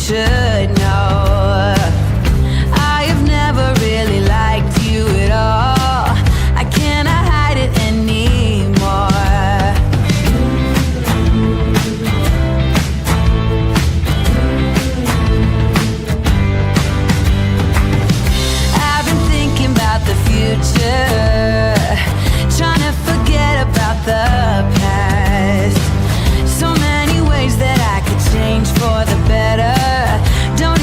should know. I have never really liked you at all. I cannot hide it anymore. I've been thinking about the future, trying to forget about the past. So many ways that I could change for the better. Don't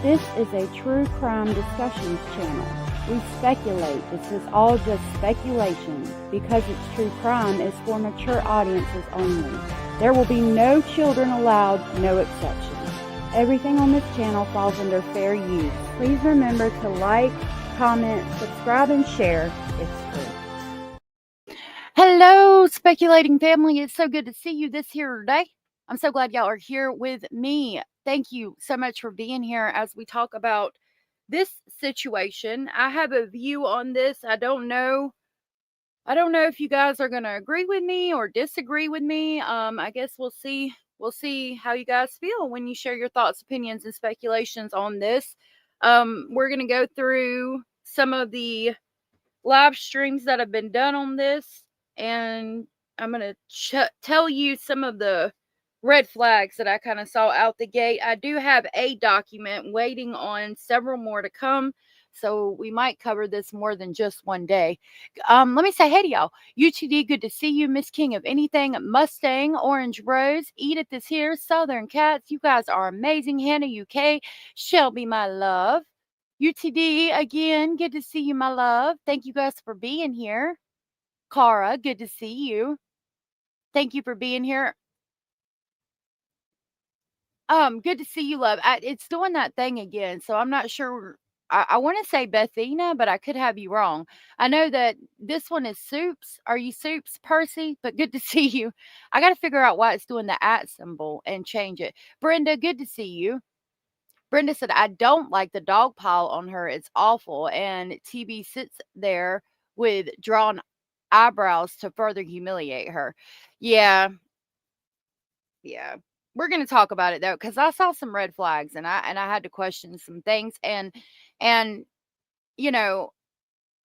This is a true crime discussions channel. We speculate. This is all just speculation. Because it's true crime, it's for mature audiences only. There will be no children allowed, no exceptions. Everything on this channel falls under fair use. Please remember to like, comment, subscribe, and share. It's free. Hello, speculating family. It's so good to see you this here day. I'm so glad y'all are here with me. Thank you so much for being here as we talk about this situation. I have a view on this. I don't know if you guys are going to agree with me or disagree with me. I guess we'll see. We'll see how you guys feel when you share your thoughts, opinions, and speculations on this. We're going to go through some of the live streams that have been done on this, and I'm going to tell you some of the red flags that I kind of saw out the gate. I do have a document waiting on several more to come, so we might cover this more than just one day. Let me say hey to y'all. UTD, good to see you. Miss King of Anything, Mustang, Orange Rose, Edith is here, Southern Cats, you guys are amazing. Hannah UK, Shelby, my love. UTD, again, good to see you, my love. Thank you guys for being here. Cara, good to see you. Thank you for being here. Good to see you, love. It's doing that thing again, so I'm not sure. I want to say Bethina, but I could have you wrong. I know that this one is Soups. Are you Soups, Percy? But good to see you. I got to figure out why it's doing the at symbol and change it. Brenda, good to see you. Brenda said, I don't like the dog pile on her. It's awful. And TB sits there with drawn eyebrows to further humiliate her. Yeah, yeah. We're going to talk about it though, because I saw some red flags and I had to question some things. And you know,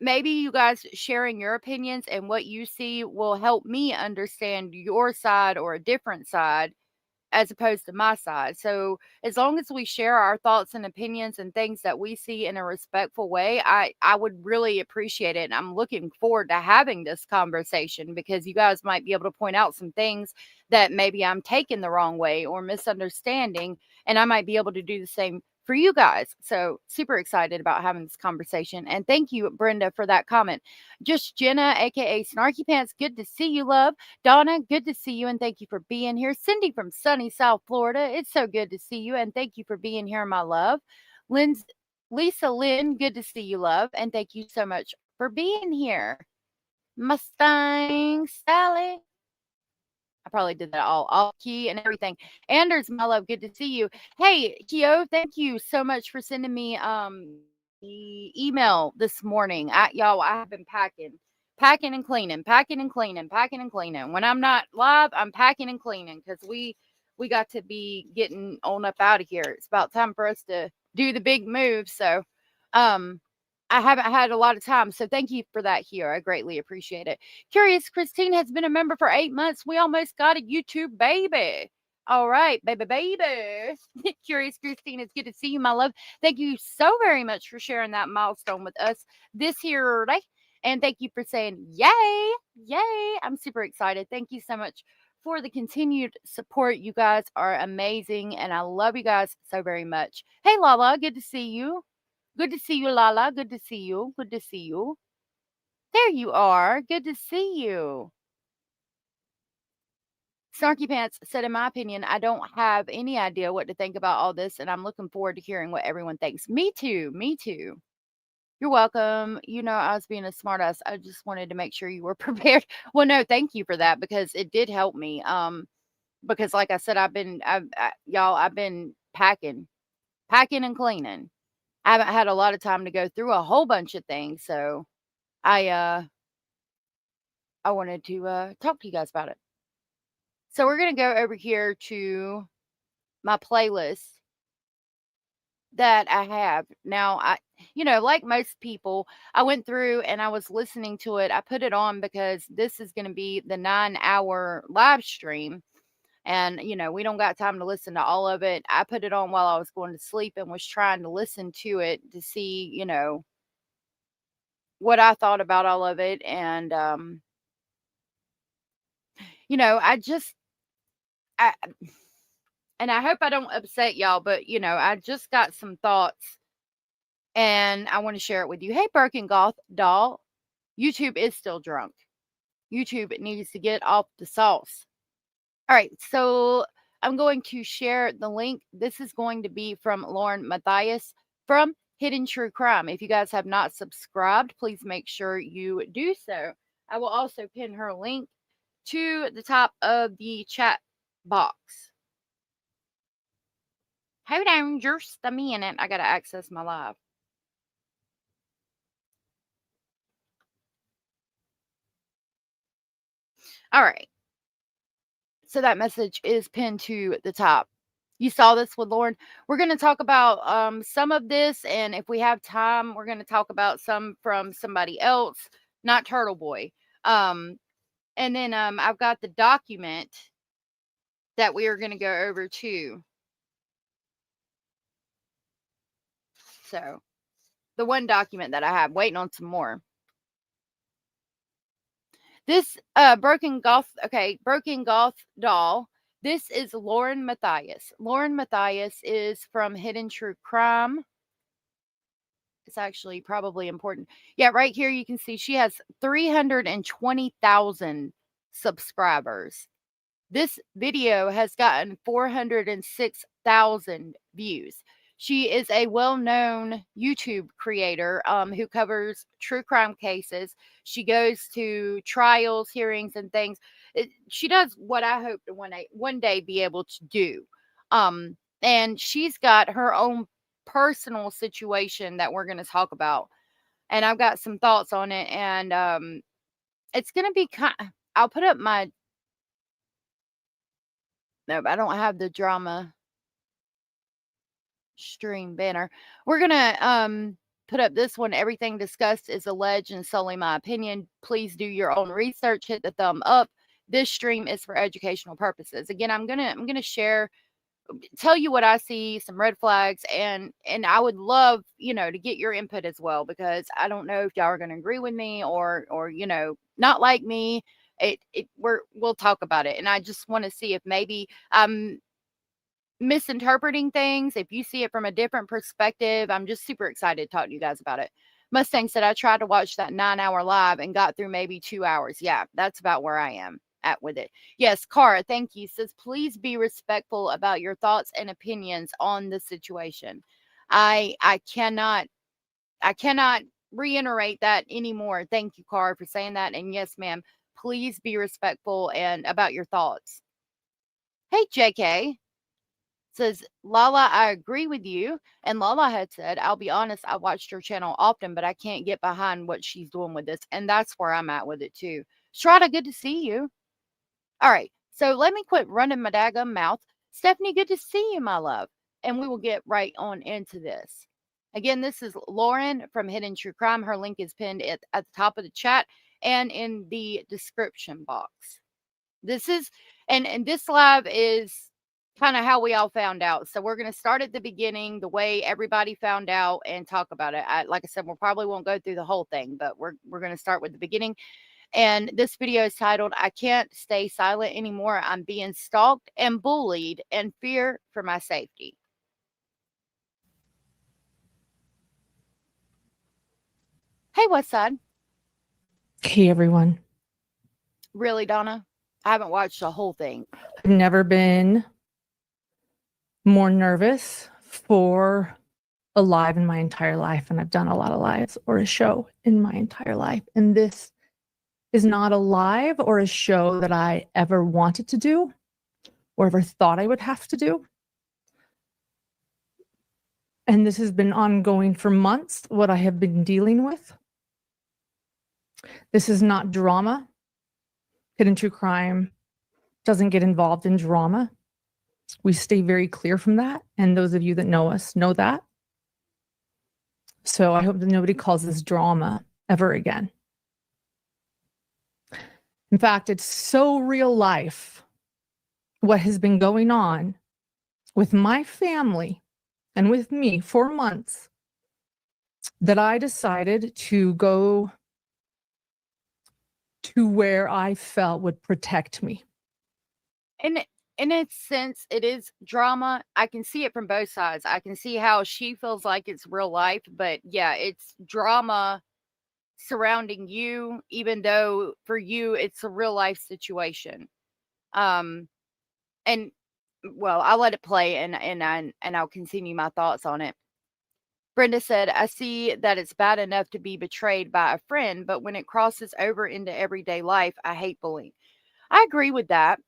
maybe you guys sharing your opinions and what you see will help me understand your side or a different side as opposed to my side. So as long as we share our thoughts and opinions and things that we see in a respectful way, I would really appreciate it. And I'm looking forward to having this conversation because you guys might be able to point out some things that maybe I'm taking the wrong way or misunderstanding, and I might be able to do the same for you guys. So super excited about having this conversation. And thank you, Brenda, for that comment. Just Jenna, aka Snarky Pants, good to see you, love. Donna, good to see you and thank you for being here. Cindy from sunny South Florida, it's so good to see you and thank you for being here, my love. Lisa Lynn, good to see you, love, and thank you so much for being here. Mustang Sally, I probably did that all off key and everything. Anders, my love, good to see you. Hey, Kyo, thank you so much for sending me the email this morning. Y'all, I have been packing and cleaning, packing and cleaning, packing and cleaning. When I'm not live, I'm packing and cleaning because we got to be getting on up out of here. It's about time for us to do the big move. So um I haven't had a lot of time. So thank you for that here. I greatly appreciate it. Curious Christine has been a member for 8 months. We almost got a YouTube baby. All right, baby. Curious Christine, it's good to see you, my love. Thank you so very much for sharing that milestone with us this here day. And thank you for saying yay, yay. I'm super excited. Thank you so much for the continued support. You guys are amazing, and I love you guys so very much. Hey, Lala, good to see you. Good to see you, Lala. Good to see you. Good to see you. There you are. Good to see you. Snarky Pants said, in my opinion, I don't have any idea what to think about all this, and I'm looking forward to hearing what everyone thinks. Me too. Me too. You're welcome. You know, I was being a smartass. I just wanted to make sure you were prepared. Well, no, thank you for that because it did help me. Because like I said, I've been packing and cleaning. I haven't had a lot of time to go through a whole bunch of things, so I uh I wanted to talk to you guys about it. So we're gonna go over here to my playlist that I have. Now like most people, I went through and I was listening to it. I put it on because this is gonna be the 9-hour live stream. And we don't got time to listen to all of it. I put it on while I was going to sleep and was trying to listen to it to see, what I thought about all of it. And I just I and I hope I don't upset y'all, but I just got some thoughts and I want to share it with you. Hey, Birkin Goth doll, YouTube is still drunk. YouTube needs to get off the sauce. All right, so I'm going to share the link. This is going to be from Lauren Mathais from Hidden True Crime. If you guys have not subscribed, please make sure you do so. I will also pin her link to the top of the chat box. Hold on just a minute. I got to access my live. All right. So that message is pinned to the top. You saw this with Lauren. We're going to talk about some of this, and if we have time, we're going to talk about some from somebody else, not Turtle Boy. And then I've got the document that we are going to go over too. So the one document that I have, waiting on some more. This Broken Goth doll. This is Lauren Mathais. Lauren Mathais is from Hidden True Crime. It's actually probably important. Yeah, right here you can see she has 320,000 subscribers. This video has gotten 406,000 views. She is a well-known YouTube creator who covers true crime cases. She goes to trials, hearings, and things. She does what I hope to one day be able to do. And she's got her own personal situation that we're going to talk about. And I've got some thoughts on it. And it's going to be I'll put up my... Nope, I don't have the drama stream banner. We're gonna put up this one. Everything discussed is alleged and solely my opinion. Please do your own research. Hit the thumb up. This stream is for educational purposes. Again, I'm gonna share, tell you what I see, some red flags, and I would love to get your input as well, because I don't know if y'all are gonna agree with me or not like me. We'll talk about it, and I just want to see if maybe I'm misinterpreting things. If you see it from a different perspective, I'm just super excited to talk to you guys about it. Mustang said, I tried to watch that 9-hour live and got through maybe 2 hours. Yeah, that's about where I am at with it. Yes, Cara, thank you. Says, please be respectful about your thoughts and opinions on the situation. I cannot reiterate that anymore. Thank you, Cara, for saying that. And yes, ma'am, please be respectful and about your thoughts. Hey, JK. Says, Lala, I agree with you. And Lala had said, I'll be honest, I watched her channel often, but I can't get behind what she's doing with this. And that's where I'm at with it too. Strata, good to see you. All right. So let me quit running my daggum mouth. Stephanie, good to see you, my love. And we will get right on into this. Again, this is Lauren from Hidden True Crime. Her link is pinned at the top of the chat and in the description box. This is, and this live is kind of how we all found out. So we're going to start at the beginning, the way everybody found out, and talk about it. Like I said, we probably won't go through the whole thing, but we're going to start with the beginning. And this video is titled, I Can't Stay Silent Anymore. I'm being stalked and bullied and fear for my safety. Hey, Westside. Hey, everyone. Really, Donna? I haven't watched the whole thing. I've never been more nervous for a live in my entire life, and I've done a lot of lives or a show in my entire life. And this is not a live or a show that I ever wanted to do or ever thought I would have to do. And this has been ongoing for months, what I have been dealing with. This is not drama. Hidden True Crime doesn't get involved in drama. We stay very clear from that. And those of you that know us know that. So I hope that nobody calls this drama ever again. In fact, it's so real life what has been going on with my family and with me for months that I decided to go to where I felt would protect me. And in a sense, it is drama. I can see it from both sides. I can see how she feels like it's real life, but yeah, it's drama surrounding you, even though for you it's a real life situation. Um, and well, I'll let it play and I'll continue my thoughts on it. Brenda said, I see that it's bad enough to be betrayed by a friend, but when it crosses over into everyday life, I hate bullying. I agree with that.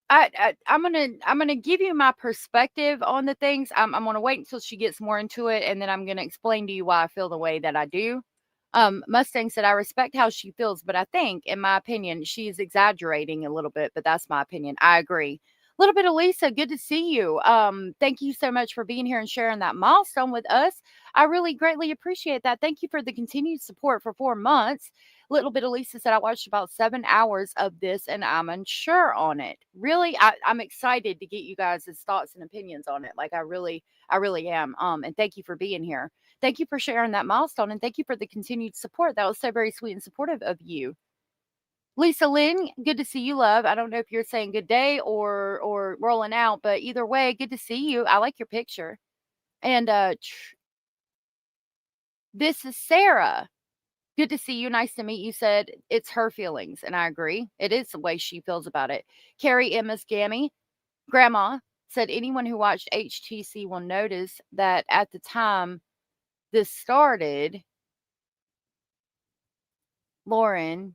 I'm gonna give you my perspective on the things. I'm gonna wait until she gets more into it, and then I'm gonna explain to you why I feel the way that I do. Mustang said, I respect how she feels, but I think, in my opinion, she's exaggerating a little bit, but that's my opinion. I agree. A little bit of Lisa, good to see you. Thank you so much for being here and sharing that milestone with us. I really greatly appreciate that. Thank you for the continued support for 4 months. Little bit of Lisa said, I watched about 7 hours of this and I'm unsure on it. Really, I'm excited to get you guys' thoughts and opinions on it. Like I really am. And thank you for being here. Thank you for sharing that milestone and thank you for the continued support. That was so very sweet and supportive of you. Lisa Lynn, good to see you, love. I don't know if you're saying good day or rolling out, but either way, good to see you. I like your picture. And this is Sarah. Good to see you. Nice to meet you. Said it's her feelings, and I agree. It is the way she feels about it. Carrie Emma's Gammy, Grandma said anyone who watched HTC will notice that at the time this started, Lauren.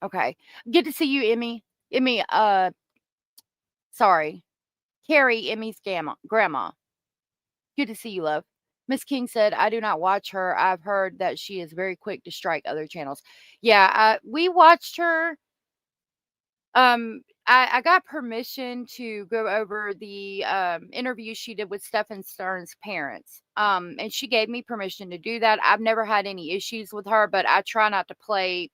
Okay. Good to see you, Emmy. Emmy, sorry. Carrie, Emmy's grandma. Good to see you, love. Miss King said, I do not watch her. I've heard that she is very quick to strike other channels. Yeah, we watched her. I got permission to go over the interview she did with Stephen Stern's parents. And she gave me permission to do that. I've never had any issues with her, but I try not to play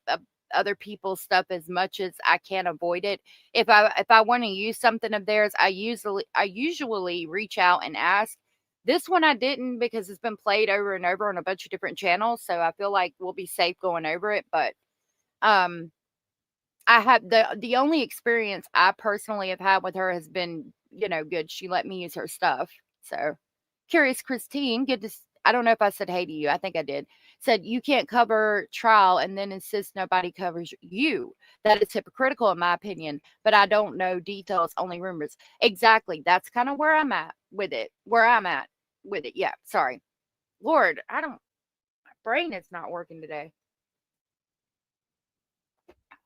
other people's stuff as much as I can avoid it. If I want to use something of theirs, I usually reach out and ask. This one I didn't because it's been played over and over on a bunch of different channels, so I feel like we'll be safe going over it. But um, I have the only experience I personally have had with her has been, good. She let me use her stuff. So, Curious Christine, I don't know if I said hey to you. I think I did. Said you can't cover trial and then insist nobody covers you. That is hypocritical in my opinion, but I don't know details, only rumors. Exactly. That's kind of where I'm at with it. Where I'm at with it. Yeah, sorry. Lord, my brain is not working today.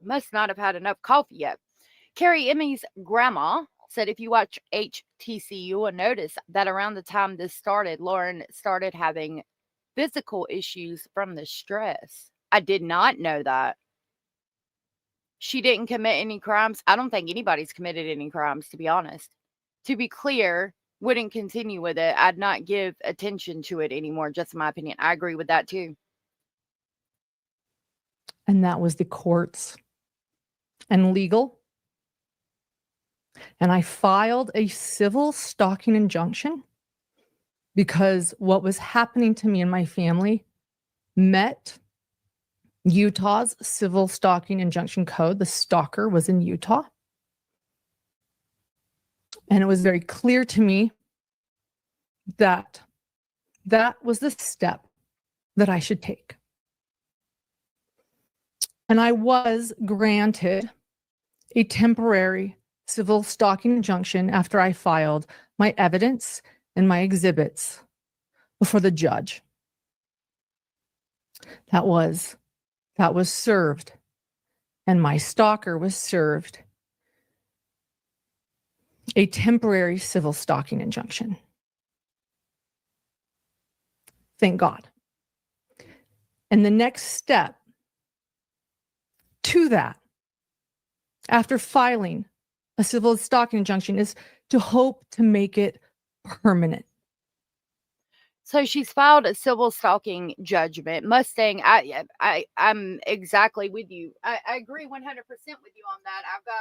Must not have had enough coffee yet. Carrie Emmy's grandma said if you watch HTC, you will notice that around the time this started, Lauren started having physical issues from the stress. I did not know that. She didn't commit any crimes. I don't think anybody's committed any crimes, to be honest. To be clear, wouldn't continue with it. I'd not give attention to it anymore, just my opinion. I agree with that too. And that was the courts and legal. And I filed a civil stalking injunction because what was happening to me and my family met Utah's civil stalking injunction code. The stalker was in Utah. And it was very clear to me that that was the step that I should take. And I was granted a temporary civil stalking injunction after I filed my evidence and my exhibits before the judge. That was served, and my stalker was served a temporary civil stalking injunction. Thank God. And the next step to that, after filing a civil stalking injunction, is to hope to make it permanent. So she's filed a civil stalking judgment. Mustang, I'm exactly with you. I agree 100% with you on that. I've got,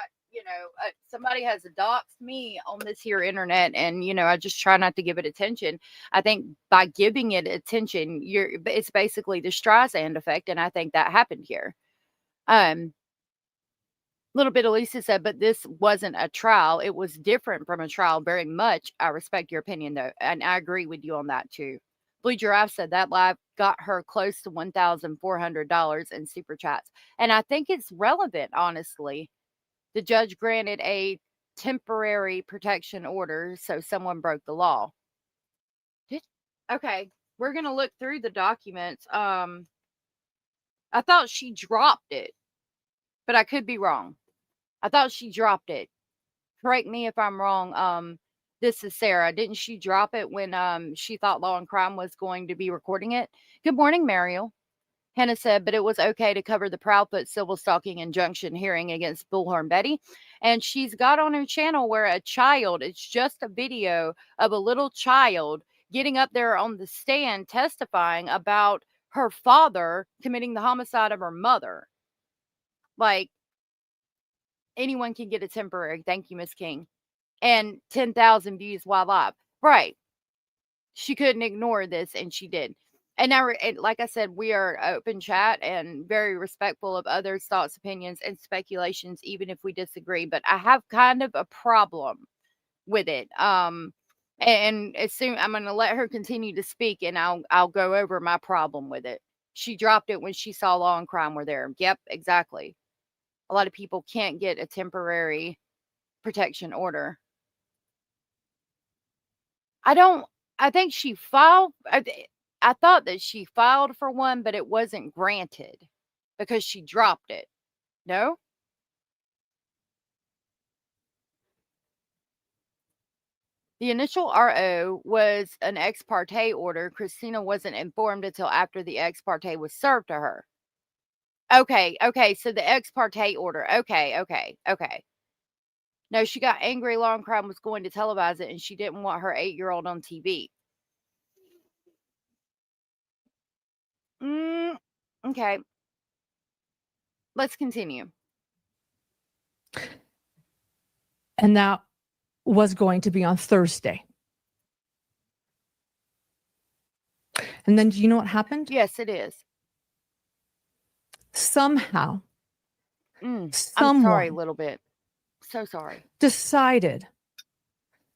somebody has doxed me on this here internet, and I just try not to give it attention. I think by giving it attention, it's basically the Streisand effect, and I think that happened here. Little bit of Lisa said, but this wasn't a trial. It was different from a trial very much. I respect your opinion, though, and I agree with you on that, too. Blue Giraffe said that live got her close to $1,400 in super chats. And I think it's relevant, honestly. The judge granted a temporary protection order, so someone broke the law. Okay, we're going to look through the documents. I thought she dropped it, but I could be wrong. I thought she dropped it. Correct me if I'm wrong. This is Sarah. Didn't she drop it when she thought Law and Crime was going to be recording it? Good morning, Mariel. Hannah said, but it was okay to cover the Proudfoot civil stalking injunction hearing against Bullhorn Betty. And she's got on her channel where a child, it's just a video of a little child getting up there on the stand testifying about her father committing the homicide of her mother. Like, anyone can get a temporary. Thank you, Miss King. And 10,000 views while live. Right. She couldn't ignore this, and she did. And now, like I said, we are open chat and very respectful of others' thoughts, opinions, and speculations, even if we disagree. But I have kind of a problem with it. And as soon I'm going to let her continue to speak, and I'll go over my problem with it. She dropped it when she saw Law and Crime were there. Yep, exactly. A lot of people can't get a temporary protection order. I think she filed. I thought that she filed for one, but it wasn't granted because she dropped it. No? The initial RO was an ex parte order. Christina wasn't informed until after the ex parte was served to her. Okay. So the ex parte order. Okay. No, she got angry. Law and Crime was going to televise it, and she didn't want her 8-year-old on TV. Okay. Let's continue. And that was going to be on Thursday. And then do you know what happened? Yes, it is. Somehow, I'm someone sorry, a little bit. So sorry. decided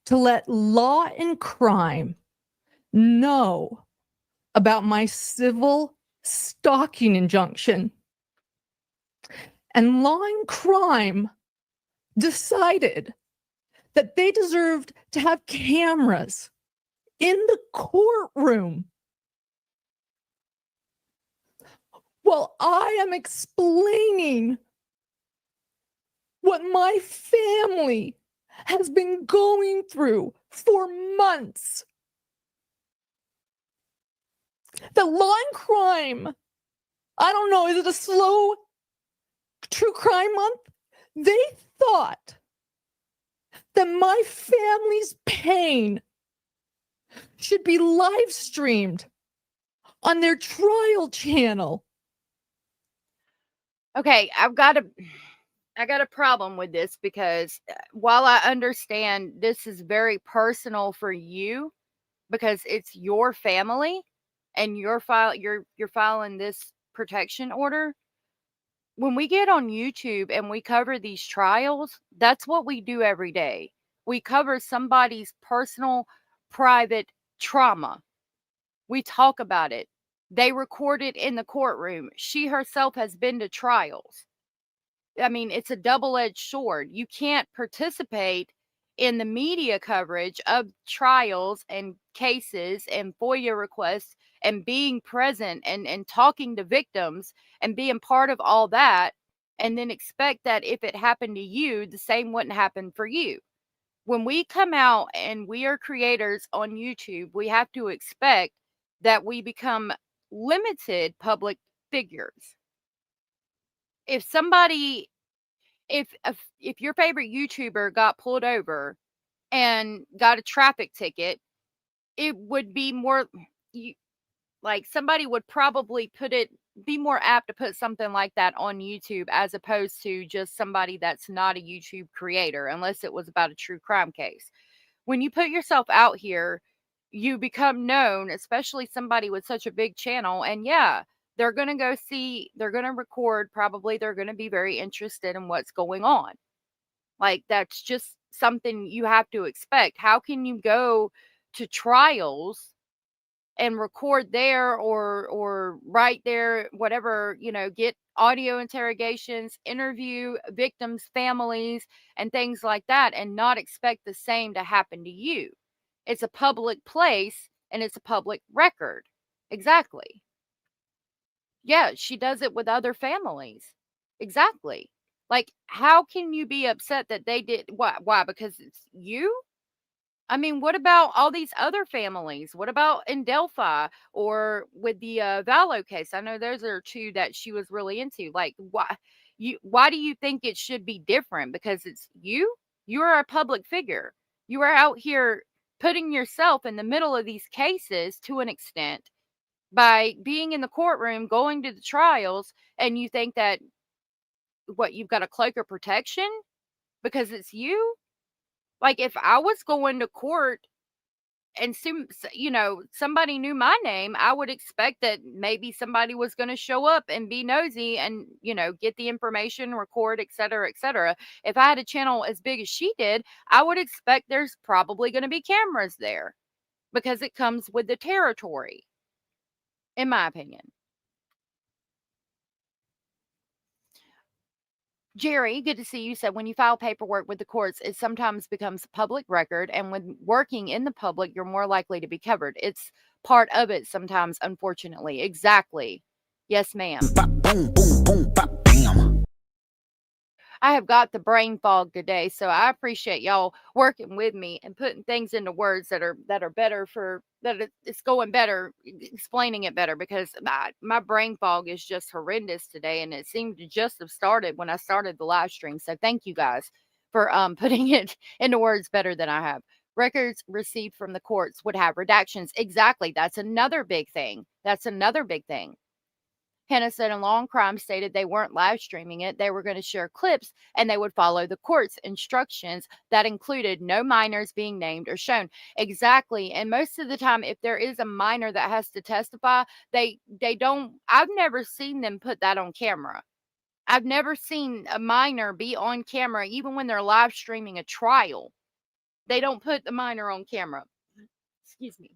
to let Law and Crime know about my civil stalking injunction. And Law and Crime decided that they deserved to have cameras in the courtroom while I am explaining what my family has been going through for months. The Law and Crime, I don't know, is it a slow true crime month? They thought that my family's pain should be live streamed on their trial channel. Okay, I got a problem with this because while I understand this is very personal for you because it's your family and you're filing this protection order. When we get on YouTube and we cover these trials, that's what we do every day. We cover somebody's personal, private trauma. We talk about it. They record it in the courtroom. She herself has been to trials. I mean, it's a double-edged sword. You can't participate in the media coverage of trials and cases and FOIA requests and being present and talking to victims and being part of all that, and then expect that if it happened to you, the same wouldn't happen for you. When we come out and we are creators on YouTube, we have to expect that we become limited public figures. If somebody if your favorite YouTuber got pulled over and got a traffic ticket, it would be more like somebody would probably be more apt to put something like that on YouTube as opposed to just somebody that's not a YouTube creator, unless it was about a true crime case. When you put yourself out here, you become known, especially somebody with such a big channel. And yeah, They're going to go see, they're going to record, probably they're going to be very interested in what's going on. Like, that's just something you have to expect. How can you go to trials and record there, or right there, whatever, get audio interrogations, interview victims' families and things like that, and not expect the same to happen to you? It's a public place and it's a public record. Exactly. Yeah, she does it with other families. Exactly. Like, how can you be upset that they did? Why? Because it's you? I mean, what about all these other families? What about in Delphi, or with the Vallow case? I know those are two that she was really into. Like, why do you think it should be different? Because it's you? You are a public figure. You are out here putting yourself in the middle of these cases to an extent by being in the courtroom, going to the trials, and you think that, what, you've got a cloak of protection because it's you? Like, if I was going to court and somebody knew my name, I would expect that maybe somebody was going to show up and be nosy and, get the information, record, et cetera, et cetera. If I had a channel as big as she did, I would expect there's probably going to be cameras there because it comes with the territory, in my opinion. Jerry, good to see you. Said, when you file paperwork with the courts, it sometimes becomes public record, and when working in the public, you're more likely to be covered. It's part of it sometimes, unfortunately. Exactly. Yes, ma'am. Boom, boom, boom, bam. I have got the brain fog today, so I appreciate y'all working with me and putting things into words that are better, for that it's going better, explaining it better, because my brain fog is just horrendous today, and it seemed to just have started when I started the live stream. So thank you guys for putting it into words better than I have. Records received from the courts would have redactions. Exactly. That's another big thing. Hannah said, in Long Crime stated they weren't live streaming it. They were going to share clips and they would follow the court's instructions that included no minors being named or shown. Exactly. And most of the time, if there is a minor that has to testify, they don't, I've never seen them put that on camera. I've never seen a minor be on camera, even when they're live streaming a trial. They don't put the minor on camera. Excuse me.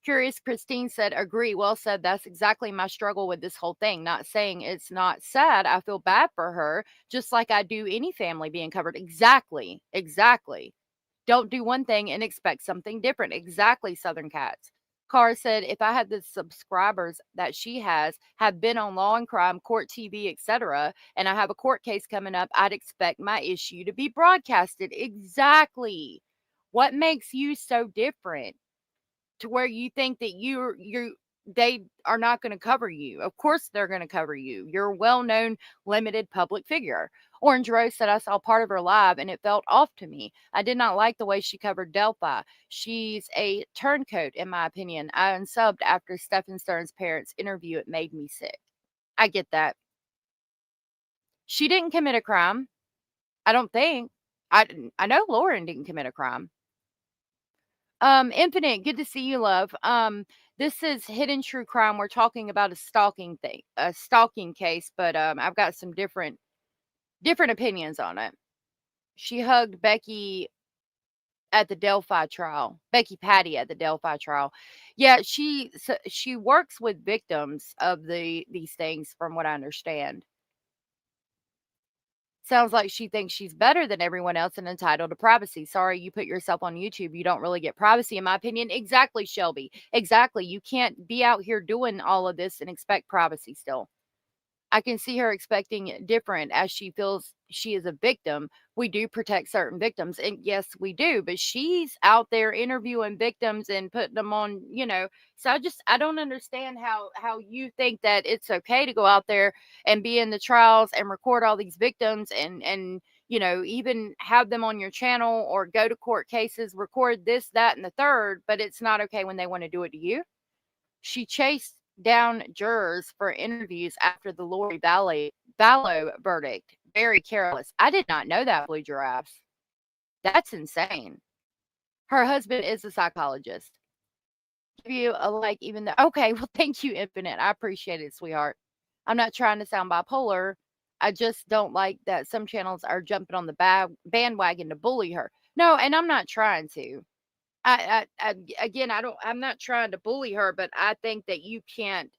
Curious Christine said, agree. Well said. That's exactly my struggle with this whole thing. Not saying it's not sad. I feel bad for her, just like I do any family being covered. Exactly. Exactly. Don't do one thing and expect something different. Exactly, Southern Cats. Cara said, if I had the subscribers that she has, have been on Law and Crime, Court TV, etc., and I have a court case coming up, I'd expect my issue to be broadcasted. Exactly. What makes you so different to where you think that they are not going to cover you? Of course they're going to cover you. You're a well-known limited public figure. Orange Rose said, I saw part of her live and it felt off to me. I did not like the way she covered Delphi. She's a turncoat, in my opinion. I unsubbed after Stephen Stern's parents interview. It made me sick. I get that. She didn't commit a crime. I don't think. I know Lauren didn't commit a crime. Infinite, good to see you, love. This is Hidden True Crime. We're talking about a stalking case, but I've got some different opinions on it. She hugged Becky at the Delphi trial. Becky Patty at the Delphi trial. Yeah, she works with victims of these things, from what I understand. Sounds like she thinks she's better than everyone else and entitled to privacy. Sorry, you put yourself on YouTube. You don't really get privacy, in my opinion. Exactly, Shelby. Exactly. You can't be out here doing all of this and expect privacy still. I can see her expecting different as she feels she is a victim. We do protect certain victims, and yes, we do, but she's out there interviewing victims and putting them on, So I don't understand how you think that it's okay to go out there and be in the trials and record all these victims and even have them on your channel, or go to court cases, record this, that, and the third, but it's not okay when they want to do it to you. She chased down jurors for interviews after the Lori Vallow verdict. Very careless. I did not know that, Blue Giraffes. That's insane. Her husband is a psychologist. give you a like, even though, okay, well, thank you, Infinite. I appreciate it, sweetheart. I'm not trying to sound bipolar. I just don't like that some channels are jumping on the bandwagon to bully her. No, and I'm not trying to. Again, I'm not trying to bully her, but I think that you can't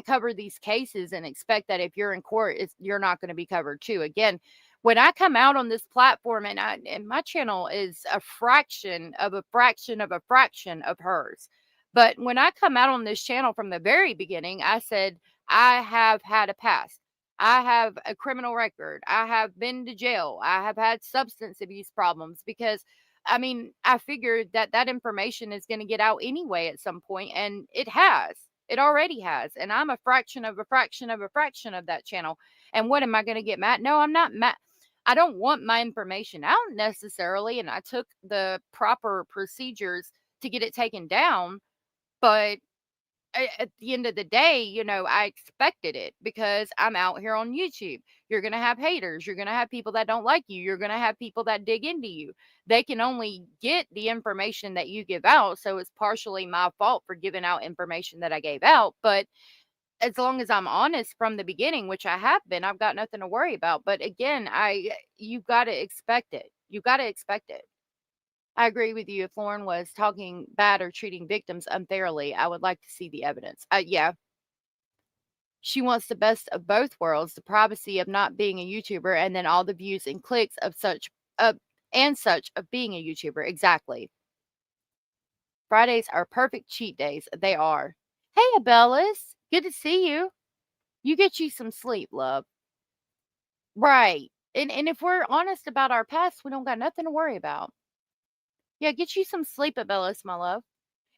cover these cases and expect that if you're in court, you're not going to be covered too. Again, when I come out on this platform, and my channel is a fraction of a fraction of a fraction of hers. But when I come out on this channel from the very beginning, I said, I have had a past. I have a criminal record. I have been to jail. I have had substance abuse problems because I mean, I figured that that information is going to get out anyway at some point, and it has. It already has. And I'm a fraction of a fraction of a fraction of that channel. And what am I going to get mad? No, I'm not mad. I don't want my information out necessarily. And I took the proper procedures to get it taken down. But at the end of the day, I expected it because I'm out here on YouTube. You're going to have haters. You're going to have people that don't like you. You're going to have people that dig into you. They can only get the information that you give out. So it's partially my fault for giving out information that I gave out. But as long as I'm honest from the beginning, which I have been, I've got nothing to worry about. But again, you've got to expect it. You've got to expect it. I agree with you. If Lauren was talking bad or treating victims unfairly, I would like to see the evidence. Yeah. She wants the best of both worlds, the privacy of not being a YouTuber and then all the views and clicks of such of being a YouTuber. Exactly. Fridays are perfect cheat days. They are. Hey, Abellis. Good to see you. You get you some sleep, love. Right. And if we're honest about our past, we don't got nothing to worry about. Yeah, get you some sleep, Abellis, my love.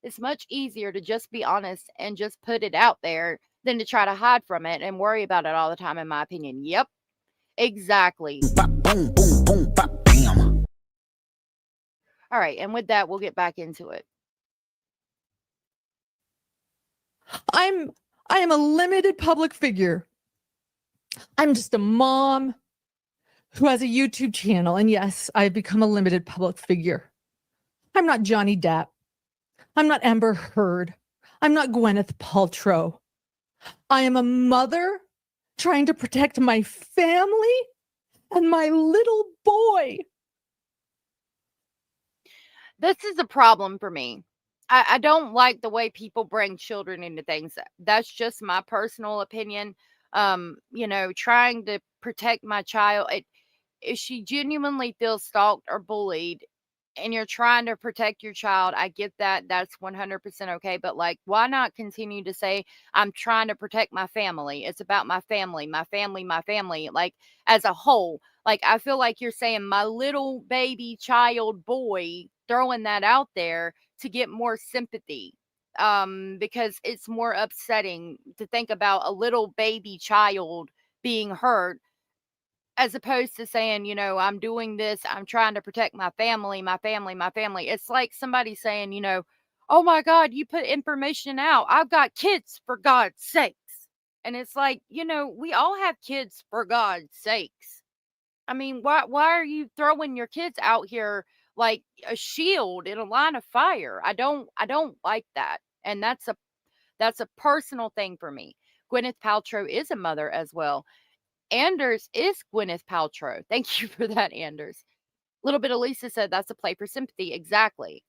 It's much easier to just be honest and just put it out there than to try to hide from it and worry about it all the time, in my opinion. Yep, exactly. Boom, boom, boom, bam. All right, and with that, we'll get back into it. I am a limited public figure. I'm just a mom who has a YouTube channel. And yes, I've become a limited public figure. I'm not Johnny Depp. I'm not Amber Heard. I'm not Gwyneth Paltrow. I am a mother trying to protect my family and my little boy. This is a problem for me. I don't like the way people bring children into things. That's just my personal opinion. Trying to protect my child. If she genuinely feels stalked or bullied, and you're trying to protect your child, I get that. That's 100% okay. But like, why not continue to say, I'm trying to protect my family? It's about my family, my family, my family, like as a whole. Like, I feel like you're saying my little baby child boy, throwing that out there to get more sympathy. Because it's more upsetting to think about a little baby child being hurt as opposed to saying, I'm doing this, I'm trying to protect my family, my family, my family. It's like somebody saying, oh my God, you put information out. I've got kids, for God's sakes. And it's like, we all have kids, for God's sakes. I mean, why are you throwing your kids out here like a shield in a line of fire? I don't like that. And that's a personal thing for me. Gwyneth Paltrow is a mother as well. Anders is Gwyneth Paltrow. Thank you for that, Anders. Little bit of Lisa said that's a play for sympathy. Exactly.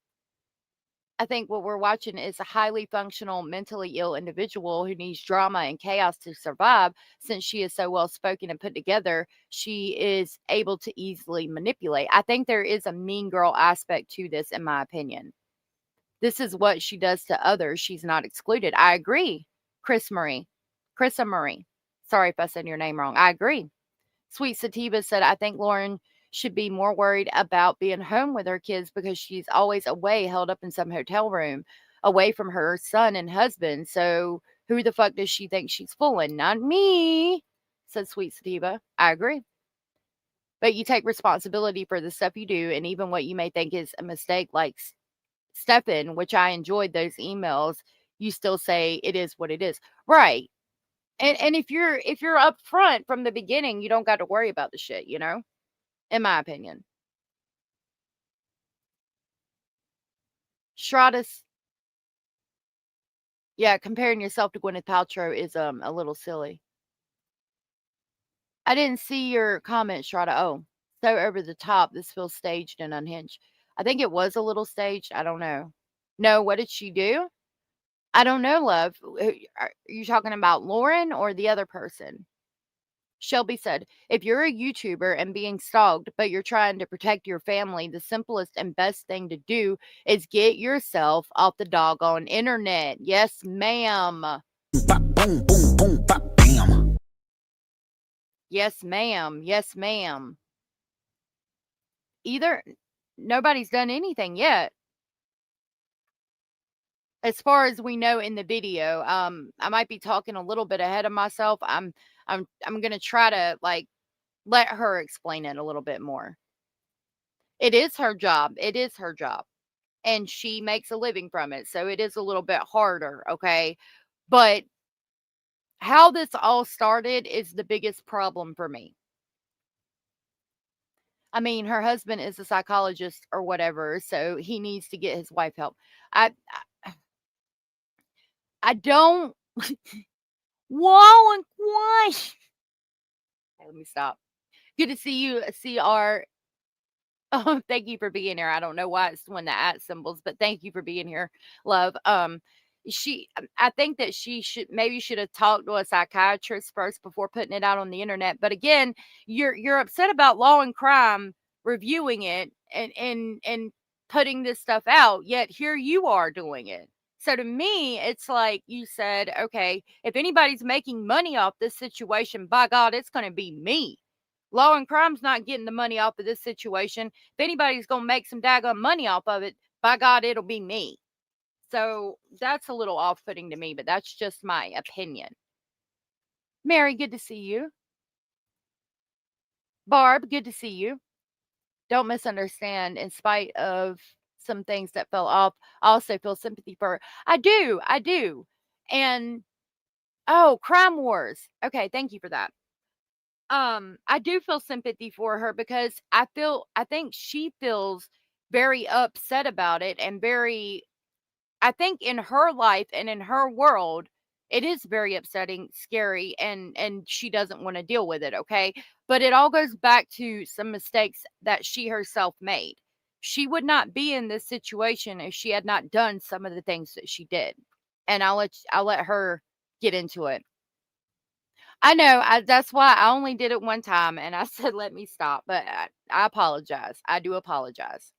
I think what we're watching is a highly functional, mentally ill individual who needs drama and chaos to survive. Since she is so well spoken and put together, she is able to easily manipulate. I think there is a mean girl aspect to this, in my opinion. This is what she does to others. She's not excluded. I agree, Chris Marie. Chrissa Marie. Sorry if I said your name wrong. I agree. Sweet Sativa said, I think Lauren should be more worried about being home with her kids because she's always away, held up in some hotel room, away from her son and husband. So who the fuck does she think she's fooling? Not me, said Sweet Sativa. I agree. But you take responsibility for the stuff you do, and even what you may think is a mistake, like Stefan, which I enjoyed those emails, you still say it is what it is. Right. And if you're upfront from the beginning, you don't got to worry about the shit, in my opinion. Stratus Yeah, comparing yourself to Gwyneth Paltrow is a little silly. I didn't see your comment, Strada. Oh, so over the top. This feels staged and unhinged. I think it was a little staged. I don't know. No, what did she do? I don't know, love. Are you talking about Lauren or the other person? Shelby said, if you're a YouTuber and being stalked, but you're trying to protect your family, the simplest and best thing to do is get yourself off the doggone internet. Yes, ma'am. Bop, boom, boom, boom, bop, bam. Yes, ma'am. Yes, ma'am. Either nobody's done anything yet. As far as we know in the video, I might be talking a little bit ahead of myself. I'm gonna try to like let her explain it a little bit more. It is her job. It is her job. And she makes a living from it. So it is a little bit harder, okay? But how this all started is the biggest problem for me. I mean, her husband is a psychologist or whatever, so he needs to get his wife help. I don't why? Let me stop. Good to see you, CR. Oh, thank you for being here. I don't know why it's doing the at symbols, but thank you for being here, love. I think that she should have talked to a psychiatrist first before putting it out on the internet. But again, you're upset about Law and Crime reviewing it and putting this stuff out, yet here you are doing it. So to me, it's like you said, okay, if anybody's making money off this situation, by God, it's going to be me. Law and Crime's not getting the money off of this situation. If anybody's going to make some daggone money off of it, by God, it'll be me. So that's a little off putting to me, but that's just my opinion. Mary, good to see you. Barb, good to see you. Don't misunderstand. In spite of some things that fell off, I also feel sympathy for her. I do. I do. And oh, Crime Wars. Okay, thank you for that. I do feel sympathy for her because I think she feels very upset about it and very I think in her life and in her world it is very upsetting, scary, and she doesn't want to deal with it, okay? But it all goes back to some mistakes that she herself made. She would not be in this situation if she had not done some of the things that she did. And I'll let her get into it. I know. That's why I only did it one time, and I said, "Let me stop." But I apologize. I do apologize.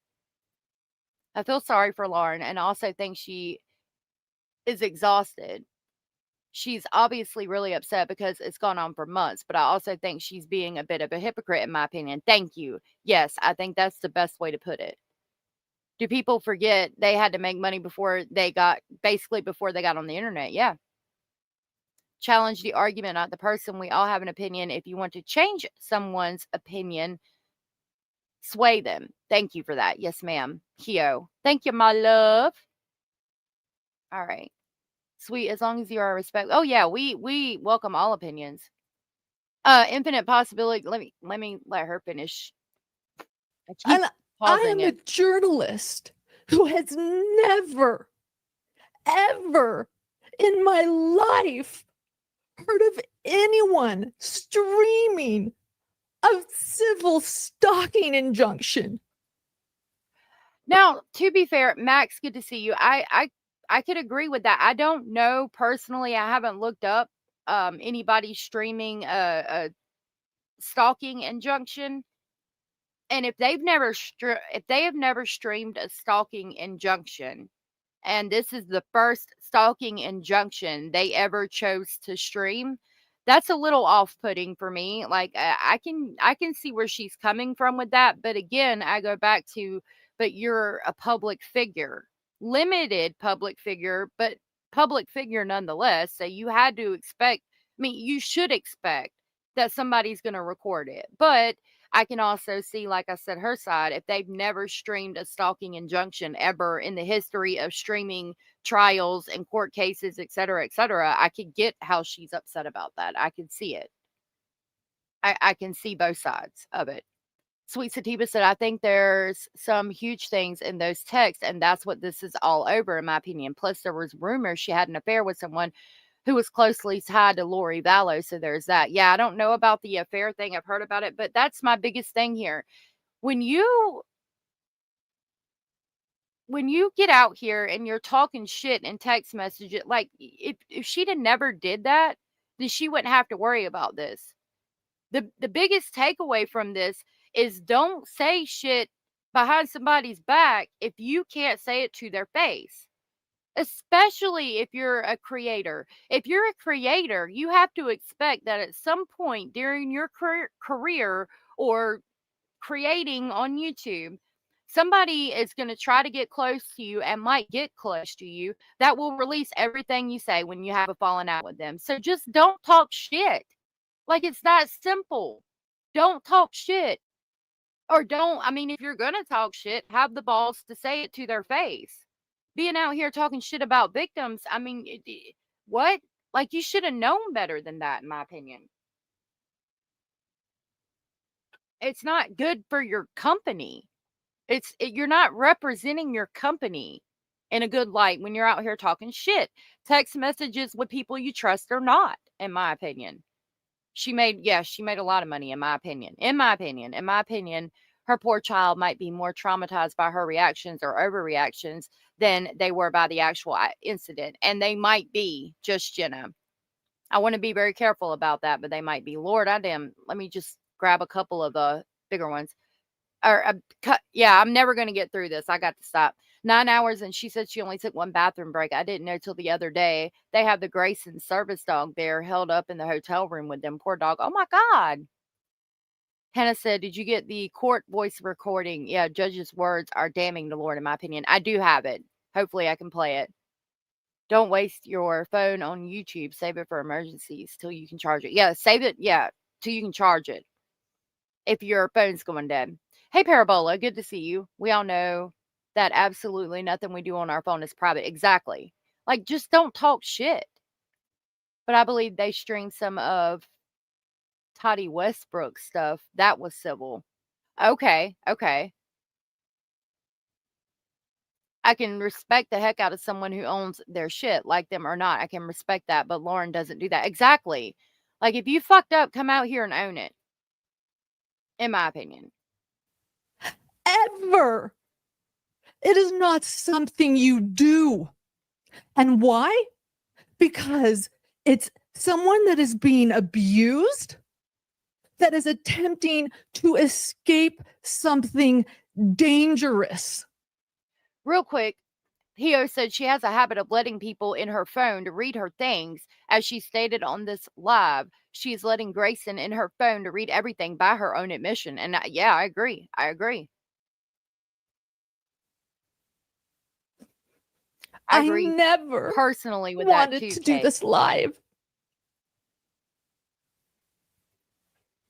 I feel sorry for Lauren, and also think she is exhausted. She's obviously really upset because it's gone on for months, but I also think she's being a bit of a hypocrite, in my opinion. Thank you. Yes, I think that's the best way to put it. Do people forget they had to make money before they got on the internet? Yeah. Challenge the argument, not the person. We all have an opinion. If you want to change someone's opinion, sway them. Thank you for that. Yes, ma'am. Kyo. Thank you, my love. All right. Sweet. As long as you are respect. Oh yeah, we welcome all opinions. Infinite possibility. Let her finish. I keep And I pausing am a it. journalist who has never, ever in my life heard of anyone streaming a civil stalking injunction. Now, to be fair, Max, good to see you. I could agree with that. I don't know personally. I haven't looked up anybody streaming a stalking injunction. And if they have never streamed a stalking injunction, and this is the first stalking injunction they ever chose to stream, that's a little off-putting for me. Like I can see where she's coming from with that, but again, I go back to but you're a public figure. Limited public figure, but public figure nonetheless. So you had to expect, I mean, you should expect that somebody's going to record it. But I can also see, like I said, her side. If they've never streamed a stalking injunction ever in the history of streaming trials and court cases, et cetera, I could get how she's upset about that. I can see it. I can see both sides of it. Sweet Sativa said, I think there's some huge things in those texts, and that's what this is all over, in my opinion. Plus, there was rumors she had an affair with someone who was closely tied to Lori Vallow. So there's that. Yeah, I don't know about the affair thing. I've heard about it, but that's my biggest thing here. When you get out here and you're talking shit in text messages, like if she'd have never did that, then she wouldn't have to worry about this. The biggest takeaway from this is don't say shit behind somebody's back if you can't say it to their face. Especially if you're a creator. If you're a creator, you have to expect that at some point during your career or creating on YouTube, somebody is going to try to get close to you and might get close to you that will release everything you say when you have a falling out with them. So just don't talk shit. Like, it's that simple. Don't talk shit. Or don't, I mean, if you're going to talk shit, have the balls to say it to their face. Being out here talking shit about victims, I mean, what? Like, you should have known better than that, in my opinion. It's not good for your company. You're not representing your company in a good light when you're out here talking shit. Text messages with people you trust or not, in my opinion. She made a lot of money, in my opinion. In my opinion, her poor child might be more traumatized by her reactions or overreactions than they were by the actual incident. And they might be just, I want to be very careful about that, but they might be. Lord, let me just grab a couple of the bigger ones. I'm never going to get through this. I got to stop. 9 hours, and she said she only took one bathroom break. I didn't know till the other day. They have the Grayson service dog there held up in the hotel room with them. Poor dog. Oh my God. Hannah said, did you get the court voice recording? Yeah, judge's words are damning the Lord, in my opinion. I do have it. Hopefully I can play it. Don't waste your phone on YouTube. Save it for emergencies till you can charge it. Yeah, save it. Yeah, till you can charge it if your phone's going dead. Hey, Parabola, good to see you. We all know that absolutely nothing we do on our phone is private. Exactly. Like, just don't talk shit. But I believe they streamed some of Toddy Westbrook stuff. That was civil. Okay. I can respect the heck out of someone who owns their shit, like them or not. I can respect that. But Lauren doesn't do that. Exactly. Like, if you fucked up, come out here and own it. In my opinion. Ever. It is not something you do. And why? Because it's someone that is being abused, that is attempting to escape something dangerous. Real quick, Hio said she has a habit of letting people in her phone to read her things. As she stated on this live, she is letting Grayson in her phone to read everything by her own admission. And yeah, I agree. I agree never personally with wanted that too, to do Kate. this live.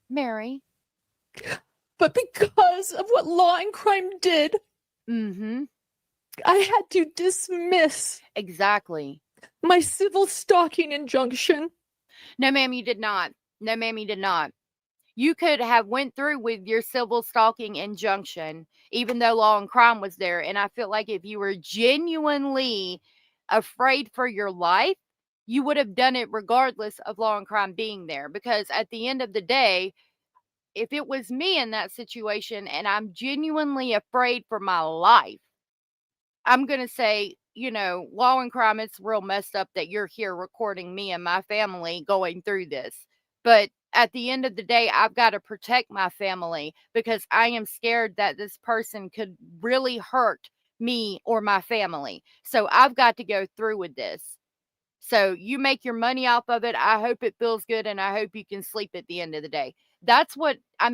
Mary. But because of what Law and Crime did, I had to dismiss exactly my civil stalking injunction. No, ma'am, you did not. No, ma'am, you did not. You could have went through with your civil stalking injunction, even though Law and Crime was there. And I feel like if you were genuinely afraid for your life, you would have done it regardless of Law and Crime being there. Because at the end of the day, if it was me in that situation and I'm genuinely afraid for my life, I'm going to say, Law and Crime, it's real messed up that you're here recording me and my family going through this. But at the end of the day, I've got to protect my family because I am scared that this person could really hurt me or my family. So I've got to go through with this. So you make your money off of it. I hope it feels good and I hope you can sleep at the end of the day. That's what I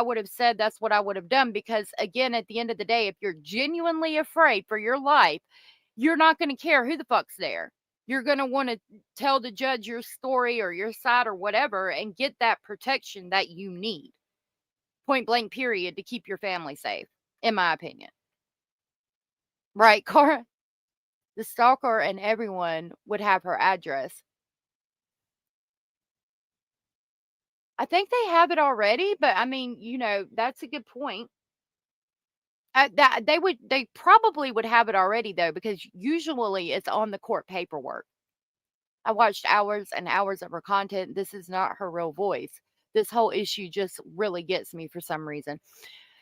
would have said. That's what I would have done because, again, at the end of the day, if you're genuinely afraid for your life, you're not going to care who the fuck's there. You're going to want to tell the judge your story or your side or whatever and get that protection that you need. Point blank, period, to keep your family safe, in my opinion. Right, Cora? The stalker and everyone would have her address. I think they have it already, but I mean, that's a good point. They probably would have it already though, because usually it's on the court paperwork. I watched hours and hours of her content. This is not her real voice. This whole issue just really gets me for some reason.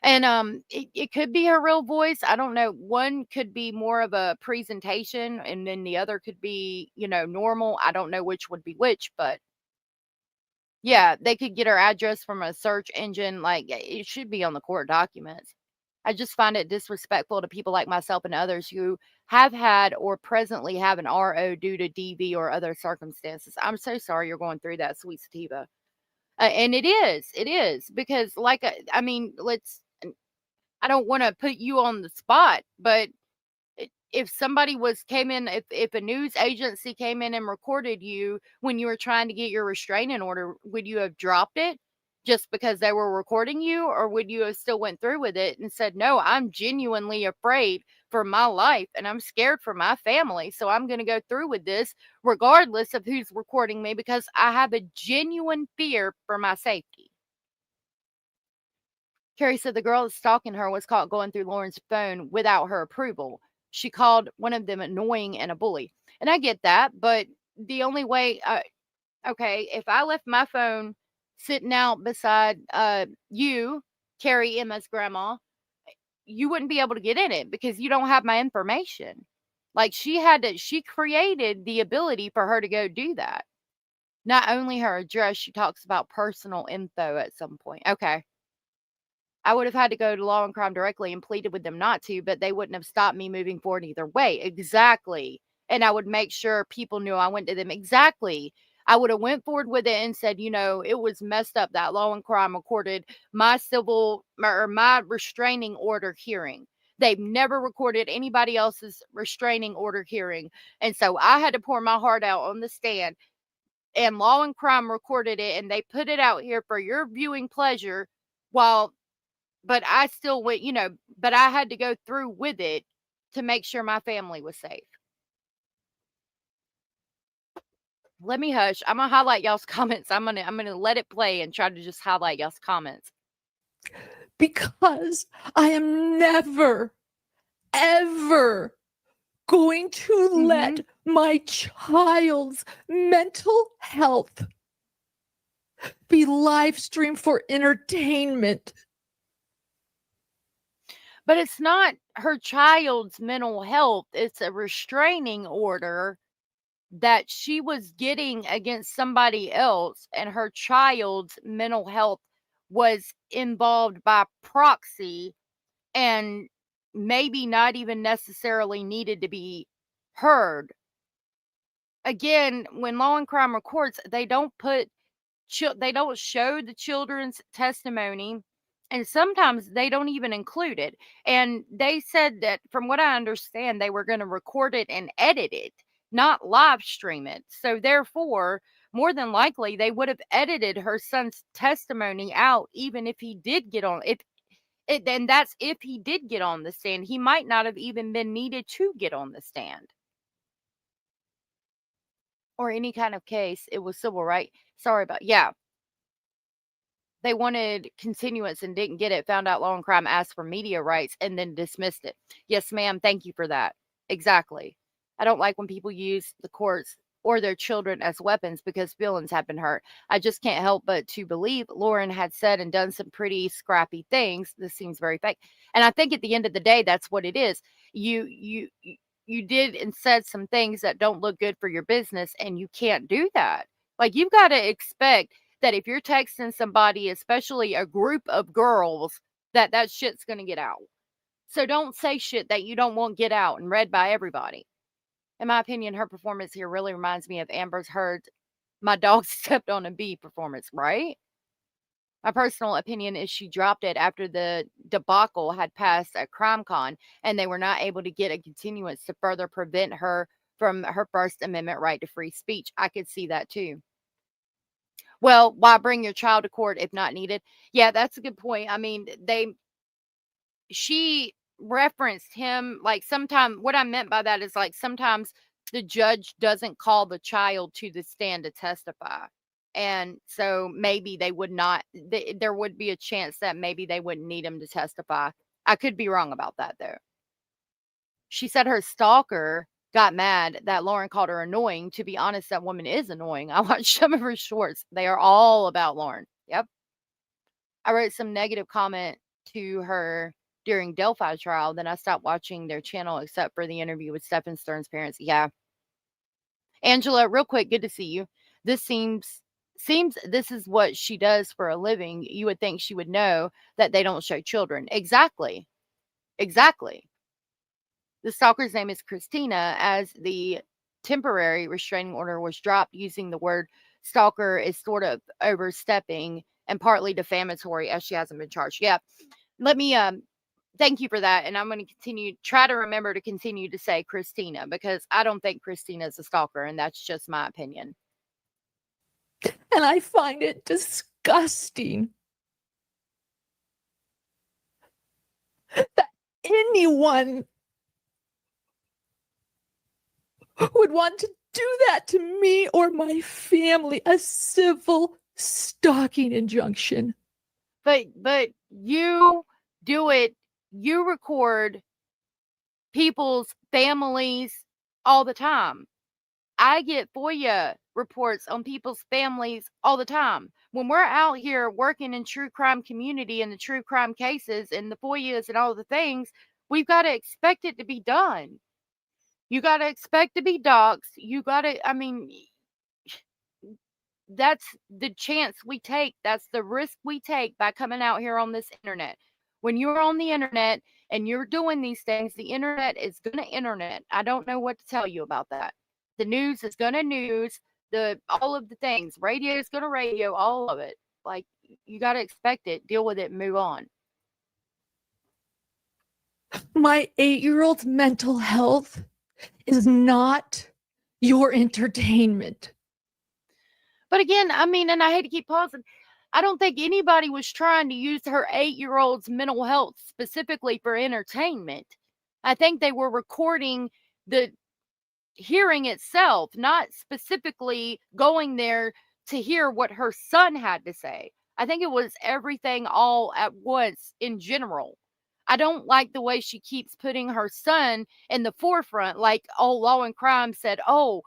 And it could be her real voice. I don't know. One could be more of a presentation, and then the other could be, normal. I don't know which would be which, but yeah, they could get her address from a search engine. Like, it should be on the court documents. I just find it disrespectful to people like myself and others who have had or presently have an RO due to DV or other circumstances. I'm so sorry you're going through that, sweet sativa. And it is because, like, I mean, I don't want to put you on the spot, but if somebody came in, if a news agency came in and recorded you when you were trying to get your restraining order, would you have dropped it just because they were recording you, or would you have still went through with it and said, no, I'm genuinely afraid for my life and I'm scared for my family, so I'm going to go through with this regardless of who's recording me because I have a genuine fear for my safety? Carrie said the girl that's stalking her was caught going through Lauren's phone without her approval. She called one of them annoying and a bully. And I get that, but the only way, okay, if I left my phone sitting out beside you, Carrie, Emma's grandma, you wouldn't be able to get in it because you don't have my information. Like, she created the ability for her to go do that. Not only her address, she talks about personal info at some point. Okay. I would have had to go to Law and Crime directly and pleaded with them not to, but they wouldn't have stopped me moving forward either way. Exactly. And I would make sure people knew I went to them. Exactly. I would have went forward with it and said, it was messed up that Law and Crime recorded my civil or my restraining order hearing. They've never recorded anybody else's restraining order hearing. And so I had to pour my heart out on the stand, and Law and Crime recorded it, and they put it out here for your viewing pleasure while but I still went, but I had to go through with it to make sure my family was safe. Let me hush. I'm gonna highlight y'all's comments. I'm gonna let it play and try to just highlight y'all's comments. Because I am never, ever going to let my child's mental health be live streamed for entertainment. But it's not her child's mental health. It's a restraining order that she was getting against somebody else, and her child's mental health was involved by proxy and maybe not even necessarily needed to be heard. Again, when Law and Crime records, they don't they don't show the children's testimony, and sometimes they don't even include it. And they said that, from what I understand, they were going to record it and edit it, not live stream it. So therefore, more than likely, they would have edited her son's testimony out, even if he did get on. If it, then that's if he did get on the stand. He might not have even been needed to get on the stand or any kind of case. It was civil, right? Sorry about, yeah. They wanted continuance and didn't get it, found out Law and Crime asked for media rights and then dismissed it. Yes, ma'am. Thank you for that. Exactly. I don't like when people use the courts or their children as weapons because feelings have been hurt. I just can't help but to believe Lauren had said and done some pretty scrappy things. This seems very fake. And I think at the end of the day, that's what it is. You did and said some things that don't look good for your business, and you can't do that. Like, you've got to expect that if you're texting somebody, especially a group of girls, that shit's going to get out. So don't say shit that you don't want get out and read by everybody. In my opinion, her performance here really reminds me of Amber's Heard's "My Dog Stepped on a Bee" performance, right? My personal opinion is she dropped it after the debacle had passed at CrimeCon, and they were not able to get a continuance to further prevent her from her First Amendment right to free speech. I could see that too. Well, why bring your child to court if not needed? Yeah, that's a good point. I mean, she referenced him, like, sometimes what I meant by that is, like, sometimes the judge doesn't call the child to the stand to testify. And so maybe they would not, there would be a chance that maybe they wouldn't need him to testify. I could be wrong about that though. She said her stalker got mad that Lauren called her annoying. To be honest, that woman is annoying. I watched some of her shorts. They are all about Lauren. Yep. I wrote some negative comment to her during Delphi trial. Then I stopped watching their channel except for the interview with Stephen Stern's parents. Yeah. Angela, real quick, good to see you. This seems this is what she does for a living. You would think she would know that they don't show children. Exactly. Exactly. The stalker's name is Christina, as the temporary restraining order was dropped using the word stalker is sort of overstepping and partly defamatory as she hasn't been charged. Yeah. Let me thank you for that. And I'm going to try to remember to continue to say Christina, because I don't think Christina is a stalker, and that's just my opinion. And I find it disgusting that anyone would want to do that to me or my family, a civil stalking injunction. But you do it, you record people's families all the time. I get FOIA reports on people's families all the time. When we're out here working in true crime community and the true crime cases and the FOIAs and all the things, we've got to expect it to be done. You got to expect to be doxxed. You got to, I mean, that's the chance we take. That's the risk we take by coming out here on this internet. When you're on the internet and you're doing these things, the internet is going to internet. I don't know what to tell you about that. The news is going to news, all of the things. Radio is going to radio, all of it. Like, you got to expect it, deal with it, and move on. My 8-year-old's mental health is not your entertainment. But again, I mean, and I hate to keep pausing, I don't think anybody was trying to use her 8-year-old's mental health specifically for entertainment. I think they were recording the hearing itself, not specifically going there to hear what her son had to say. I think it was everything all at once in general. I don't like the way she keeps putting her son in the forefront, like, oh, Law and Crime said, oh,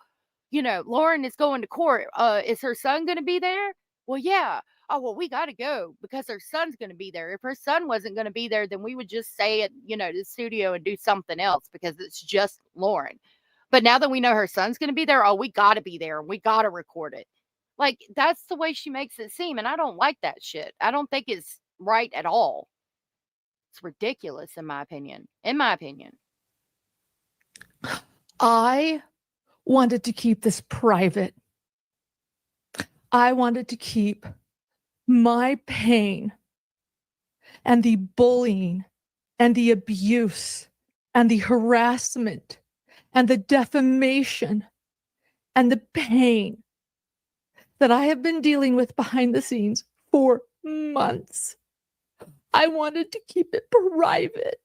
Lauren is going to court. Is her son going to be there? Well, yeah. Oh, well, we got to go because her son's going to be there. If her son wasn't going to be there, then we would just say it, to the studio and do something else because it's just Lauren. But now that we know her son's going to be there, oh, we got to be there and we got to record it. Like, that's the way she makes it seem. And I don't like that shit. I don't think it's right at all. It's ridiculous, in my opinion. I wanted to keep this private. I wanted to keep my pain and the bullying and the abuse and the harassment and the defamation and the pain that I have been dealing with behind the scenes for months. I wanted to keep it private.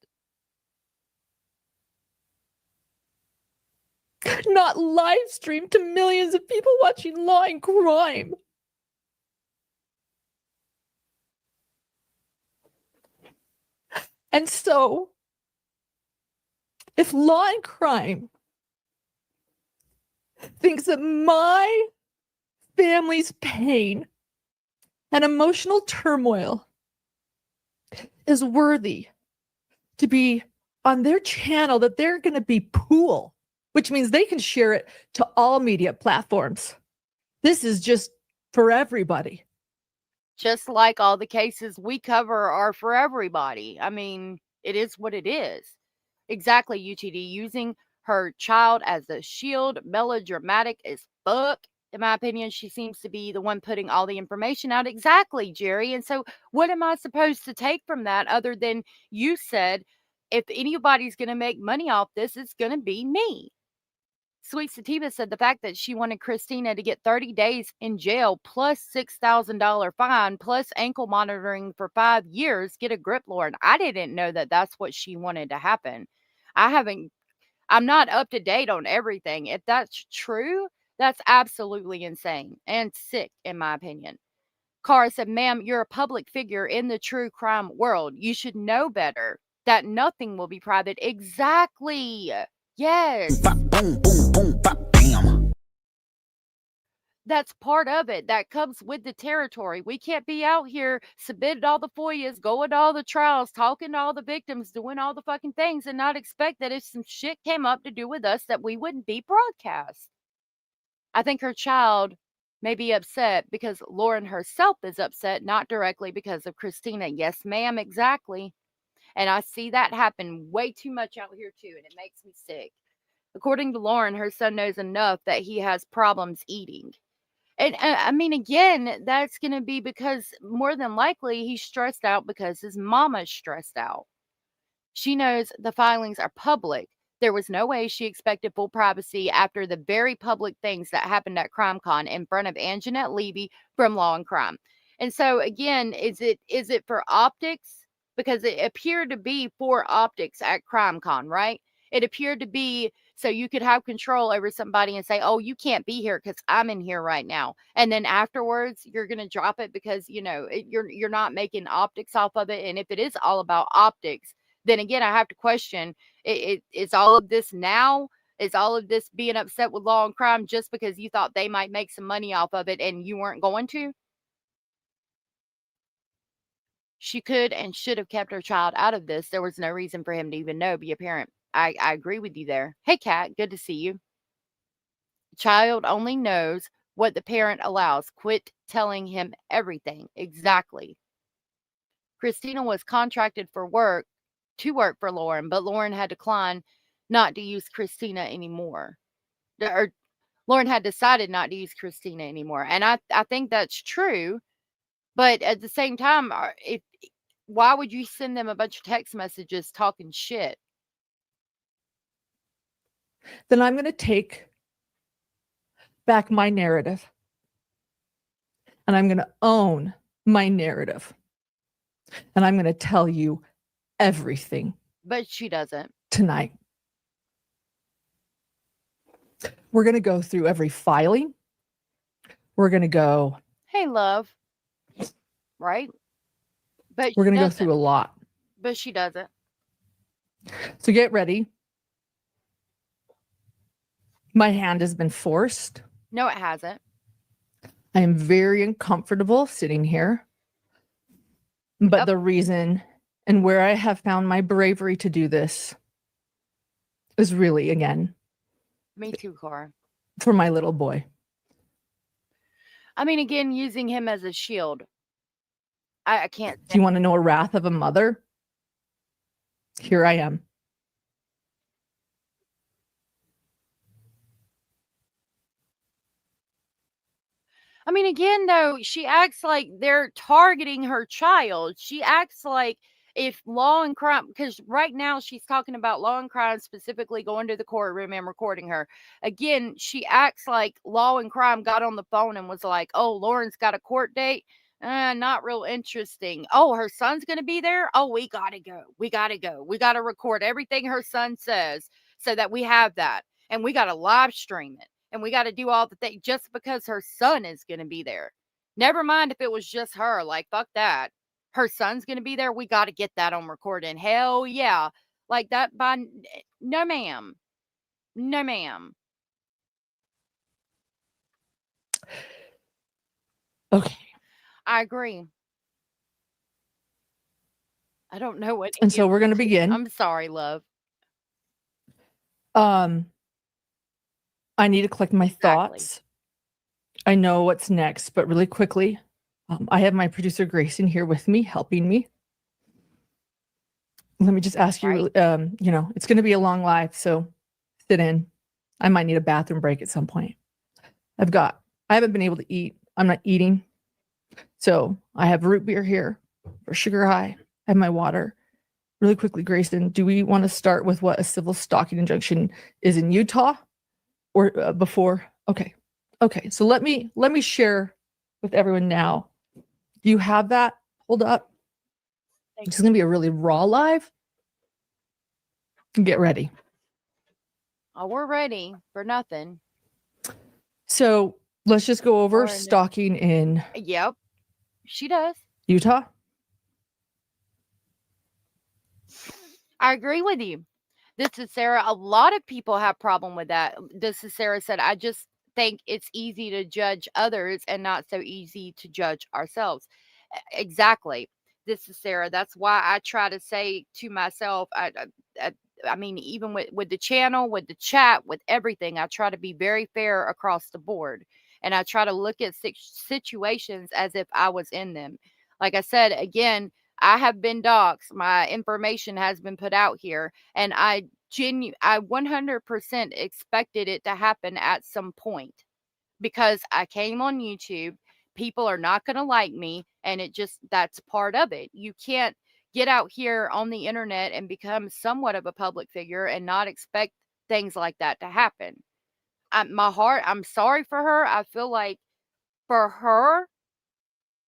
Not live streamed to millions of people watching Law and Crime. And so, if Law and Crime thinks that my family's pain and emotional turmoil is worthy to be on their channel, that they're going to be pool, which means they can share it to all media platforms. This is just for everybody. Just like all the cases we cover are for everybody. I mean, it is what it is. Exactly, UTD. Using her child as a shield, melodramatic as fuck. In my opinion, she seems to be the one putting all the information out. Exactly, Jerry. And so what am I supposed to take from that other than you said, if anybody's going to make money off this, it's going to be me. Sweet Sativa said the fact that she wanted Christina to get 30 days in jail plus $6,000 fine plus ankle monitoring for 5 years. Get a grip, Lauren. I didn't know that that's what she wanted to happen. I'm not up to date on everything. If that's true, That's absolutely insane and sick, in my opinion. Carr said, ma'am, you're a public figure in the true crime world. You should know better that nothing will be private. Exactly. Yes. Bop, boom, boom, boom, bop, bam. That's part of it. That comes with the territory. We can't be out here submitting all the FOIAs, going to all the trials, talking to all the victims, doing all the fucking things, and not expect that if some shit came up to do with us, that we wouldn't be broadcast. I think her child may be upset because Lauren herself is upset, not directly because of Christina. Yes, ma'am, exactly. And I see that happen way too much out here, too, and it makes me sick. According to Lauren, her son knows enough that he has problems eating. And I mean, again, that's going to be because more than likely he's stressed out because his mama's stressed out. She knows the filings are public. There was no way she expected full privacy after the very public things that happened at CrimeCon in front of Anjanette Levy from Law and Crime. And so again, is it for optics? Because it appeared to be for optics at CrimeCon, right? It appeared to be so you could have control over somebody and say, "Oh, you can't be here because I'm in here right now." And then afterwards, you're going to drop it because you're not making optics off of it. And if it is all about optics, then again, I have to question, is all of this now? Is all of this being upset with Law and Crime just because you thought they might make some money off of it and you weren't going to? She could and should have kept her child out of this. There was no reason for him to even know, be a parent. I agree with you there. Hey, Kat, good to see you. Child only knows what the parent allows. Quit telling him everything. Exactly. Christina was contracted to work for Lauren, but Lauren had declined not to use Christina anymore. Or Lauren had decided not to use Christina anymore. And I think that's true. But at the same time, why would you send them a bunch of text messages talking shit? Then I'm going to take back my narrative and I'm going to own my narrative. And I'm going to tell you everything. But she doesn't. Tonight. We're going to go through every filing. We're going to go. Hey, love. Right? But we're going to go through a lot. But she doesn't. So get ready. My hand has been forced. No, it hasn't. I am very uncomfortable sitting here. But the reason and where I have found my bravery to do this is really, again, me too, Cara, for my little boy. I mean, again, using him as a shield. I can't. Do you want to know a wrath of a mother? Here I am. I mean, again, though, she acts like they're targeting her child. She acts like if Law and Crime, because right now she's talking about Law and Crime specifically going to the courtroom and recording her. Again, she acts like Law and Crime got on the phone and was like, "Oh, Lauren's got a court date. Not real interesting. Oh, her son's going to be there. Oh, we got to go. We got to go. We got to record everything her son says so that we have that. And we got to live stream it. And we got to do all the things just because her son is going to be there. Never mind if it was just her. Like, fuck that. Her son's going to be there. We got to get that on recording. Hell yeah. Like that no, ma'am. No, ma'am. Okay. I agree. I don't know what. And so we're going to begin. I'm sorry, love. I need to collect my thoughts. I know what's next, but really quickly, I have my producer Grayson here with me, helping me. Let me just ask you, it's going to be a long live, so sit in. I might need a bathroom break at some point. I haven't been able to eat. I'm not eating. So I have root beer here for sugar high. I have my water. Really quickly, Grayson, do we want to start with what a civil stalking injunction is in Utah? Or before? Okay. So let me share with everyone now. Do you have that pulled up? It's going to be a really raw live. Get ready. Oh, we're ready for nothing. So let's just go over Lauren. stalking in Yep, she does. Utah. I agree with you. This is Sarah. A lot of people have problem with that. This is Sarah said, I just think it's easy to judge others and not so easy to judge ourselves. Exactly. This is Sarah. That's why I try to say to myself, I, I mean, even with the channel, with the chat, with everything, I try to be very fair across the board. And I try to look at situations as if I was in them. Like I said, again, I have been doxxed. My information has been put out here, and I 100% expected it to happen at some point because I came on YouTube. People are not going to like me, and that's part of it. You can't get out here on the internet and become somewhat of a public figure and not expect things like that to happen. I'm sorry for her. I feel like for her,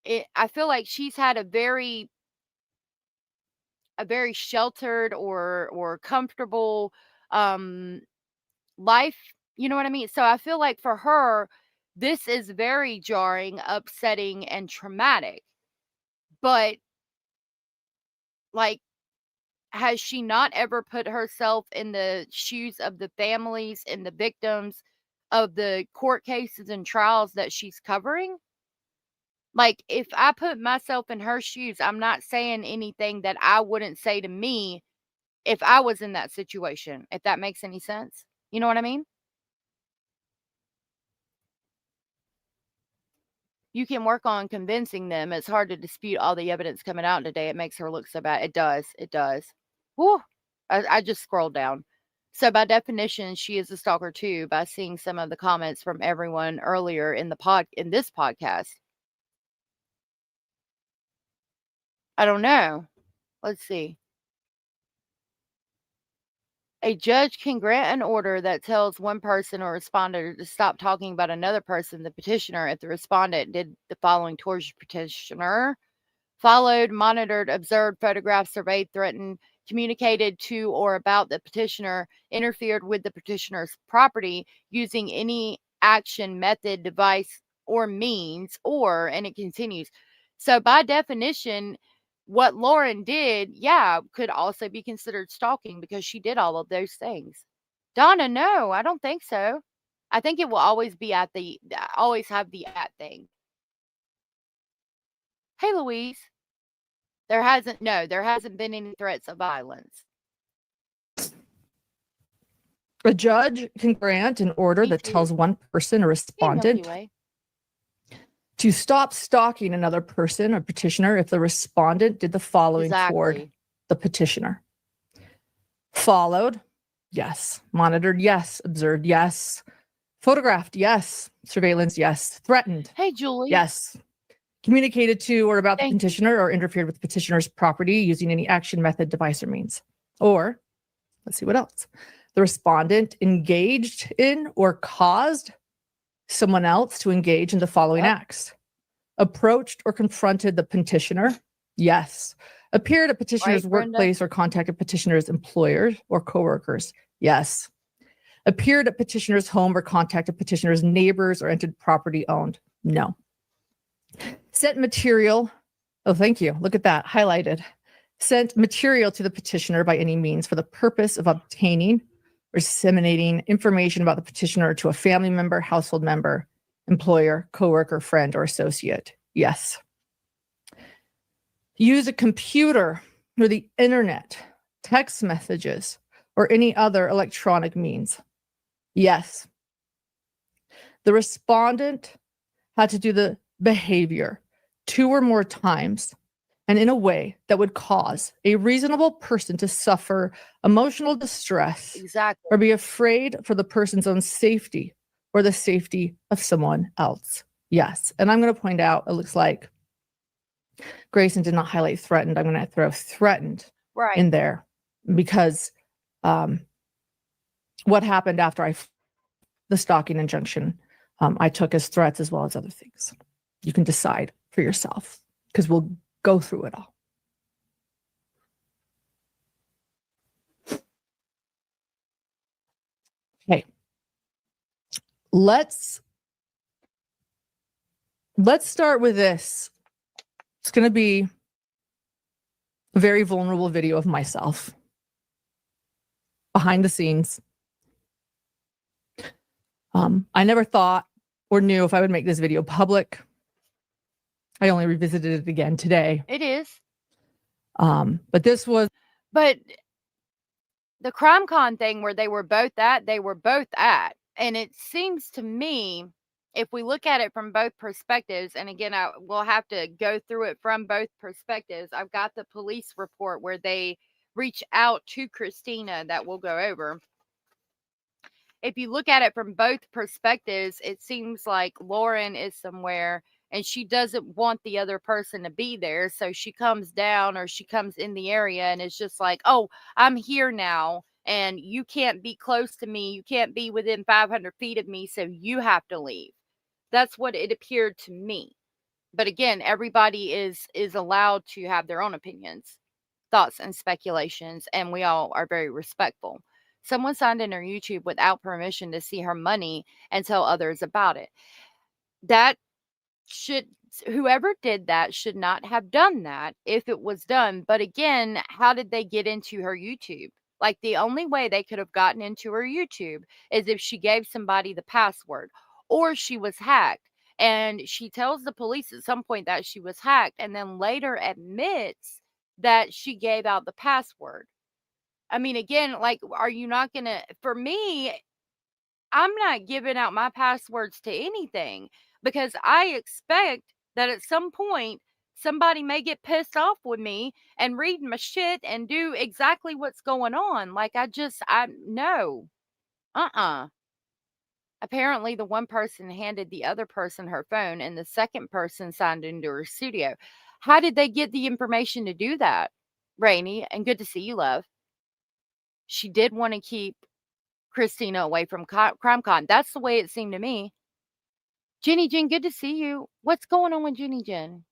I feel like she's had a very sheltered or comfortable um life, you know what I mean? So I feel like for her this is very jarring, upsetting, and traumatic. But like, has she not ever put herself in the shoes of the families and the victims of the court cases and trials that she's covering? Like, if I put myself in her shoes, I'm not saying anything that I wouldn't say to me if I was in that situation, if that makes any sense. You know what I mean? You can work on convincing them. It's hard to dispute all the evidence coming out today. It makes her look so bad. It does. It does. Whew. I just scrolled down. So by definition, she is a stalker too, by seeing some of the comments from everyone earlier in this podcast. I don't know. Let's see. A judge can grant an order that tells one person or respondent to stop talking about another person, the petitioner, if the respondent did the following towards the petitioner: followed, monitored, observed, photographed, surveyed, threatened, communicated to or about the petitioner, interfered with the petitioner's property using any action, method, device, or means, or, and it continues. So by definition, what Lauren did, yeah, could also be considered stalking because she did all of those things. Donna, no, I don't think so. I think it will always be always have the at thing. Hey, Louise. There hasn't been any threats of violence. A judge can grant an order Me that too. tells one person or respondent to stop stalking another person or petitioner if the respondent did the following toward Exactly. the petitioner. Followed, yes. Monitored, yes. Observed, yes. Photographed, yes. Surveillance, yes. Threatened, Hey, Julie. yes. Communicated to or about the Thank you. petitioner or interfered with the petitioner's property using any action, method, device, or means. Or, let's see what else. The respondent engaged in or caused someone else to engage in the following Yep. acts. Approached or confronted the petitioner, yes. Appeared at petitioner's Right, Brenda? workplace or contacted petitioner's employers or coworkers, yes. Appeared at petitioner's home or contacted petitioner's neighbors or entered property owned, no. Sent material, oh, thank you, look at that, highlighted. Sent material to the petitioner by any means for the purpose of obtaining or disseminating information about the petitioner to a family member, household member, employer, coworker, friend, or associate, yes. Use a computer or the internet, text messages, or any other electronic means, yes. The respondent had to do the behavior 2 or more times and in a way that would cause a reasonable person to suffer emotional distress Exactly. or be afraid for the person's own safety or the safety of someone else. Yes. And I'm going to point out, it looks like Grayson did not highlight threatened. I'm going to throw threatened Right. in there because what happened after the stalking injunction, I took as threats as well as other things. You can decide for yourself because we'll go through it all. Okay. Let's let's start with this. It's going to be a very vulnerable video of myself behind the scenes. I never thought or knew if I would make this video public. I only revisited it again today. It is. But this was. But the CrimeCon thing where they were both at. And it seems to me, if we look at it from both perspectives, and again, we'll have to go through it from both perspectives. I've got the police report where they reach out to Christina that we'll go over. If you look at it from both perspectives, it seems like Lauren is somewhere and she doesn't want the other person to be there. So she comes down or she comes in the area and it's just like, oh, I'm here now and you can't be close to me. You can't be within 500 feet of me. So you have to leave. That's what it appeared to me. But again, everybody is allowed to have their own opinions, thoughts, and speculations. And we all are very respectful. Someone signed in her YouTube without permission to see her money and tell others about it. Whoever did that should not have done that if it was done. But again, how did they get into her YouTube? Like, the only way they could have gotten into her YouTube is if she gave somebody the password or she was hacked. And she tells the police at some point that she was hacked and then later admits that she gave out the password. I mean, again, like, are you not going to, for me, I'm not giving out my passwords to anything because I expect that at some point somebody may get pissed off with me and read my shit and do exactly what's going on. Like, no. Apparently, the one person handed the other person her phone and the second person signed into her studio. How did they get the information to do that? Rainey, and good to see you, love. She did want to keep Christina away from CrimeCon. That's the way it seemed to me. Jenny Jen, good to see you. What's going on with Jenny Jen?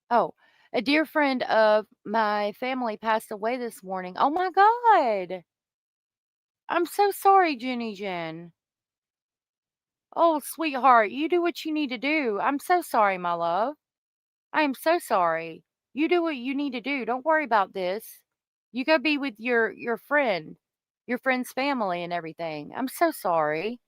Oh, a dear friend of my family passed away this morning. Oh my God. I'm so sorry, Jenny Jen. Oh, sweetheart, you do what you need to do. I'm so sorry, my love. I am so sorry. You do what you need to do. Don't worry about this. You go be with your friend, your friend's family and everything. I'm so sorry.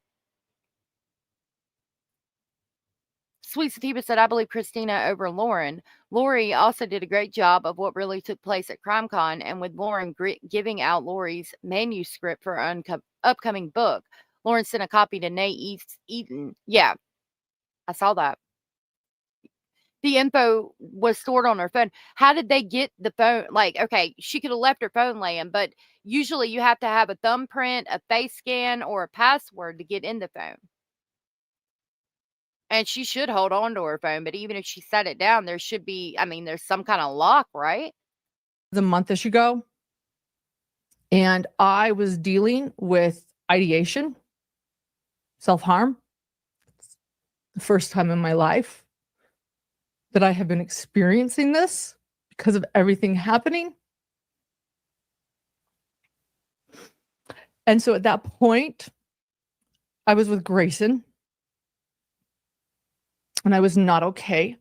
Sweet Sativa said, I believe Christina over Lauren. Lori also did a great job of what really took place at CrimeCon and with Lauren giving out Lori's manuscript for her upcoming book. Lauren sent a copy to Nate Eaton. Yeah, I saw that. The info was stored on her phone. How did they get the phone? Like, okay, she could have left her phone laying, but usually you have to have a thumbprint, a face scan, or a password to get in the phone. And she should hold on to her phone, but even if she set it down, there should be, there's some kind of lock, right? A month-ish ago, and I was dealing with ideation, self-harm. It's the first time in my life that I have been experiencing this because of everything happening. And so at that point, I was with Grayson, and I was not okay.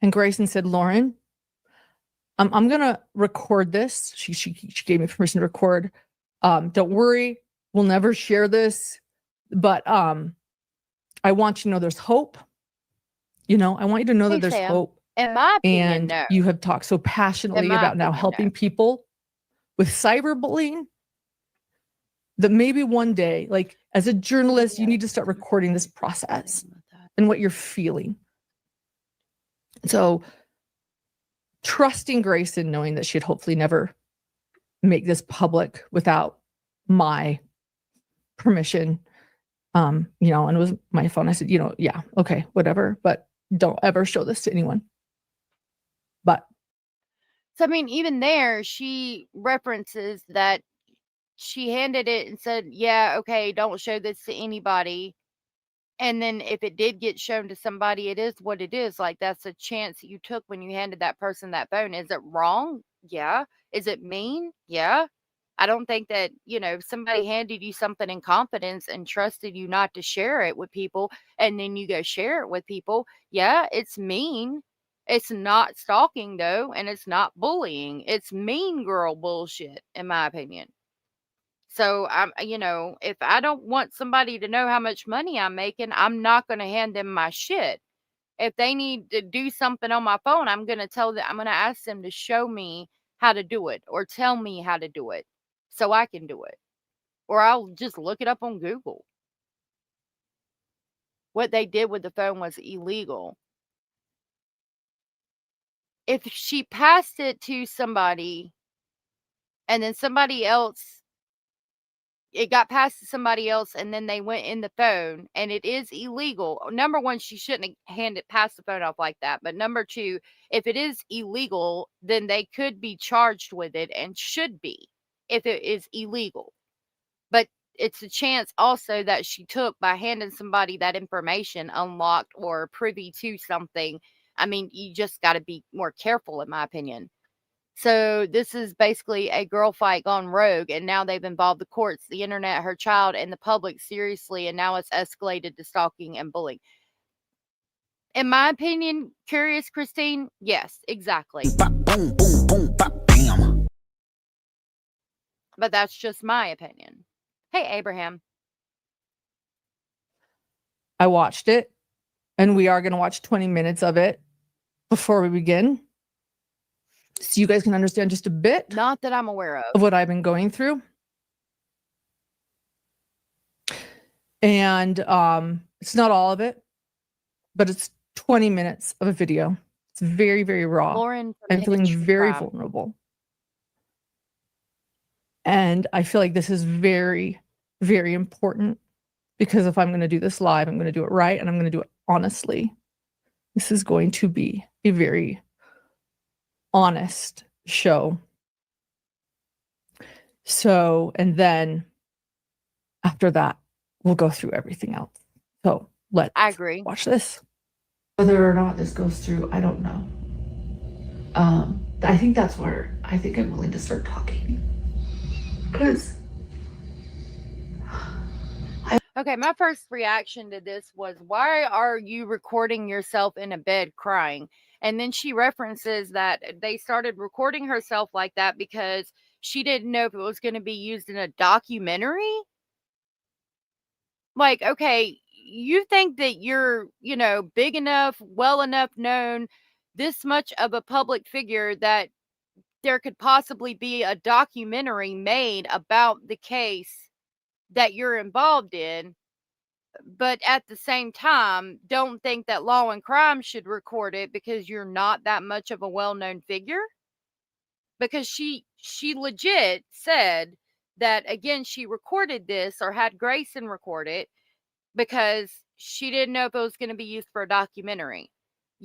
And Grayson said, Lauren, I'm going to record this. She gave me permission to record. Don't worry, we'll never share this. But I want you to know there's hope. I want you to know that there's hope. In my opinion, and no. You have talked so passionately about now helping people with cyberbullying that maybe one day, like as a journalist, you need to start recording this process and what you're feeling. So trusting Grayson, knowing that she'd hopefully never make this public without my permission. And it was my phone. I said, yeah, okay, whatever, but don't ever show this to anyone. But so, even there, she references that she handed it and said, yeah, okay, don't show this to anybody. And then if it did get shown to somebody, it is what it is. Like, that's a chance that you took when you handed that person that phone. Is it wrong? Yeah. Is it mean? Yeah. I don't think that, if somebody handed you something in confidence and trusted you not to share it with people, and then you go share it with people, yeah, it's mean. It's not stalking, though, and it's not bullying. It's mean girl bullshit, in my opinion. So, if I don't want somebody to know how much money I'm making, I'm not going to hand them my shit. If they need to do something on my phone, I'm going to ask them to show me how to do it or tell me how to do it so I can do it. Or I'll just look it up on Google. What they did with the phone was illegal. If she passed it to somebody and then it got passed to somebody else and then they went in the phone and it is illegal. Number one, she shouldn't have passed the phone off like that. But number two, if it is illegal, then they could be charged with it and should be if it is illegal. But it's a chance also that she took by handing somebody that information unlocked or privy to something. I mean, you just got to be more careful, in my opinion. So this is basically a girl fight gone rogue, and now they've involved the courts, the internet, her child, and the public seriously, and now it's escalated to stalking and bullying. In my opinion, curious Christine, yes, exactly. Bop, boom, boom, boom, bop, bam. But that's just my opinion. Hey, Abraham. I watched it, and we are going to watch 20 minutes of it before we begin, so you guys can understand just a bit Not that I'm aware of. of what I've been going through. And it's not all of it, but it's 20 minutes of a video. It's very, very raw. Lauren, from I'm feeling Hidden True very Crime. vulnerable. And I feel like this is very, very important, because if I'm going to do this live, I'm going to do it right, and I'm going to do it honestly. This is going to be a very honest show. So, and then after that, we'll go through everything else. So let's I agree. watch this. Whether or not this goes through, I don't know. I think that's where I think I'm willing to start talking. Because Okay, my first reaction to this was, why are you recording yourself in a bed crying? And then she references that they started recording herself like that because she didn't know if it was going to be used in a documentary. Like, okay, you think that you're, big enough, well enough known, this much of a public figure that there could possibly be a documentary made about the case that you're involved in, but at the same time, don't think that Law and Crime should record it because you're not that much of a well-known figure? Because she legit said that, again, she recorded this or had Grayson record it because she didn't know if it was going to be used for a documentary.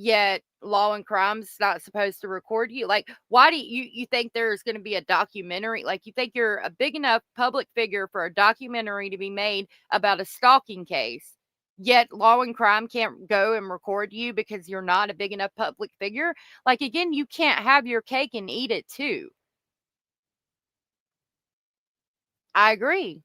Yet Law and Crime's not supposed to record you. Like, why do you think there's going to be a documentary? Like, you think you're a big enough public figure for a documentary to be made about a stalking case, yet Law and Crime can't go and record you because you're not a big enough public figure? Like, again, you can't have your cake and eat it too. I agree.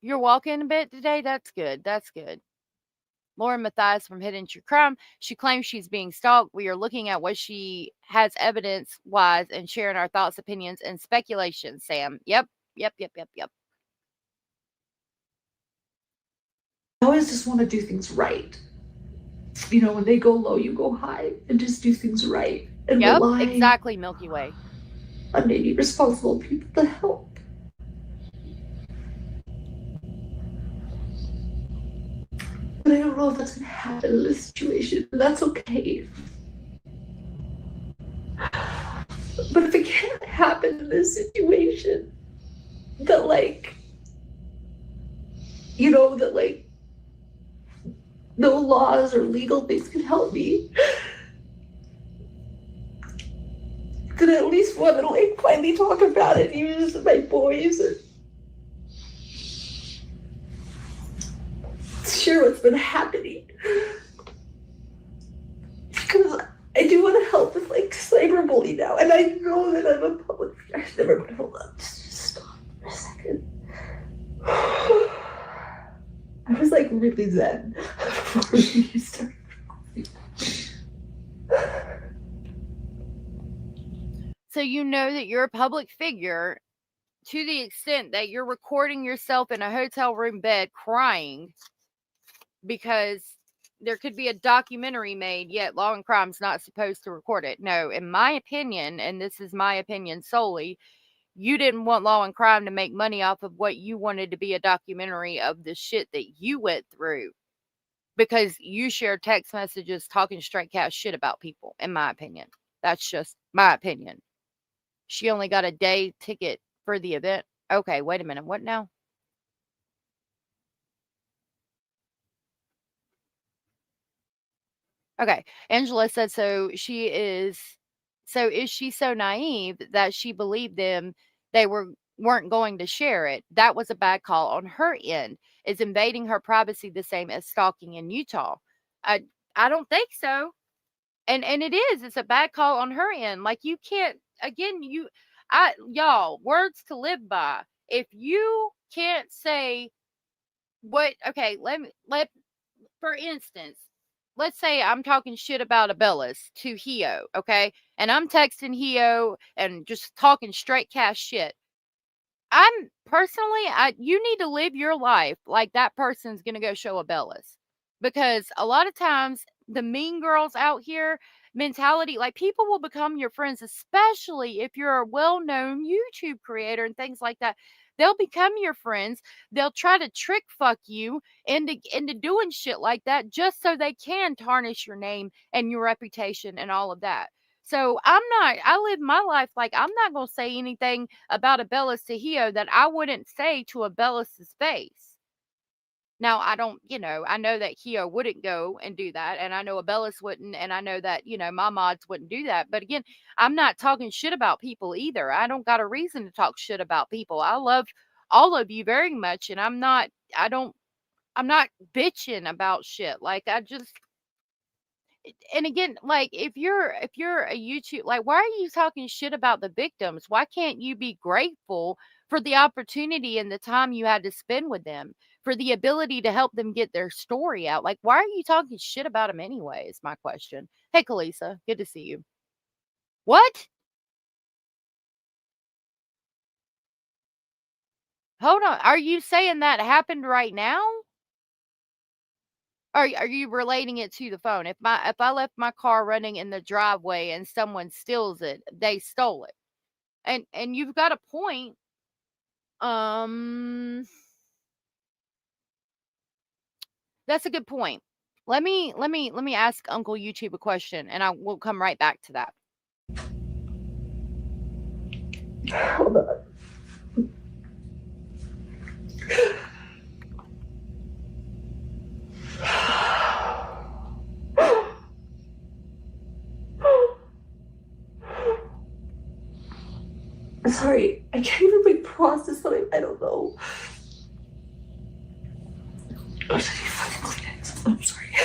You're walking a bit today? That's good. That's good. Lauren Mathais from Hidden True Crime. She claims she's being stalked. We are looking at what she has evidence-wise and sharing our thoughts, opinions, and speculations, Sam. Yep. I always just want to do things right. When they go low, you go high, and just do things right. And Yep, rely exactly, Milky Way. on maybe responsible people to help. But I don't know if that's going to happen in this situation, and that's okay. But if it can't happen in this situation, that no laws or legal things can help me, then I at least want to finally talk about it, even just with my boys, and share what's been happening. Because I do want to help with cyber reality now, and I know that I'm a public figure. I've never been. Hold on, just stop for a second. I was like really zen before you started. So you know that you're a public figure to the extent that you're recording yourself in a hotel room bed crying because there could be a documentary made, yet Law and Crime's not supposed to record it. No, in my opinion, and this is my opinion solely, you didn't want Law and Crime to make money off of what you wanted to be a documentary of the shit that you went through because you shared text messages talking straight cash shit about people, in my opinion. That's just my opinion. She only got a day ticket for the event. Okay, wait a minute. What now? Okay. Angela said, so is she so naive that she believed them they weren't going to share it? That was a bad call on her end. Is invading her privacy the same as stalking in Utah? I don't think so. And it is. It's a bad call on her end. Like you can't again, y'all, words to live by. If you can't say okay, for instance, let's say I'm talking shit about Abellis to Hio, okay? And I'm texting Hio and just talking straight cash shit. You need to live your life like that person's going to go show Abellis. Because a lot of times, the mean girls out here mentality, like people will become your friends, especially if you're a well known YouTube creator and things like that. They'll become your friends. They'll try to trick fuck you into doing shit like that just so they can tarnish your name and your reputation and all of that. So I live my life like I'm not going to say anything about Abellis to Hio that I wouldn't say to Abellis's face. Now, I don't, I know that Hio wouldn't go and do that. And I know Abellis wouldn't. And I know that, my mods wouldn't do that. But again, I'm not talking shit about people either. I don't got a reason to talk shit about people. I love all of you very much. And I'm not bitching about shit. Like and again, like if you're a YouTube, like why are you talking shit about the victims? Why can't you be grateful for the opportunity and the time you had to spend with them, for the ability to help them get their story out? Like, why are you talking shit about them anyway? Is my question. Hey, Kalisa, good to see you. What? Hold on. Are you saying that happened right now? Are you relating it to the phone? If I left my car running in the driveway and someone steals it, they stole it. And you've got a point. That's a good point. Let me ask Uncle YouTube a question and I will come right back to that. Hold on. Sorry, I can't even like process something. I don't know. Oh, should you fucking Kleenex? I'm sorry.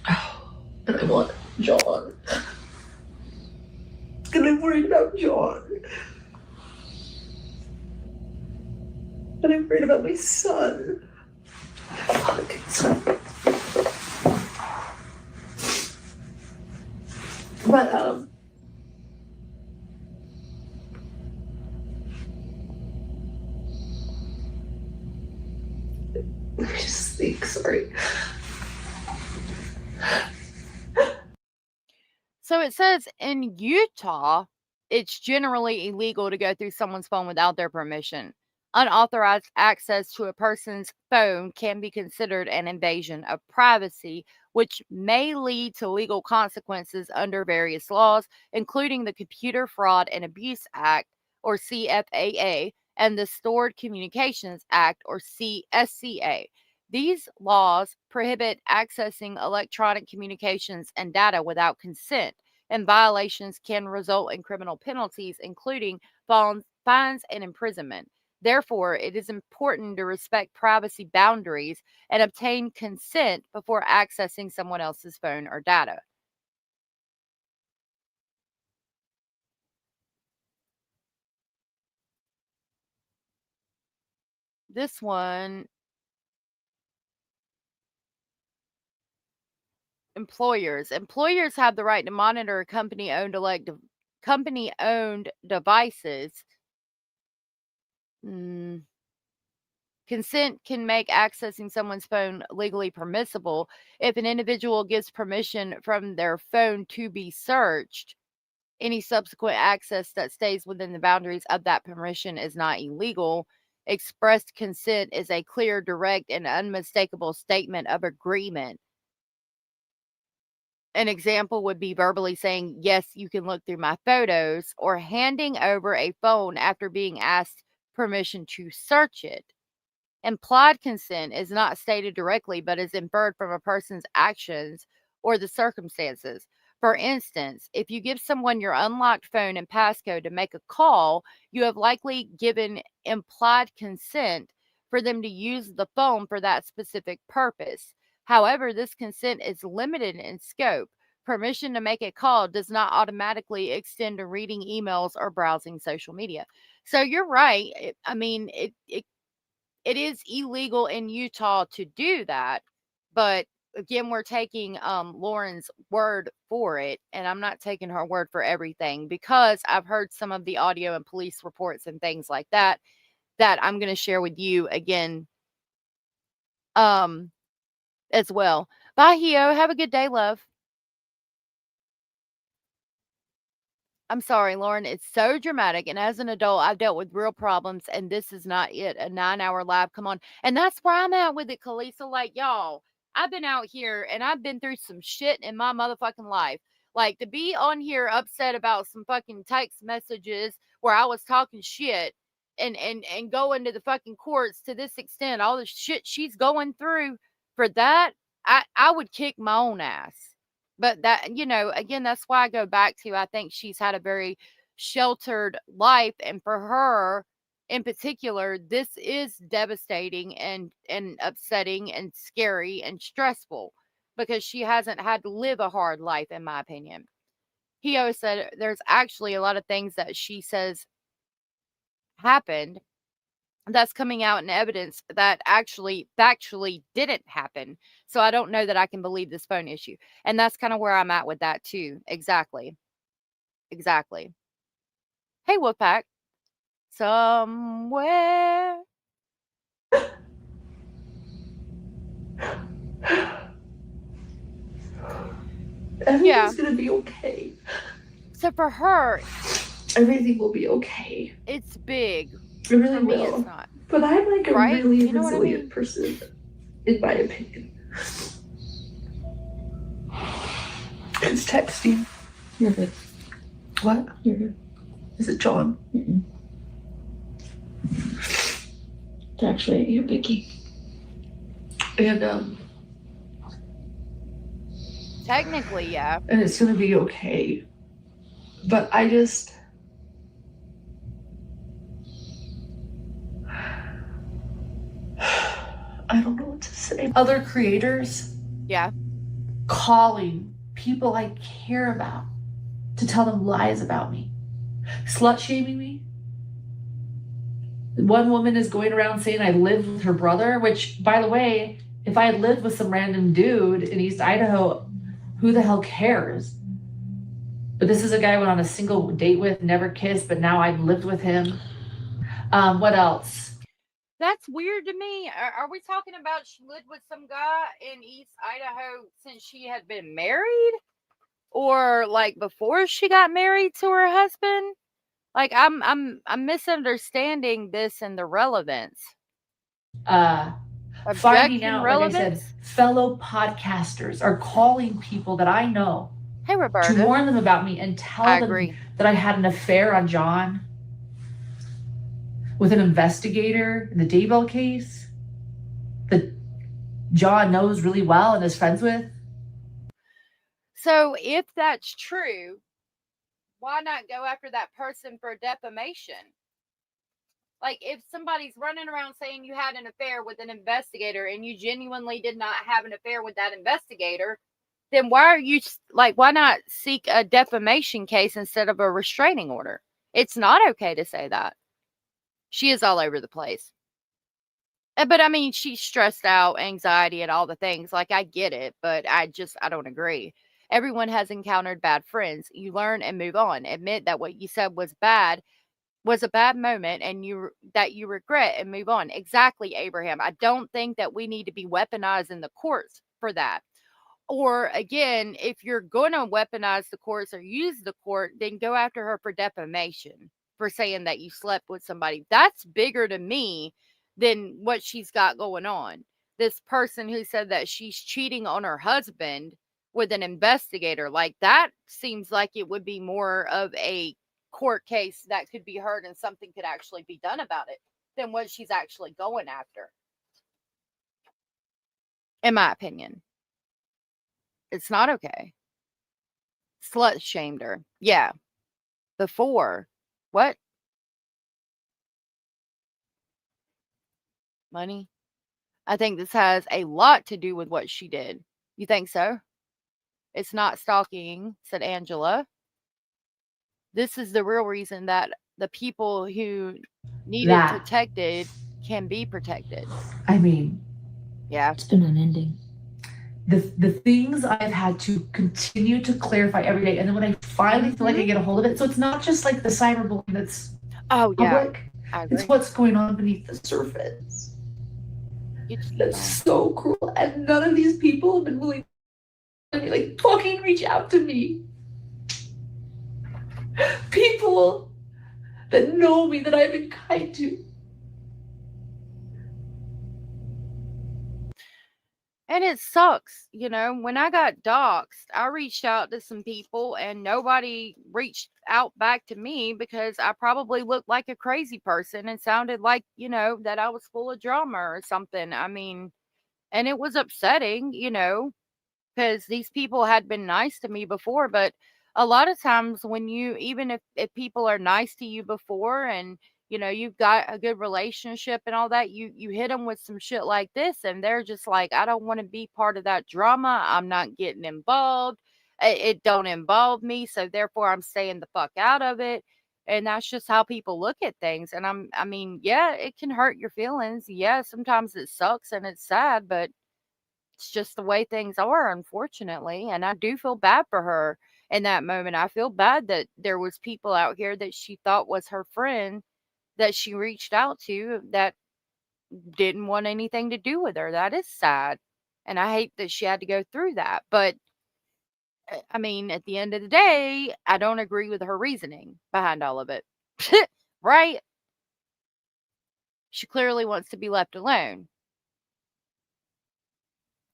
Oh, and I want John. And I'm worried about John. And I'm worried about my son. Fuck, son. But let me just think, sorry. So it says in Utah, it's generally illegal to go through someone's phone without their permission. Unauthorized access to a person's phone can be considered an invasion of privacy, which may lead to legal consequences under various laws, including the Computer Fraud and Abuse Act, or CFAA, and the Stored Communications Act, or CSCA. These laws prohibit accessing electronic communications and data without consent, and violations can result in criminal penalties, including fines and imprisonment. Therefore, it is important to respect privacy boundaries and obtain consent before accessing someone else's phone or data. This one, employers have the right to monitor company-owned devices. Consent can make accessing someone's phone legally permissible if an individual gives permission from their phone to be searched. Any subsequent access that stays within the boundaries of that permission is not illegal. Expressed consent is a clear, direct, and unmistakable statement of agreement. An example would be verbally saying, "Yes, you can look through my photos," or handing over a phone after being asked permission to search it. Implied consent is not stated directly, but is inferred from a person's actions or the circumstances. For instance, if you give someone your unlocked phone and passcode to make a call, you have likely given implied consent for them to use the phone for that specific purpose. However, this consent is limited in scope. Permission to make a call does not automatically extend to reading emails or browsing social media. So you're right. It is illegal in Utah to do that, but again, we're taking Lauren's word for it, and I'm not taking her word for everything, because I've heard some of the audio and police reports and things like that I'm going to share with you again as well. Bye, Hio. Have a good day, love. I'm sorry, Lauren. It's so dramatic. And as an adult, I've dealt with real problems, and this is not it. A 9-hour live. Come on. And that's where I'm at with it, Kalisa. Like, y'all, I've been out here and I've been through some shit in my motherfucking life. Like, to be on here upset about some fucking text messages where I was talking shit and going to the fucking courts to this extent, all the shit she's going through for that, I would kick my own ass. But that, again, that's why I go back to, I think she's had a very sheltered life. And for her in particular, this is devastating and upsetting and scary and stressful, because she hasn't had to live a hard life, in my opinion. He always said there's actually a lot of things that she says happened that's coming out in evidence that actually factually didn't happen. So I don't know that I can believe this phone issue. And that's kind of where I'm at with that too. Exactly. Exactly. Hey, Wolfpack. Somewhere. Everything's gonna be okay. So for her, everything will be okay. It's big. It really for me, will. it's not. But I'm like a Right? really You know what I resilient mean? person, in my opinion. It's texting. You're good. What? You're good. Is it John? Mm-mm. It's actually your Vicky. And Technically, yeah. and it's gonna be okay. But I just I don't know what to say. Other creators Yeah. calling people I care about to tell them lies about me, slut shaming me. One woman is going around saying I live with her brother, which, by the way, if I had lived with some random dude in East Idaho, who the hell cares? But this is a guy I went on a single date with, never kissed, but now I've lived with him. What else? That's weird to me. Are we talking about she lived with some guy in East Idaho since she had been married? Or like before she got married to her husband? Like I'm misunderstanding this and the relevance. Finding out, relevance? like I said, fellow podcasters are calling people that I know Hey, Roberta. to warn them about me and tell them that I had an affair on John with an investigator in the Daybell case that John knows really well and is friends with. So if that's true, why not go after that person for defamation? Like, if somebody's running around saying you had an affair with an investigator and you genuinely did not have an affair with that investigator, then why are you, like, why not seek a defamation case instead of a restraining order? It's not okay to say that. She is all over the place. But I mean, she's stressed out, anxiety, and all the things. Like, I get it, but I don't agree. Everyone has encountered bad friends. You learn and move on. Admit that what you said was a bad moment and that you regret, and move on. Exactly, Abraham. I don't think that we need to be weaponized in the courts for that. Or again, if you're going to weaponize the courts or use the court, then go after her for defamation, for saying that you slept with somebody. That's bigger to me than what she's got going on. This person who said that she's cheating on her husband with an investigator, like, that seems like it would be more of a court case that could be heard and something could actually be done about it than what she's actually going after, in my opinion. It's not okay. Slut shamed her. Yeah. Before. What? Money? I think this has a lot to do with what she did. You think so? It's not stalking, said Angela. This is the real reason that the people who need it protected can be protected. I mean, yeah. It's been unending. The things I've had to continue to clarify every day, and then when I finally feel like I get a hold of it, so it's not just like the cyberbullying that's public. It's what's going on beneath the surface. That's so cruel, and none of these people have been willing to, like, fucking reach out to me. People that know me, that I've been kind to. And it sucks, you know, when I got doxxed, I reached out to some people and nobody reached out back to me because I probably looked like a crazy person and sounded like, you know, that I was full of drama or something. I mean, and it was upsetting, you know, because these people had been nice to me before. But a lot of times when you, even if people are nice to you before and, you know, you've got a good relationship and all that, you hit them with some shit like this and they're just like, I don't want to be part of that drama. I'm not getting involved. It don't involve me, so therefore I'm staying the fuck out of it. And that's just how people look at things. And I mean, yeah, it can hurt your feelings. Yeah, sometimes it sucks and it's sad, but it's just the way things are, unfortunately. And I do feel bad for her in that moment. I feel bad that there was people out here that she thought was her friend that she reached out to that didn't want anything to do with her. That is sad. And I hate that she had to go through that. But I mean, at the end of the day, I don't agree with her reasoning behind all of it. Right? She clearly wants to be left alone.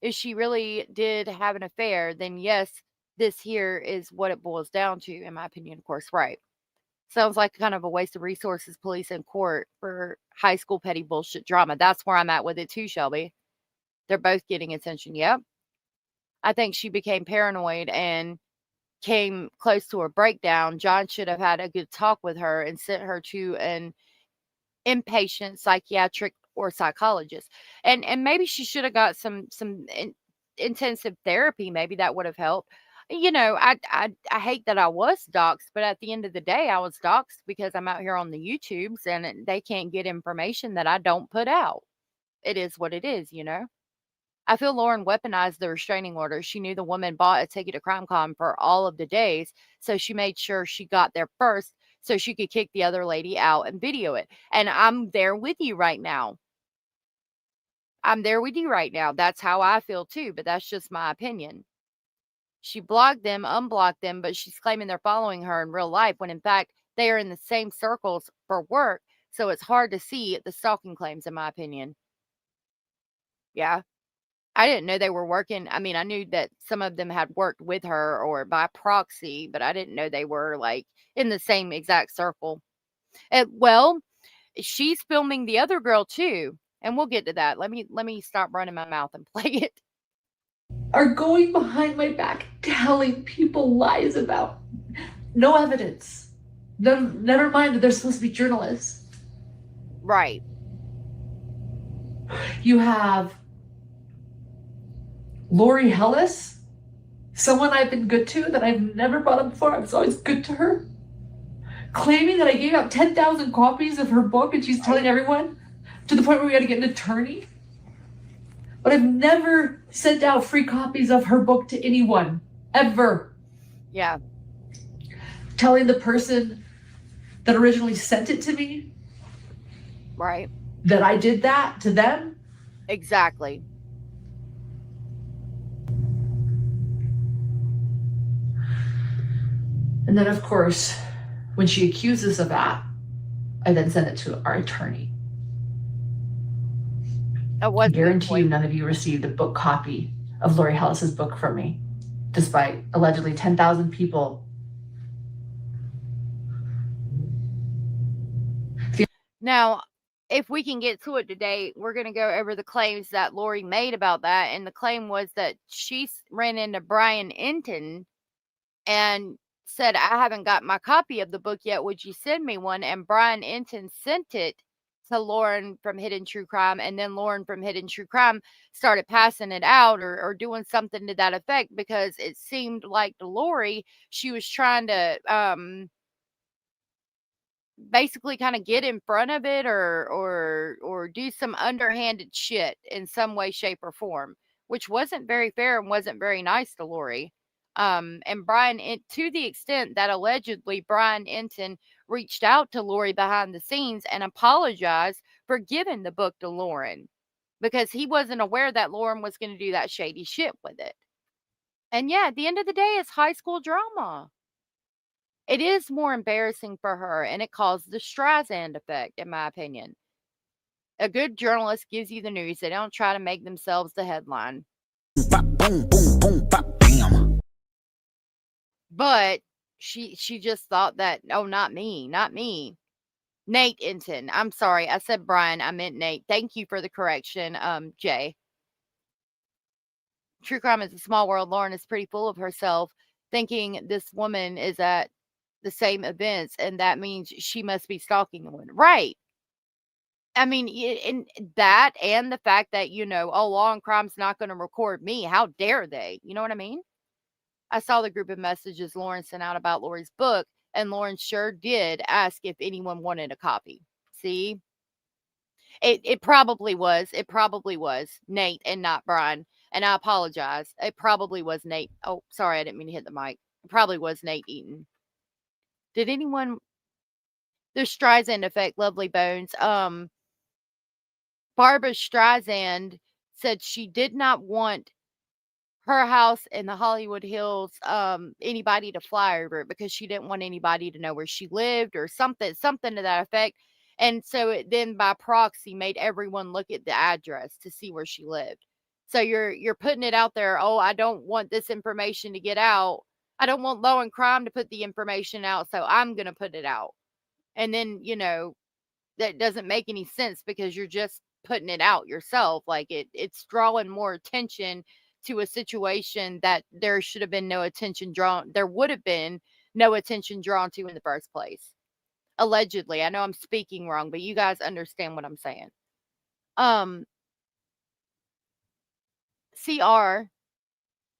If she really did have an affair, then yes, this here is what it boils down to, in my opinion, of course, right? Sounds like kind of a waste of resources, police, and court for high school petty bullshit drama. That's where I'm at with it too, Shelby. They're both getting attention. Yep. I think she became paranoid and came close to a breakdown. John should have had a good talk with her and sent her to an inpatient psychiatric or psychologist. And maybe she should have got some intensive therapy. Maybe that would have helped. You know, I hate that I was doxxed, but at the end of the day, I was doxxed because I'm out here on the YouTubes and they can't get information that I don't put out. It is what it is, you know. I feel Lauren weaponized the restraining order. She knew the woman bought a ticket to CrimeCon for all of the days, so she made sure she got there first so she could kick the other lady out and video it. And I'm there with you right now. I'm there with you right now. That's how I feel too, but that's just my opinion. She blocked them, unblocked them, but she's claiming they're following her in real life when in fact they are in the same circles for work. So it's hard to see the stalking claims, in my opinion. Yeah. I didn't know they were working. I mean, I knew that some of them had worked with her or by proxy, but I didn't know they were like in the same exact circle. Well, she's filming the other girl too, and we'll get to that. Let me stop running my mouth and play it. Are going behind my back telling people lies about no evidence. Never mind that they're supposed to be journalists. Right. You have Lori Hellis, someone I've been good to that I've never brought up before. I was always good to her, claiming that I gave out 10,000 copies of her book and she's telling everyone, to the point where we had to get an attorney. But I've never sent out free copies of her book to anyone, ever. Yeah. Telling the person that originally sent it to me Right. that I did that to them. Exactly. And then, of course, when she accuses of that, I then send it to our attorney. I guarantee you none of you received a book copy of Lori Hellis's book from me, despite allegedly 10,000 people. Now, if we can get to it today, we're going to go over the claims that Lori made about that. And the claim was that she ran into Brian Enton and said, I haven't got my copy of the book yet. Would you send me one? And Brian Enton sent it to Lauren from Hidden True Crime. And then Lauren from Hidden True Crime started passing it out or doing something to that effect, because it seemed like to Lori, she was trying to basically kind of get in front of it or do some underhanded shit in some way, shape, or form, which wasn't very fair and wasn't very nice to Lori. And Brian, to the extent that allegedly Brian Enton reached out to Lori behind the scenes and apologized for giving the book to Lauren, because he wasn't aware that Lauren was going to do that shady shit with it. And yeah, at the end of the day, it's high school drama. It is more embarrassing for her, and it caused the Streisand effect, in my opinion. A good journalist gives you the news. They don't try to make themselves the headline. Boom, boom, boom, bop, bam. But she just thought that, oh, not me. Nate Enton. I'm sorry. I said Brian. I meant Nate. Thank you for the correction, Jay. True crime is a small world. Lauren is pretty full of herself, thinking this woman is at the same events, and that means she must be stalking the woman. Right. I mean, in that and the fact that, oh, Law and Crime's not going to record me. How dare they? You know what I mean? I saw the group of messages Lauren sent out about Lori's book, and Lauren sure did ask if anyone wanted a copy. See? It probably was. It probably was Nate and not Brian. And I apologize. It probably was Nate. Oh, sorry, I didn't mean to hit the mic. It probably was Nate Eaton. Did anyone... The Streisand effect, lovely bones. Barbara Streisand said she did not want her house in the Hollywood Hills, anybody to fly over it, because she didn't want anybody to know where she lived or something to that effect. And so it then by proxy made everyone look at the address to see where she lived. So you're putting it out there. Oh, I don't want this information to get out. I don't want Law and Crime to put the information out, so I'm going to put it out. And then, that doesn't make any sense, because you're just putting it out yourself. Like it's drawing more attention to a situation that there should have been no attention drawn. There would have been no attention drawn to in the first place. Allegedly. I know I'm speaking wrong, but you guys understand what I'm saying. CR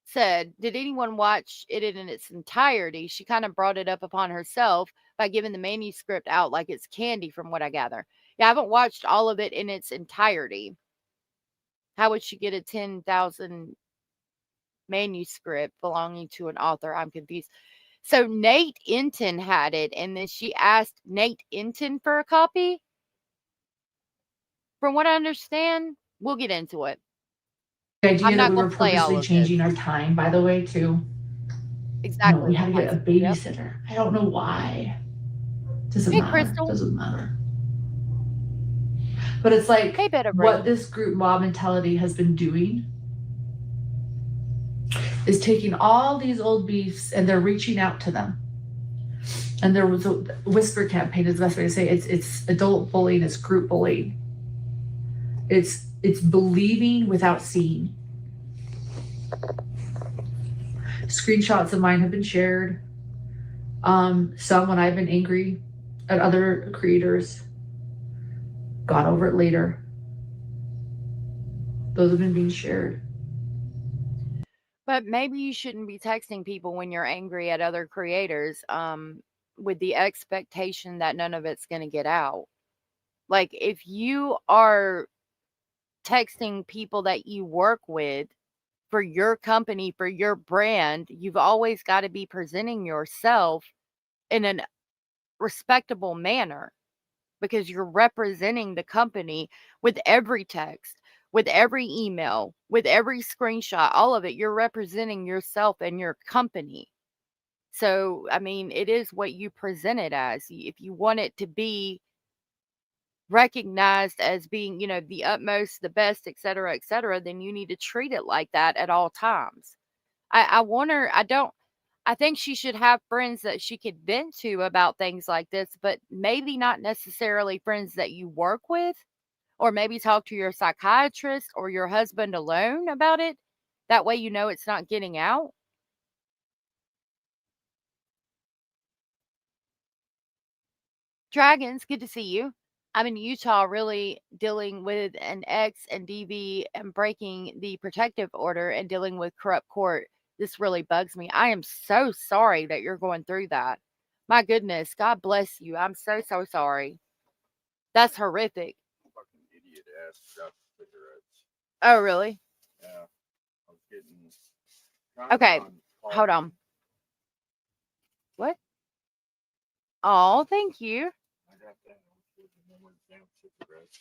said, did anyone watch it in its entirety? She kind of brought it up upon herself by giving the manuscript out like it's candy, from what I gather. Yeah, I haven't watched all of it in its entirety. How would she get a 10,000 manuscript belonging to an author? I'm confused. So Nate Enton had it, and then she asked Nate Enton for a copy. From what I understand, we'll get into it. The idea I'm that not we were gonna play all purposely of changing this. our time, by the way, too. Exactly. No, we had to get a Yep. babysitter. I don't know why. Doesn't Hey, matter. Crystal. Doesn't matter. But it's like Hey, Beta what Brain. this group mob mentality has been doing is taking all these old beefs and they're reaching out to them. And there was a whisper campaign is the best way to say it. It's adult bullying, it's group bullying. It's believing without seeing. Screenshots of mine have been shared. Some when I've been angry at other creators. got over it later. Those have been being shared. But maybe you shouldn't be texting people when you're angry at other creators, with the expectation that none of it's going to get out. Like, if you are texting people that you work with for your company, for your brand, you've always got to be presenting yourself in a respectable manner, because you're representing the company with every text, with every email, with every screenshot, all of it. You're representing yourself and your company. So, I mean, it is what you present it as. If you want it to be recognized as being, the utmost, the best, et cetera, then you need to treat it like that at all times. I want her, I think she should have friends that she could vent to about things like this, but maybe not necessarily friends that you work with, or maybe talk to your psychiatrist or your husband alone about it. That way, it's not getting out. Dragons, good to see you. I'm in Utah, really dealing with an ex and DV and breaking the protective order and dealing with corrupt court. This really bugs me. I am so sorry that you're going through that. My goodness, God bless you. I'm so, so sorry. That's horrific. Fucking idiot ass dropped cigarettes. Oh, really? Yeah. I was getting. Okay, hold on. What? Oh, thank you. I got that. I was getting them with damn cigarettes.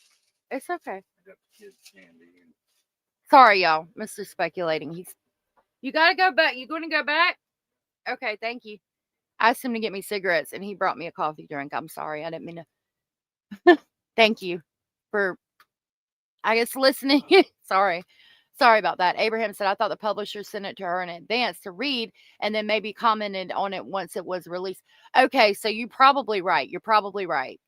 It's okay. I got the kids candy. And Sorry, y'all. Mr. Speculating. You gotta go back. You going to go back? Okay, thank you. I asked him to get me cigarettes and he brought me a coffee drink. I'm sorry. I didn't mean to. Thank you for, I guess, listening. Sorry. Sorry about that. Abraham said, I thought the publisher sent it to her in advance to read and then maybe commented on it once it was released. Okay, so you're probably right. You're probably right.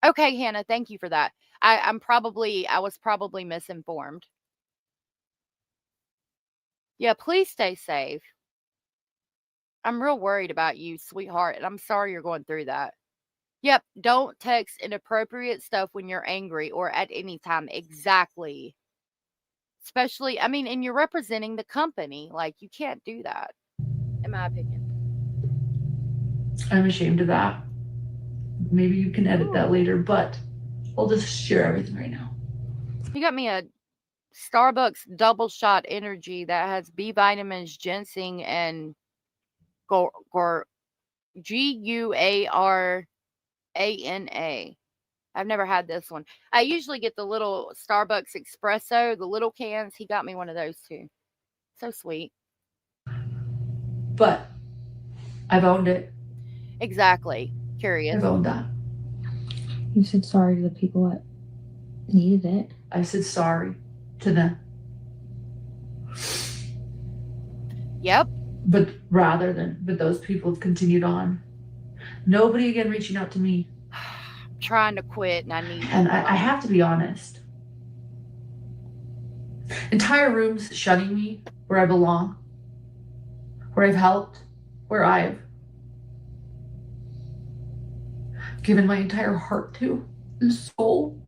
Okay, Hannah, thank you for that. I was probably misinformed. Yeah, please stay safe. I'm real worried about you, sweetheart, and I'm sorry you're going through that. Yep, don't text inappropriate stuff when you're angry or at any time. Exactly. Especially, and you're representing the company. Like, you can't do that, in my opinion. I'm ashamed of that. Maybe you can edit that later, but I'll just share everything right now. You got me a Starbucks double shot energy that has B vitamins, ginseng, and Guarana. I've never had this one. I usually get the little Starbucks espresso, the little cans. He got me one of those too. So sweet. But I've owned it. Exactly. Curious. I've owned that. You said sorry to the people that needed it. I said sorry to them. Yep. But those people have continued on. Nobody again reaching out to me. I'm trying to quit and I need And I have to be honest. Entire rooms shunning me where I belong, where I've helped, where I've given my entire heart to and soul,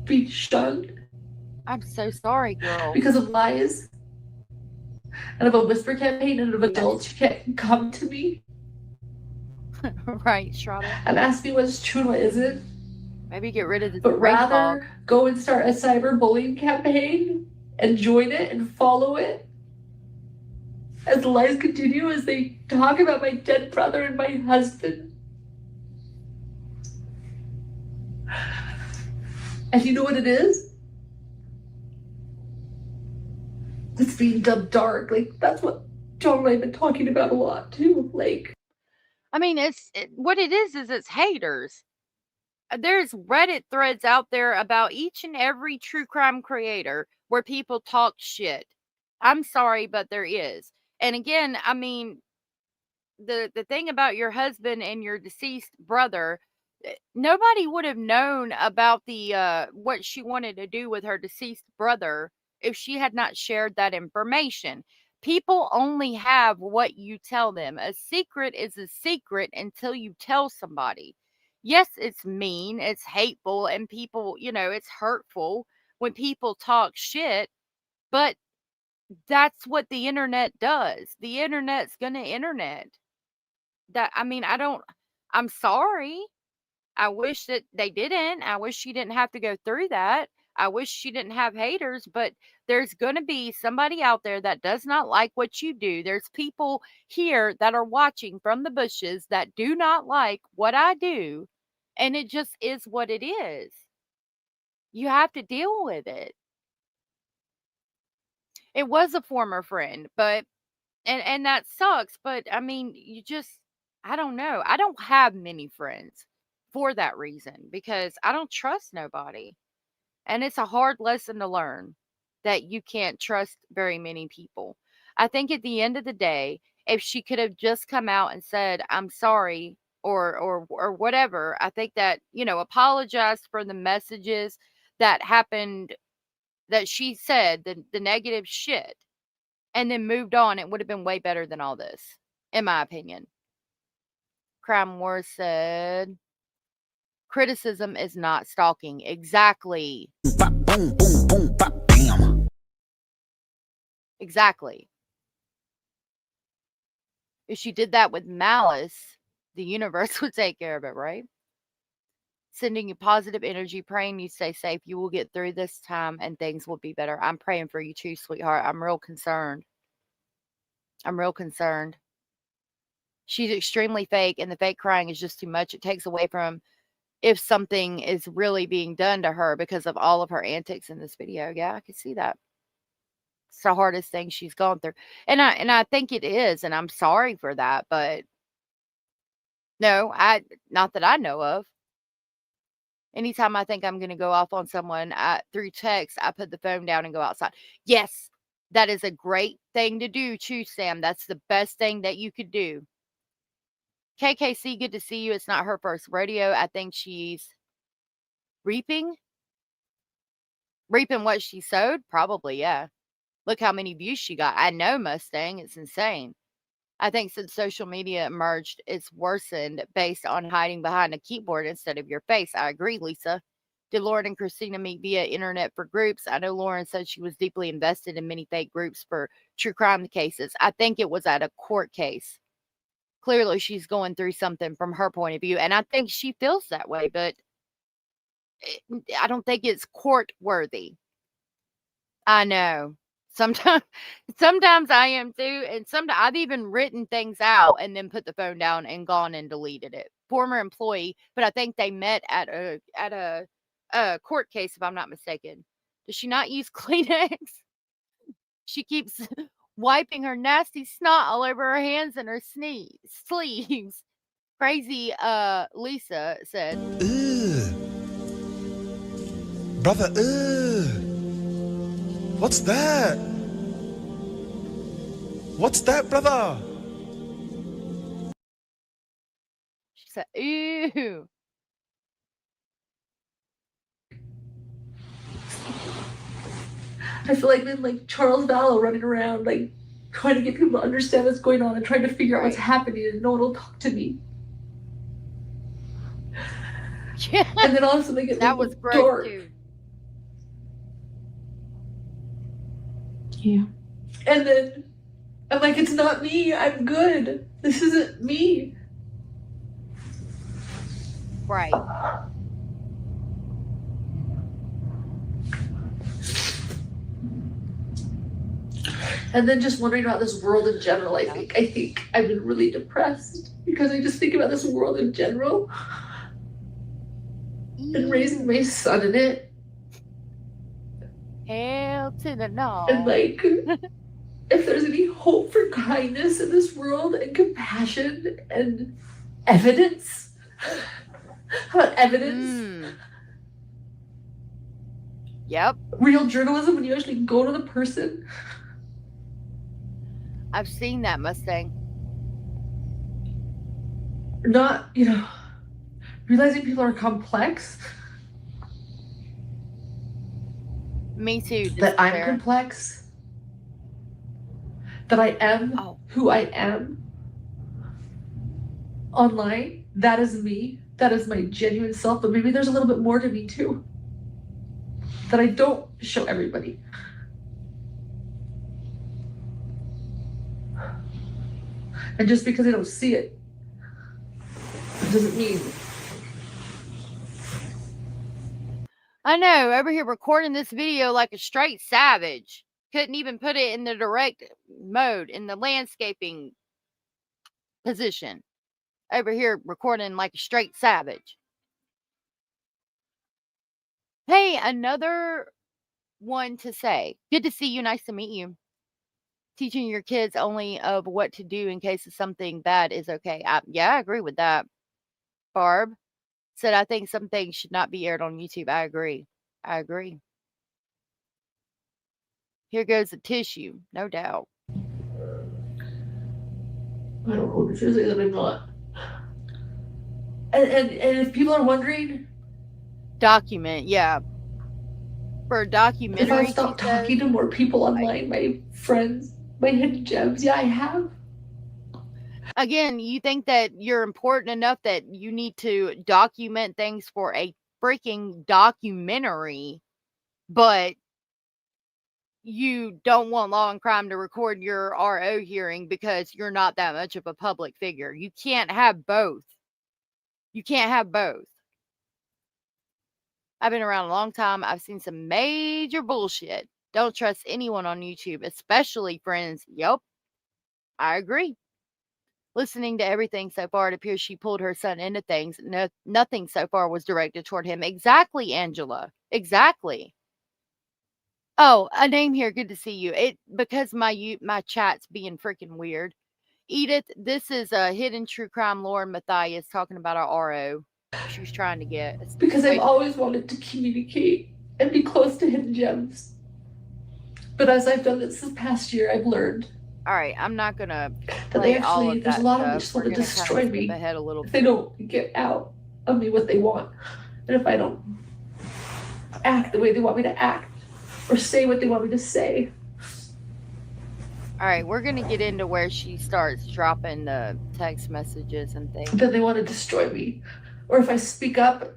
be shunned. I'm so sorry, girl. Because of lies and of a whisper campaign and of adults who can't come to me Right, Strada. and ask me what's true and what isn't. Maybe get rid of the But rain fog. rather go and start a cyberbullying campaign and join it and follow it as the lies continue, as they talk about my dead brother and my husband. And you know what it is? It's being dubbed dark. Like, that's what John and I have been talking about a lot too. Like, What it is it's haters. There's Reddit threads out there about each and every true crime creator where people talk shit. I'm sorry, but there is. And again, the thing about your husband and your deceased brother, nobody would have known about the what she wanted to do with her deceased brother if she had not shared that information. People only have what you tell them. A secret is a secret until you tell somebody. yes, it's mean, it's hateful, and people, it's hurtful when people talk shit, but that's what the internet does. The internet's gonna internet. I'm sorry. I wish that they didn't. I wish she didn't have to go through that. I wish she didn't have haters, but there's going to be somebody out there that does not like what you do. There's people here that are watching from the bushes that do not like what I do. And it just is what it is. You have to deal with it. It was a former friend, but and that sucks, but I mean, I don't know. I don't have many friends for that reason because I don't trust nobody. And it's a hard lesson to learn that you can't trust very many people. I think at the end of the day, if she could have just come out and said, "I'm sorry," or whatever, I think that, apologized for the messages that happened, that she said, the negative shit, and then moved on, it would have been way better than all this, in my opinion. Crime Wars said, criticism is not stalking. Exactly. Bop, boom, boom, boom, bop, bam. Exactly. If she did that with malice, the universe would take care of it, right? Sending you positive energy, praying you stay safe. You will get through this time and things will be better. I'm praying for you too, sweetheart. I'm real concerned. I'm real concerned. She's extremely fake, and the fake crying is just too much. It takes away from if something is really being done to her because of all of her antics in this video. Yeah, I can see that. It's the hardest thing she's gone through. And I think it is, and I'm sorry for that, but no, not that I know of. Anytime I think I'm going to go off on someone through text, I put the phone down and go outside. Yes, that is a great thing to do too, Sam. That's the best thing that you could do. KKC, good to see you. It's not her first rodeo. I think she's reaping what she sowed. Probably, yeah. Look how many views she got. I know, Mustang. It's insane. I think since social media emerged, it's worsened based on hiding behind a keyboard instead of your face. I agree, Lisa. Did Lauren and Christina meet via internet for groups? I know Lauren said she was deeply invested in many fake groups for true crime cases. I think it was at a court case. Clearly, she's going through something from her point of view, and I think she feels that way, but I don't think it's court worthy. I know. Sometimes sometimes I am too, and sometimes I've even written things out and then put the phone down and gone and deleted it. Former employee, but I think they met at a court case, if I'm not mistaken. Does she not use Kleenex? She keeps wiping her nasty snot all over her hands and her sleeves. Crazy Lisa said. Ugh. Brother, ugh. What's that? What's that, brother? She said, ew. I feel like I'm like Charles Vallow running around, like trying to get people to understand what's going on and trying to figure out what's happening, and no one will talk to me. Yeah. And then all of a sudden I get That like was gross dark. too. Yeah. And then I'm like, it's not me. I'm good. This isn't me. Right. And then just wondering about this world in general. I think I've been really depressed because I just think about this world in general and raising my son in it. Hell to the no. And like, if there's any hope for kindness in this world and compassion and evidence. How about evidence? Yep. Real journalism when you actually go to the person. I've seen that, Mustang. Not, realizing people are complex. Me too. That I'm complex. That I am who I am. Online, that is me. that is my genuine self, but maybe there's a little bit more to me too that I don't show everybody. And just because I don't see it doesn't mean. I know, over here recording this video like a straight savage. Couldn't even put it in the direct mode, in the landscaping position. Over here recording like a straight savage. Hey, another one to say. Good to see you. Nice to meet you. Teaching your kids only of what to do in case of something bad is okay. Yeah, I agree with that. Barb said, I think some things should not be aired on YouTube. I agree. I agree. Here goes the tissue, no doubt. I don't know if that I'm not. And if people are wondering, document, yeah. For a documentary, if I've stopped talking to more people online, my friends, my hidden gems, yeah, I have. Again, you think that you're important enough that you need to document things for a freaking documentary, but you don't want Law and Crime to record your RO hearing because you're not that much of a public figure. You can't have both. You can't have both. I've been around a long time. I've seen some major bullshit. Don't trust anyone on YouTube, especially friends. Yep, I agree. Listening to everything so far, it appears she pulled her son into things. Nothing so far was directed toward him. Exactly, Angela. Exactly. Oh, a name here. Good to see you. Because my chat's being freaking weird. Edith, this is a hidden true crime. Lauren Mathais talking about our RO. She was trying to get. Because I've always wanted to communicate and be close to hidden gems. But as I've done this past year, I've learned. All right, I'm not gonna that they actually, there's a lot of them that just want to destroy me ahead a little if they don't get out of me what they want. And if I don't act the way they want me to act or say what they want me to say. All right, we're going to get into where she starts dropping the text messages and things. Then they want to destroy me. Or if I speak up,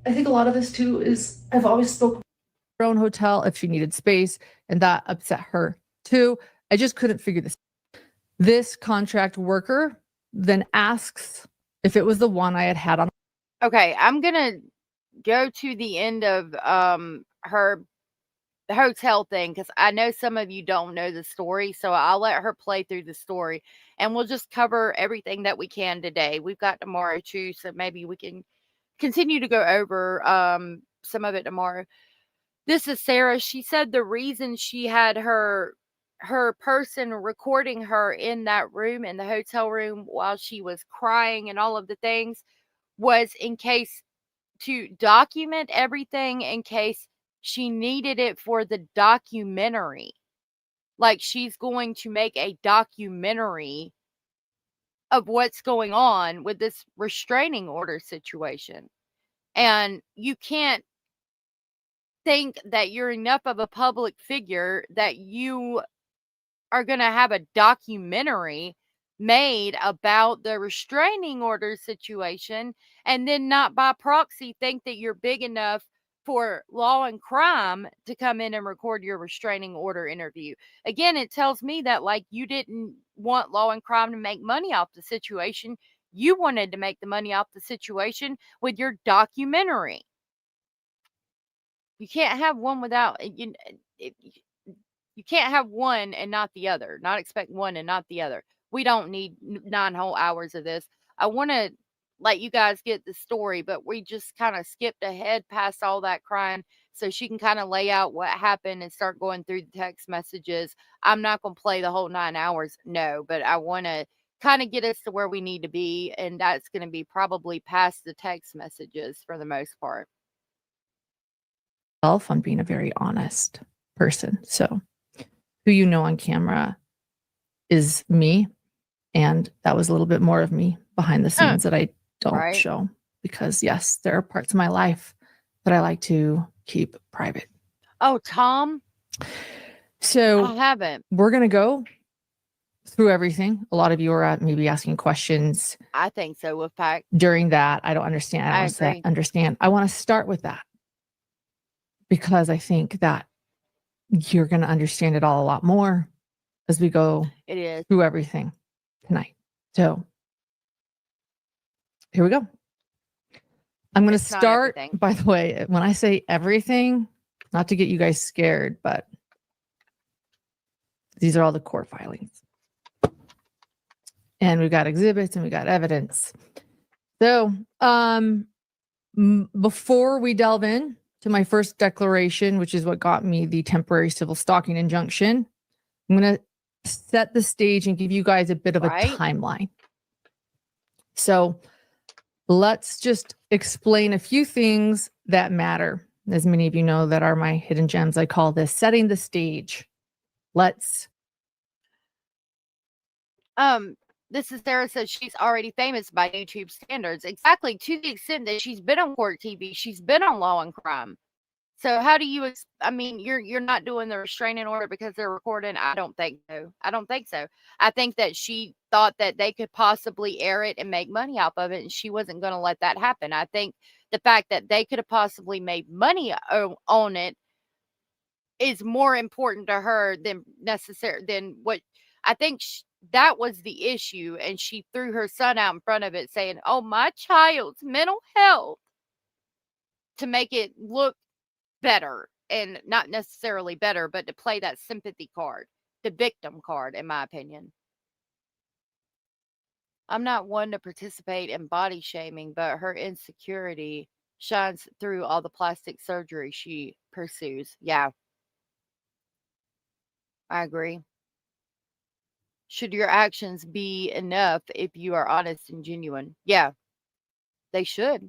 I think a lot of this too is I've always spoken. Her own hotel if she needed space, and that upset her too. I just couldn't figure this. This contract worker then asks if it was the one I had on. Okay, I'm going to go to the end of her hotel thing because I know some of you don't know the story, so I'll let her play through the story and we'll just cover everything that we can today. We've got tomorrow too, so maybe we can continue to go over some of it tomorrow. This is Sarah. She said the reason she had her person recording her in that room, in the hotel room, while she was crying and all of the things, was in case to document everything in case she needed it for the documentary. Like she's going to make a documentary of what's going on with this restraining order situation. And you can't think that you're enough of a public figure that you are going to have a documentary made about the restraining order situation and then not by proxy think that you're big enough for Law and Crime to come in and record your restraining order interview. Again, it tells me that like you didn't want Law and Crime to make money off the situation. You wanted to make the money off the situation with your documentary. You can't have one without you can't have one and not the other, not expect one and not the other. We don't need 9 whole hours of this. I want to let you guys get the story, but we just kind of skipped ahead past all that crying so she can kind of lay out what happened and start going through the text messages. I'm not going to play the whole 9 hours, no, but I want to kind of get us to where we need to be, and that's going to be probably past the text messages for the most part. On being a very honest person. So who you know on camera is me. And that was a little bit more of me behind the scenes that I don't show because yes, there are parts of my life that I like to keep private. Oh, Tom. So I haven't. We're going to go through everything. A lot of you are maybe asking questions I think so, Wolfpack. during that. I don't understand. I I don't agree. understand. I want to start with that because I think that you're going to understand it all a lot more as we go It is. through everything tonight. So here we go. I'm going to It's not start, everything. by the way, when I say everything, not to get you guys scared, but these are all the court filings. And we've got exhibits and we got evidence. So before we delve in to my first declaration, which is what got me the temporary civil stalking injunction, I'm going to set the stage and give you guys a bit of Right. a timeline. So let's just explain a few things that matter. As many of you know that are my hidden gems, I call this setting the stage. Let's. This is Sarah says she's already famous by YouTube standards. Exactly, to the extent that she's been on court TV, she's been on Law and Crime. So how do you? I mean, you're not doing the restraining order because they're recording. I don't think so. I don't think so. I think that she thought that they could possibly air it and make money off of it, and she wasn't going to let that happen. I think the fact that they could have possibly made money on it is more important to her than what I think. That was the issue, and she threw her son out in front of it, saying, "Oh, my child's mental health," to make it look better, and not necessarily better, but to play that sympathy card, the victim card, in my opinion. I'm not one to participate in body shaming, but her insecurity shines through all the plastic surgery she pursues. Yeah, I agree. Should your actions be enough if you are honest and genuine? Yeah, they should.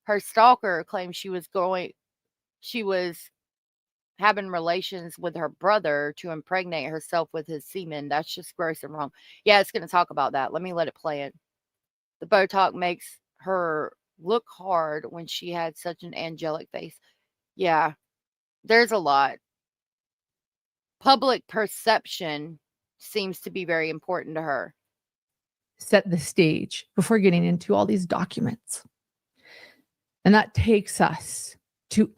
Her stalker claims she was having relations with her brother to impregnate herself with his semen. That's just gross and wrong. Yeah, it's going to talk about that. Let it play it. The Botox makes her look hard when she had such an angelic face. Yeah, there's a lot. Public perception seems to be very important to her. Set the stage before getting into all these documents. And that takes us to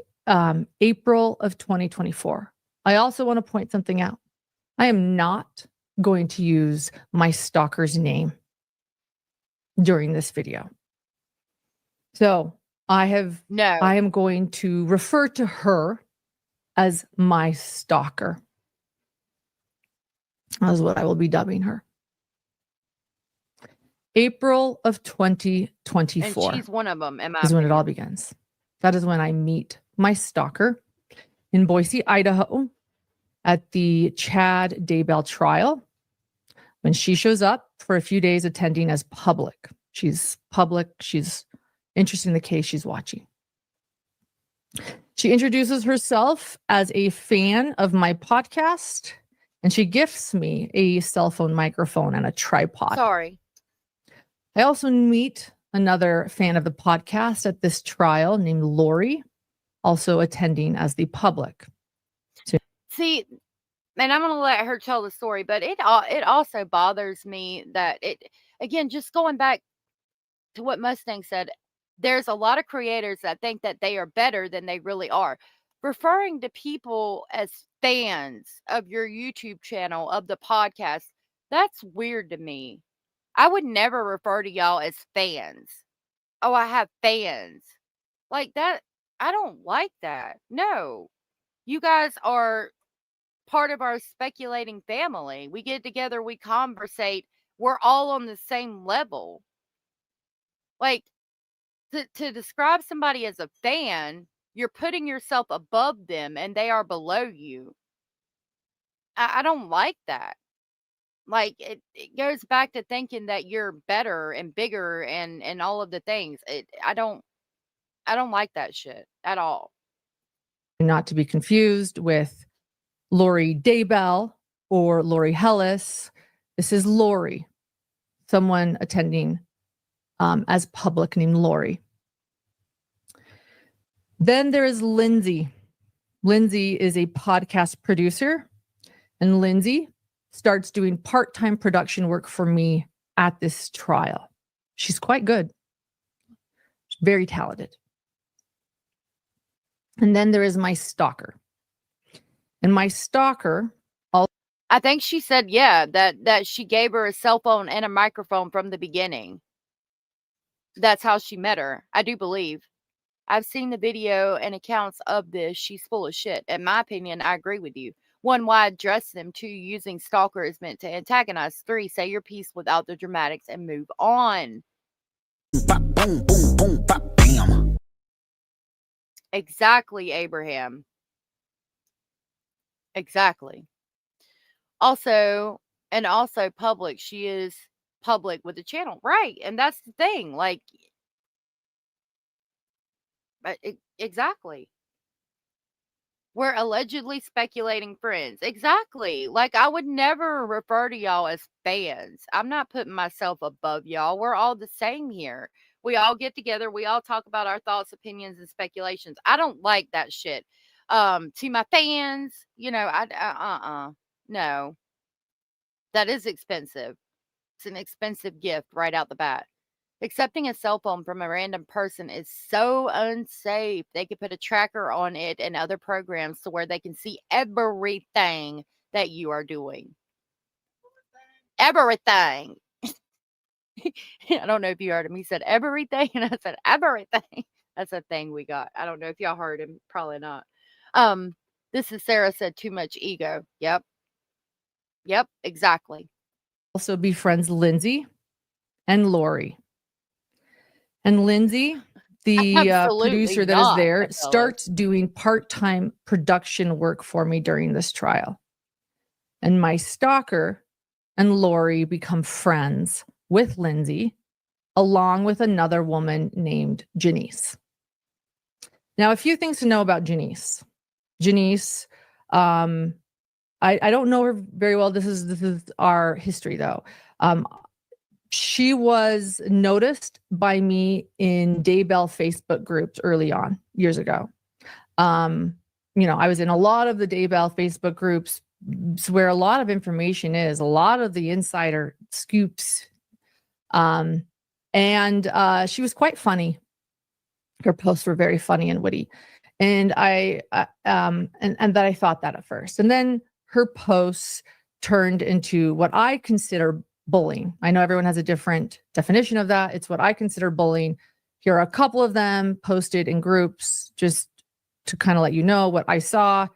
April of 2024. I also want to point something out. I am not going to use my stalker's name during this video. So I am going to refer to her as my stalker. That is what I will be dubbing her. April of 2024. And she's one of them, is when it all begins. That is when I meet my stalker in Boise, Idaho, at the Chad Daybell trial. When she shows up for a few days attending as public. She's public. She's interested in the case she's watching. She introduces herself as a fan of my podcast, and she gifts me a cell phone microphone and a tripod. Sorry. I also meet another fan of the podcast at this trial named Lori, also attending as the public. See, and I'm going to let her tell the story, but it also bothers me that again, just going back to what Mustang said, there's a lot of creators that think that they are better than they really are. Referring to people as fans of your YouTube channel, of the podcast, that's weird to me. I would never refer to y'all as fans. Oh, I have fans. Like that. I don't like that. No. You guys are part of our speculating family. We get together, we conversate. We're all on the same level. Like, to describe somebody as a fan, you're putting yourself above them and they are below you. I don't like that. Like, it goes back to thinking that you're better and bigger and all of the things. I don't like that shit at all. Not to be confused with Lori Daybell or Lori Hellis. This is Lori, someone attending as public named Lori. Then there is Lindsay. Lindsay is a podcast producer, and Lindsay starts doing part-time production work for me at this trial. She's quite good. She's very talented. And then there is my stalker. And my stalker, I think she said, yeah, that she gave her a cell phone and a microphone from the beginning. That's how she met her. I do believe. I've seen the video and accounts of this. She's full of shit. In my opinion, I agree with you. 1, why address them? 2, using stalker is meant to antagonize. 3, say your piece without the dramatics and move on. Pop, boom, boom, boom, pop, bam. Exactly, Abraham. Exactly. Also public. She is public with the channel. Right. And that's the thing. Like, exactly. We're allegedly speculating friends. Exactly. Like, I would never refer to y'all as fans. I'm not putting myself above y'all. We're all the same here. We all get together. We all talk about our thoughts, opinions, and speculations. I don't like that shit. To my fans, no, that is expensive. It's an expensive gift right out the bat. Accepting a cell phone from a random person is so unsafe. They could put a tracker on it and other programs to where they can see everything that you are doing. Everything. I don't know if you heard him. He said everything, and I said everything. That's a thing we got. I don't know if y'all heard him. Probably not. This is Sarah said too much ego. Yep, exactly. also befriends Lindsay and Lori. And Lindsay, the Absolutely producer that not, is there, Marcellus. starts doing part-time production work for me during this trial. And my stalker and Lori become friends with Lindsay, along with another woman named Janice. Now, a few things to know about Janice. Janice, I don't know her very well. This is our history, though. She was noticed by me in Daybell Facebook groups early on, years ago. I was in a lot of the Daybell Facebook groups where a lot of information is, a lot of the insider scoops. And she was quite funny. Her posts were very funny and witty. And and that I thought that at first. And then her posts turned into what I consider bullying. I know everyone has a different definition of that. It's what I consider bullying. Here are a couple of them posted in groups just to kind of let you know what I saw.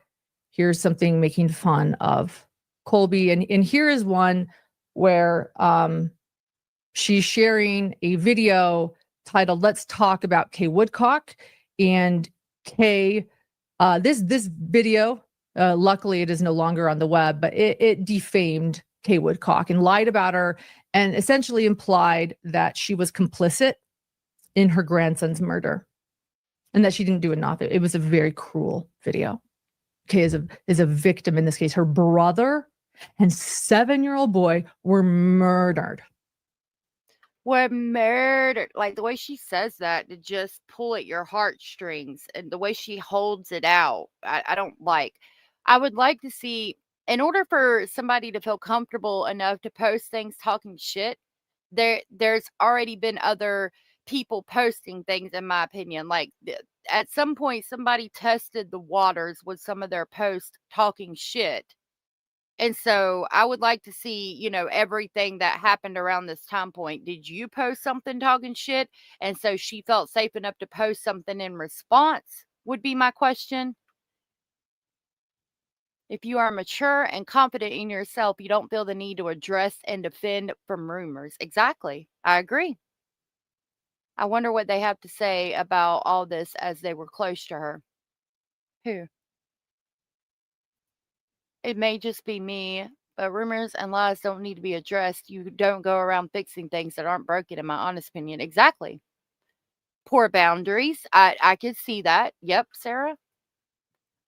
Here's something making fun of Colby. And here is one where she's sharing a video titled "Let's Talk About Kay Woodcock." And Kay, this video, luckily it is no longer on the web, but it defamed Kay Woodcock and lied about her and essentially implied that she was complicit in her grandson's murder and that she didn't do enough. It was a very cruel video. Kay is a victim in this case. Her brother and 7-year-old boy were murdered. Were murdered. Like the way she says that to just pull at your heartstrings and the way she holds it out. I don't like. I would like to see, in order for somebody to feel comfortable enough to post things talking shit, there's already been other people posting things, in my opinion. Like at some point, somebody tested the waters with some of their posts talking shit. And so I would like to see, everything that happened around this time point. Did you post something talking shit? And so she felt safe enough to post something in response, would be my question. If you are mature and confident in yourself, you don't feel the need to address and defend from rumors. Exactly. I agree. I wonder what they have to say about all this as they were close to her. Who? It may just be me, but rumors and lies don't need to be addressed. You don't go around fixing things that aren't broken, in my honest opinion. Exactly. Poor boundaries. I could see that. Yep, Sarah.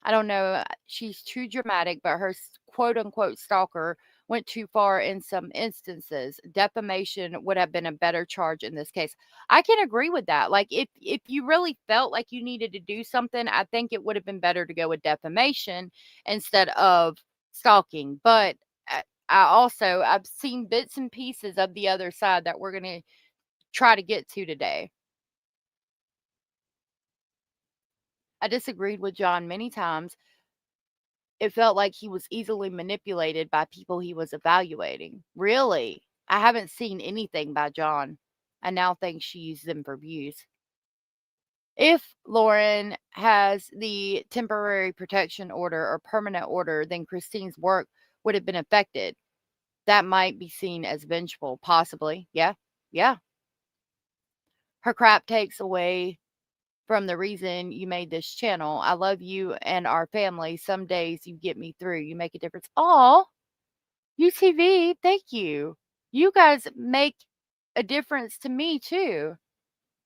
I don't know. She's too dramatic, but her quote unquote stalker went too far in some instances. Defamation would have been a better charge in this case. I can agree with that. Like if you really felt like you needed to do something, I think it would have been better to go with defamation instead of stalking. But I've seen bits and pieces of the other side that we're going to try to get to today. I disagreed with John many times. It felt like he was easily manipulated by people he was evaluating. Really? I haven't seen anything by John. I now think she used them for views. If Lauren has the temporary protection order or permanent order, then Christine's work would have been affected. That might be seen as vengeful, possibly. Yeah, yeah. Her crap takes away from the reason you made this channel. I love you and our family. Some days you get me through. You make a difference. Oh, UTV, thank you. You guys make a difference to me too.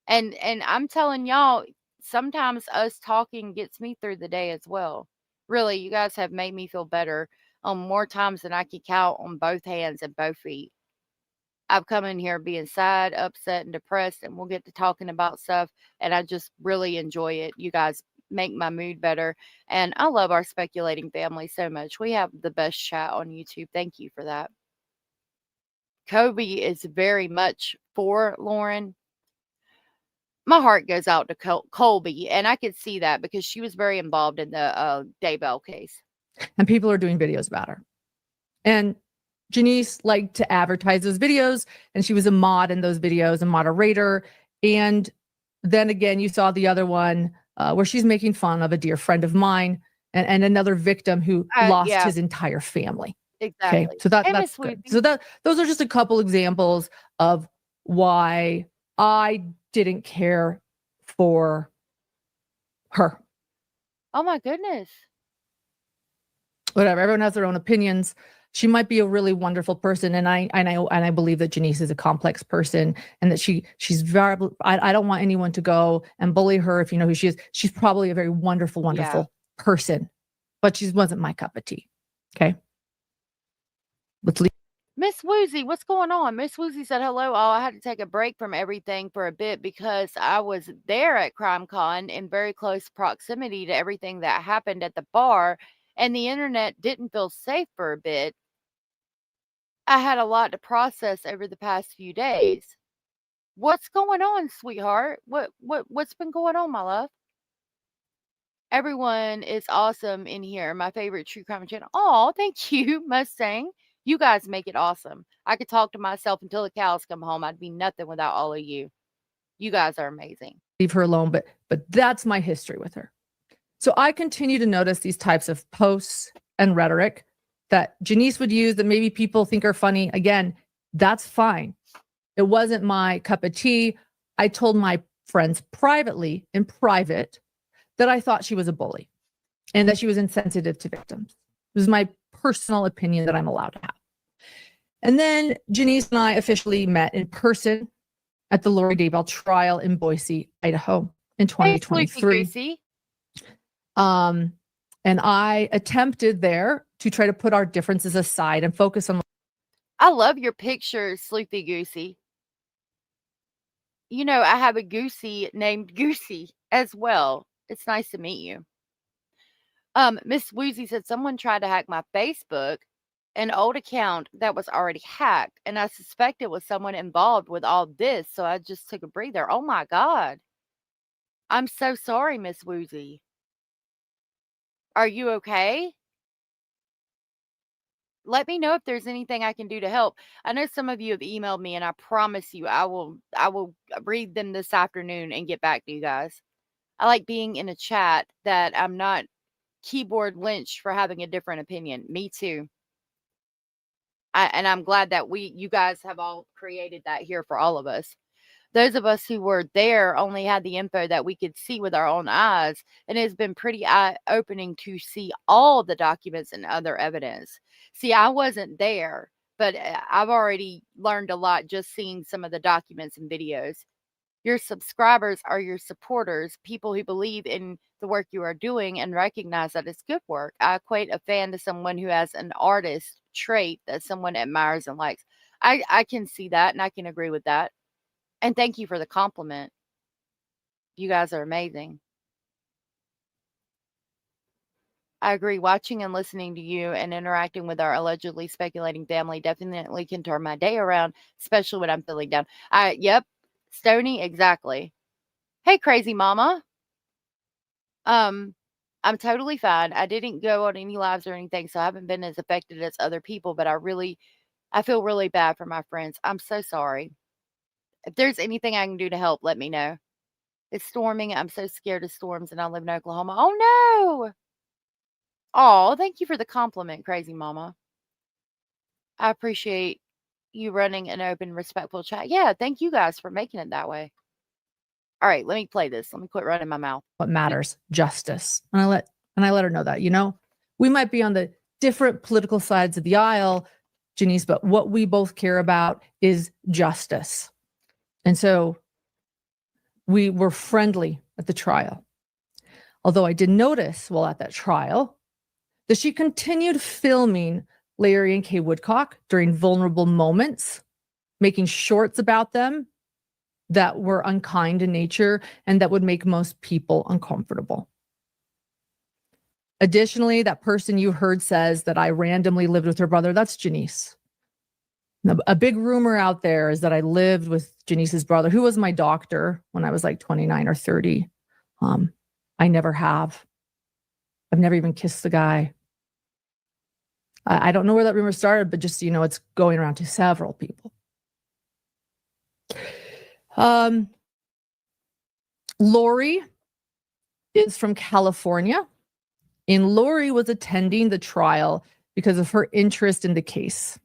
And I'm telling y'all, sometimes us talking gets me through the day as well. Really, you guys have made me feel better on more times than I can count on both hands and both feet. I've come in here being sad, upset, and depressed, and we'll get to talking about stuff, and I just really enjoy it. You guys make my mood better, and I love our speculating family so much. We have the best chat on YouTube. Thank you for that. Kobe is very much for Lauren. My heart goes out to Colby, and I could see that because she was very involved in the Daybell case. And people are doing videos about her. And Janice liked to advertise those videos, and she was a mod in those videos, a moderator. And then again, you saw the other one where she's making fun of a dear friend of mine and another victim who lost Yeah, his entire family. exactly. Okay, so that's good. So those are just a couple examples of why I didn't care for her. Oh my goodness. Whatever, everyone has their own opinions. She might be a really wonderful person, and I believe that Janice is a complex person, and that she's very. I don't want anyone to go and bully her if you know who she is. She's probably a very wonderful person, but she wasn't my cup of tea. Okay, let's leave. Miss Woozy, what's going on? Miss Woozy said hello. Oh, I had to take a break from everything for a bit because I was there at CrimeCon in very close proximity to everything that happened at the bar, and the internet didn't feel safe for a bit. I had a lot to process over the past few days. What's going on, sweetheart? What's been going on, my love? Everyone is awesome in here. My favorite true crime channel. Oh, thank you, Mustang. You guys make it awesome. I could talk to myself until the cows come home. I'd be nothing without all of you. You guys are amazing. Leave her alone, but that's my history with her. So I continue to notice these types of posts and rhetoric that Janice would use that maybe people think are funny. Again, that's fine. It wasn't my cup of tea. I told my friends privately, in private, that I thought she was a bully and that she was insensitive to victims. It was my personal opinion that I'm allowed to have. And then Janice and I officially met in person at the Lori Daybell trial in Boise, Idaho in 2023. Hey, and I attempted there to try to put our differences aside and focus on. I love your picture, Sleepy Goosey. You know, I have a goosey named Goosey as well. It's nice to meet you. Miss Woozy said someone tried to hack my Facebook, an old account that was already hacked, and I suspect it was someone involved with all this, so I just took a breather. Oh my God. I'm so sorry, Miss Woozy. Are you okay? Let me know if there's anything I can do to help. I know some of you have emailed me, and I promise you I will read them this afternoon and get back to you guys. I like being in a chat that I'm not keyboard lynched for having a different opinion. Me too. And I'm glad that you guys have all created that here for all of us. Those of us who were there only had the info that we could see with our own eyes, and it's been pretty eye-opening to see all the documents and other evidence. See, I wasn't there, but I've already learned a lot just seeing some of the documents and videos. Your subscribers are your supporters, people who believe in the work you are doing and recognize that it's good work. I equate a fan to someone who has an artist trait that someone admires and likes. I can see that, and I can agree with that. And thank you for the compliment. You guys are amazing. I agree. Watching and listening to you and interacting with our allegedly speculating family definitely can turn my day around, especially when I'm feeling down. Yep, Stony, exactly. Hey, crazy mama. I'm totally fine. I didn't go on any lives or anything, so I haven't been as affected as other people, but I feel really bad for my friends. I'm so sorry. If there's anything I can do to help, let me know. It's storming. I'm so scared of storms and I live in Oklahoma. Oh no. Oh, thank you for the compliment, crazy mama. I appreciate you running an open, respectful chat. Yeah, thank you guys for making it that way. All right, let me play this. Let me quit running my mouth. What matters, justice. And I let her know that, we might be on the different political sides of the aisle, Janice, but what we both care about is justice. And so we were friendly at the trial. Although I did notice while at that trial that she continued filming Larry and Kay Woodcock during vulnerable moments, making shorts about them that were unkind in nature and that would make most people uncomfortable. Additionally, that person you heard says that I randomly lived with her brother. That's Janice. Now, a big rumor out there is that I lived with Janice's brother, who was my doctor when I was like 29 or 30. I never have. I've never even kissed the guy. I don't know where that rumor started, but just, it's going around to several people. Lori is from California, and Lori was attending the trial because of her interest in the case.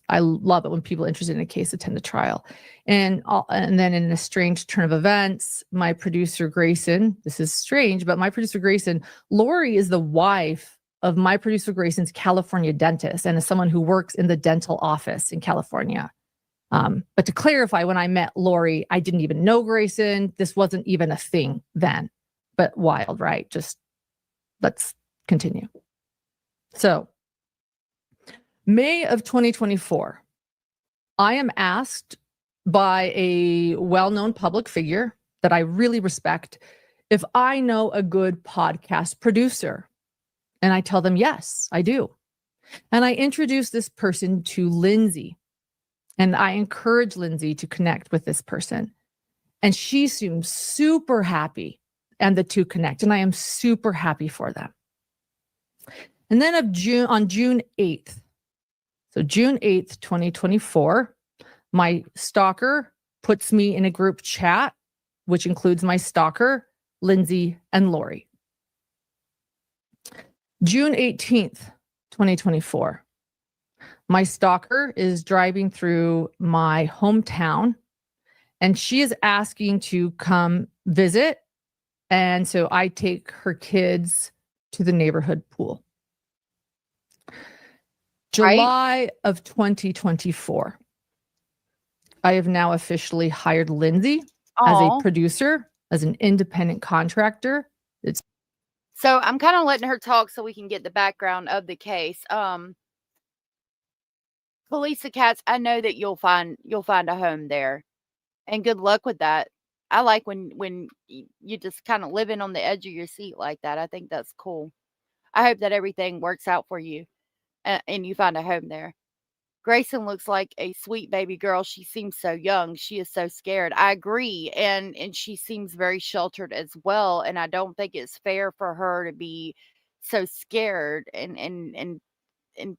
I love it when people interested in a case attend the trial. And then in a strange turn of events, my producer Grayson, this is strange, but my producer Grayson, Lori is the wife of my producer Grayson's California dentist and is someone who works in the dental office in California. But to clarify, when I met Lori, I didn't even know Grayson. This wasn't even a thing then, but wild, right? Just let's continue. So May of 2024, I am asked by a well-known public figure that I really respect if I know a good podcast producer. And I tell them, yes, I do. And I introduce this person to Lindsay. And I encourage Lindsay to connect with this person. And she seems super happy, and the two connect. And I am super happy for them. And then on June 8th, so June 8th, 2024, my stalker puts me in a group chat, which includes my stalker, Lindsay and Lori. June 18th, 2024, my stalker is driving through my hometown and she is asking to come visit. And so I take her kids to the neighborhood pool. July of 2024, I have now officially hired Lindsay as a producer, as an independent contractor. So I'm kind of letting her talk so we can get the background of the case. Felisa Katz, I know that you'll find a home there, and good luck with that. I like when you just kind of living on the edge of your seat like that. I think that's cool. I hope that everything works out for you, and you find a home there. Grayson looks like a sweet baby girl. She seems so young. She is so scared. I agree. And she seems very sheltered as well. And I don't think it's fair for her to be so scared and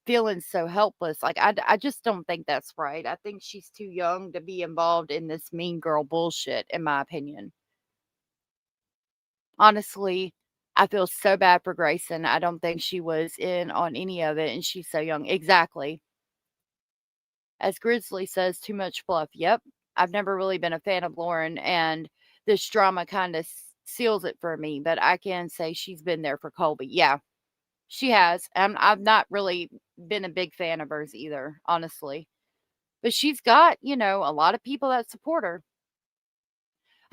feeling so helpless. Like, I just don't think that's right. I think she's too young to be involved in this mean girl bullshit, in my opinion. Honestly, I feel so bad for Grayson. I don't think she was in on any of it. And she's so young. Exactly. As Grizzly says, too much fluff. Yep. I've never really been a fan of Lauren, and this drama kind of seals it for me. But I can say she's been there for Colby. Yeah, she has. I've not really been a big fan of hers either, honestly. But she's got, a lot of people that support her.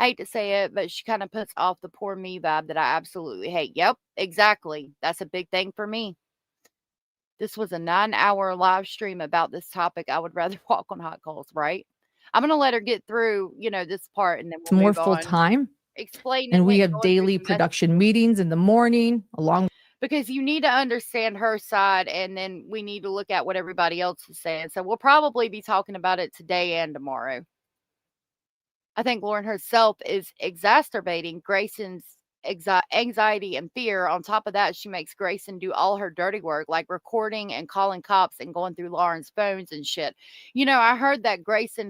I hate to say it, but she kind of puts off the poor me vibe that I absolutely hate. Yep, exactly. That's a big thing for me. This was a 9-hour live stream about this topic. I would rather walk on hot coals, right? I'm going to let her get through, this part, and then we'll more move full on. time. Explaining And we it, have going through daily the production meetings in the morning along. because you need to understand her side, and then we need to look at what everybody else is saying. So we'll probably be talking about it today and tomorrow. I think Lauren herself is exacerbating Grayson's anxiety and fear. On top of that, she makes Grayson do all her dirty work, like recording and calling cops and going through Lauren's phones and shit. I heard that Grayson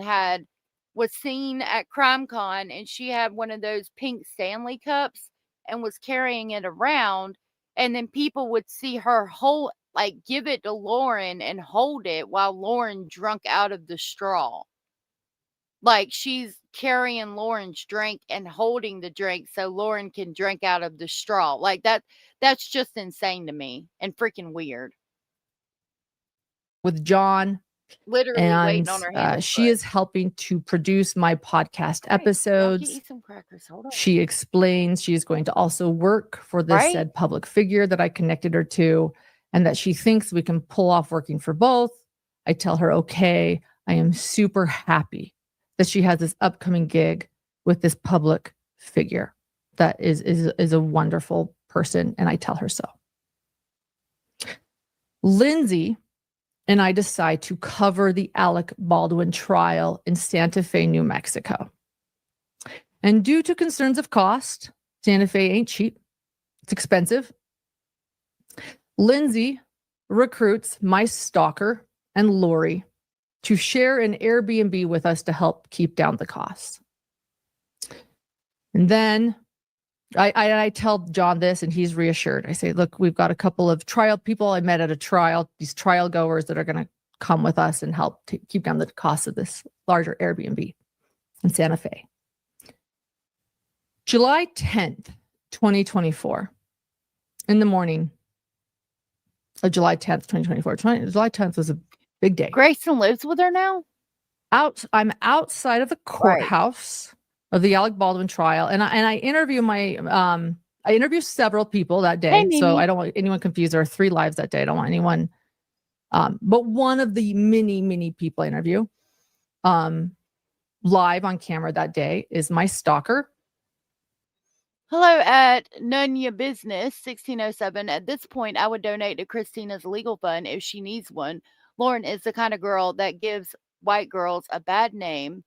was seen at CrimeCon, and she had one of those pink Stanley cups and was carrying it around, and then people would see her give it to Lauren and hold it while Lauren drunk out of the straw. Like, she's carrying Lauren's drink and holding the drink so Lauren can drink out of the straw. Like, that's just insane to me and freaking weird. With John, Literally waiting and on her hand. she is helping to produce my podcast I'll get episodes. you some crackers. Hold on. She explains she is going to also work for this Right. said public figure that I connected her to, and that she thinks we can pull off working for both. I tell her, okay, I am super happy that she has this upcoming gig with this public figure that is a wonderful person, and I tell her so. Lindsay and I decide to cover the Alec Baldwin trial in Santa Fe, New Mexico. And due to concerns of cost, Santa Fe ain't cheap. It's expensive. Lindsay recruits my stalker and Lori to share an Airbnb with us to help keep down the costs. And then I tell John this, and he's reassured. I say, look, we've got a couple of trial people I met at a trial, these trial goers that are going to come with us and help to keep down the cost of this larger Airbnb in Santa Fe. July 10th, 2024, in the morning of July 10th, 2024. July 10th was a big day. Grayson lives with her now? I'm outside of the courthouse of the Alec Baldwin trial, and I interview I interview several people that day. Hey, So I don't want anyone confused. There are 3 lives that day. I don't want anyone, but one of the many people I interview live on camera that day is my stalker. Hello at None Ya Business 1607. At this point, I would donate to Christina's legal fund if she needs one. Lauren is the kind of girl that gives white girls a bad name.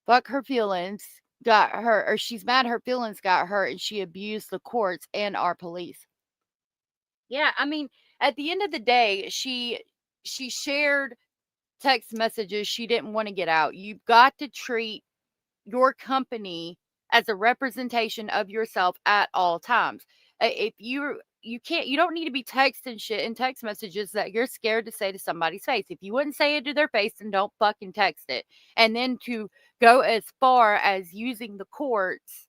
Fuck her feelings got her, or she's mad her feelings got hurt, and she abused the courts and our police. Yeah, I mean, at the end of the day, she shared text messages she didn't want to get out. You've got to treat your company as a representation of yourself at all times. If you don't need to be texting shit in text messages that you're scared to say to somebody's face. If you wouldn't say it to their face, then don't fucking text it. And then to go as far as using the courts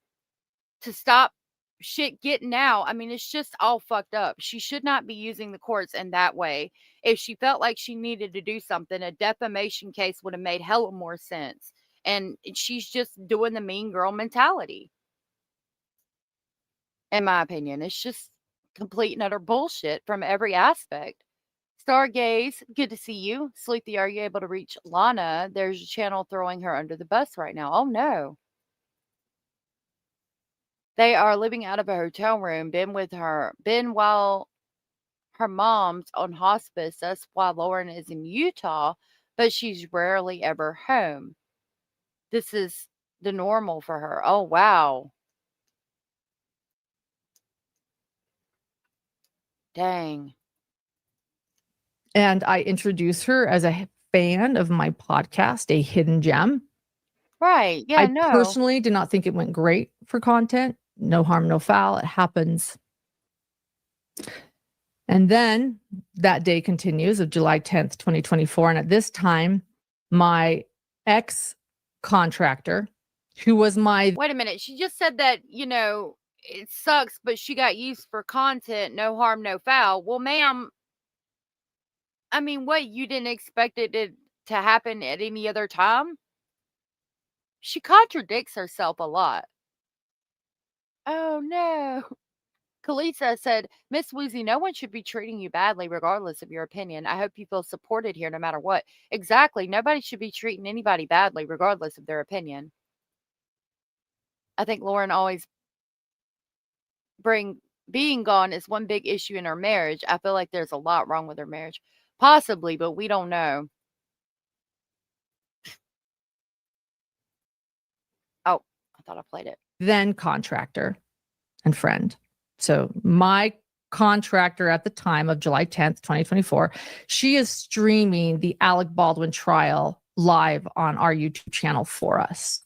to stop shit getting out. I mean, it's just all fucked up. She should not be using the courts in that way. If she felt like she needed to do something, a defamation case would have made hella more sense. And she's just doing the mean girl mentality. In my opinion, it's just complete and utter bullshit from every aspect. Stargaze, good to see you. Sleepy, are you able to reach Lana? There's a channel throwing her under the bus right now. Oh no. They are living out of a hotel room. Been while her mom's on hospice. That's why Lauren is in Utah, but she's rarely ever home. This is the normal for her. Oh, wow. Dang. And I introduce her as a fan of my podcast, A Hidden Gem. Right. Yeah, I no. personally did not think it went great for content. No harm, no foul. It happens. And then that day continues of July 10th, 2024. And at this time, my ex-contractor, who was my... Wait a minute. She just said that, it sucks, but she got used for content. No harm, no foul. Well, ma'am, I mean, what? You didn't expect it to happen at any other time? She contradicts herself a lot. Oh, no. Kalisa said, Miss Woozy, no one should be treating you badly regardless of your opinion. I hope you feel supported here no matter what. Exactly. Nobody should be treating anybody badly regardless of their opinion. I think Lauren always bring being gone is one big issue in her marriage. I feel like there's a lot wrong with her marriage. Possibly, but we don't know. Oh, I thought I played it. Then contractor and friend. So my contractor at the time of July 10th, 2024, she is streaming the Alec Baldwin trial live on our YouTube channel for us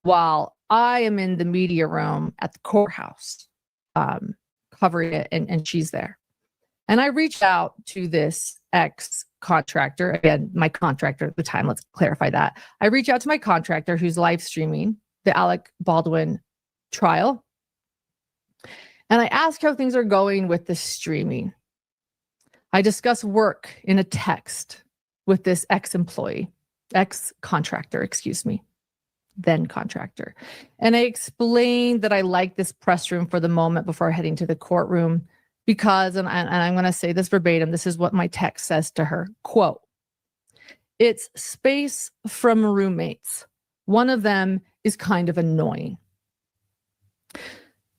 while I am in the media room at the courthouse covering it, and she's there. And I reached out to this ex contractor, again, my contractor at the time, let's clarify that. I reached out to my contractor who's live streaming the Alec Baldwin trial. And I asked how things are going with the streaming. I discuss work in a text with this ex-contractor, then contractor. And I explained that I like this press room for the moment before heading to the courtroom because, and I'm going to say this verbatim, this is what my text says to her, quote, "It's space from roommates. One of them is kind of annoying."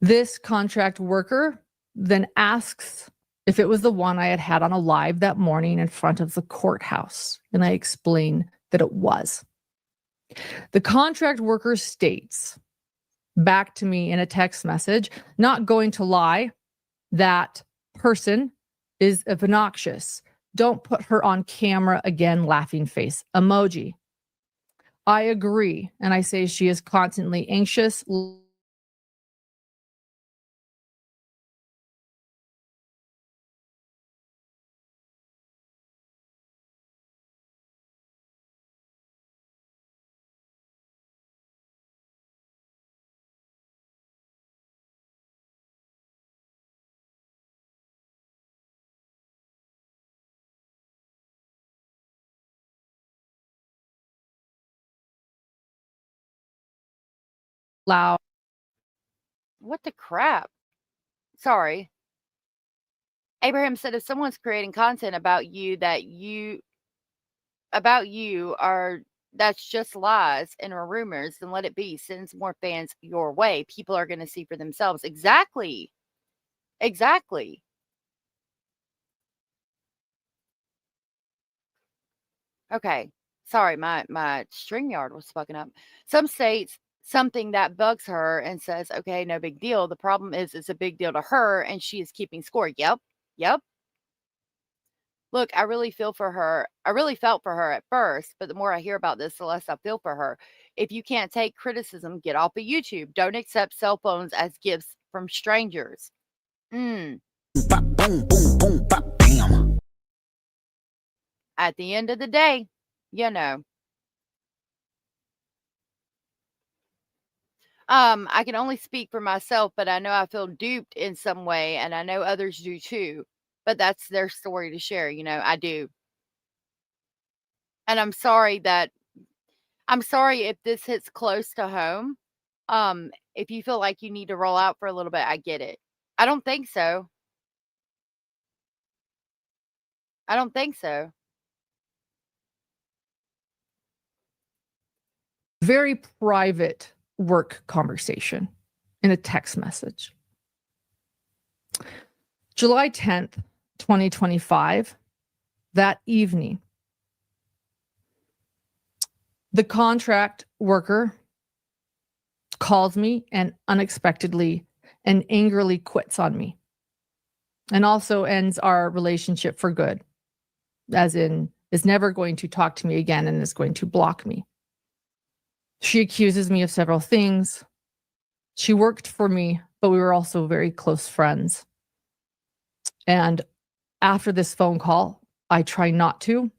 This contract worker then asks if it was the one I had on a live that morning in front of the courthouse. And I explain that it was. The contract worker states back to me in a text message, "Not going to lie, that person is obnoxious. Don't put her on camera again, laughing face emoji." I agree. And I say she is constantly anxious. Loud. What the crap? Sorry. Abraham said if someone's creating content about you are that's just lies and are rumors, then let it be. Sends more fans your way. People are going to see for themselves. Exactly. Exactly. Okay. Sorry, my StreamYard was fucking up. Some states something that bugs her and says, okay, no big deal. The problem is it's a big deal to her and she is keeping score. Yep. Yep. Look, I really feel for her. I really felt for her at first, but the more I hear about this, the less I feel for her. If you can't take criticism, get off of YouTube. Don't accept cell phones as gifts from strangers. Bop, boom, boom, boom, bop, bam. At the end of the day, you know. I can only speak for myself, but I know I feel duped in some way, and I know others do too. But that's their story to share, I do. And I'm sorry if this hits close to home. If you feel like you need to roll out for a little bit, I get it. I don't think so. I don't think so. Very private work conversation in a text message. July 10th, 2025, that evening, the contract worker calls me and unexpectedly and angrily quits on me and also ends our relationship for good, as in is never going to talk to me again and is going to block me. She accuses me of several things. She worked for me, but we were also very close friends. And after this phone call, I try not to,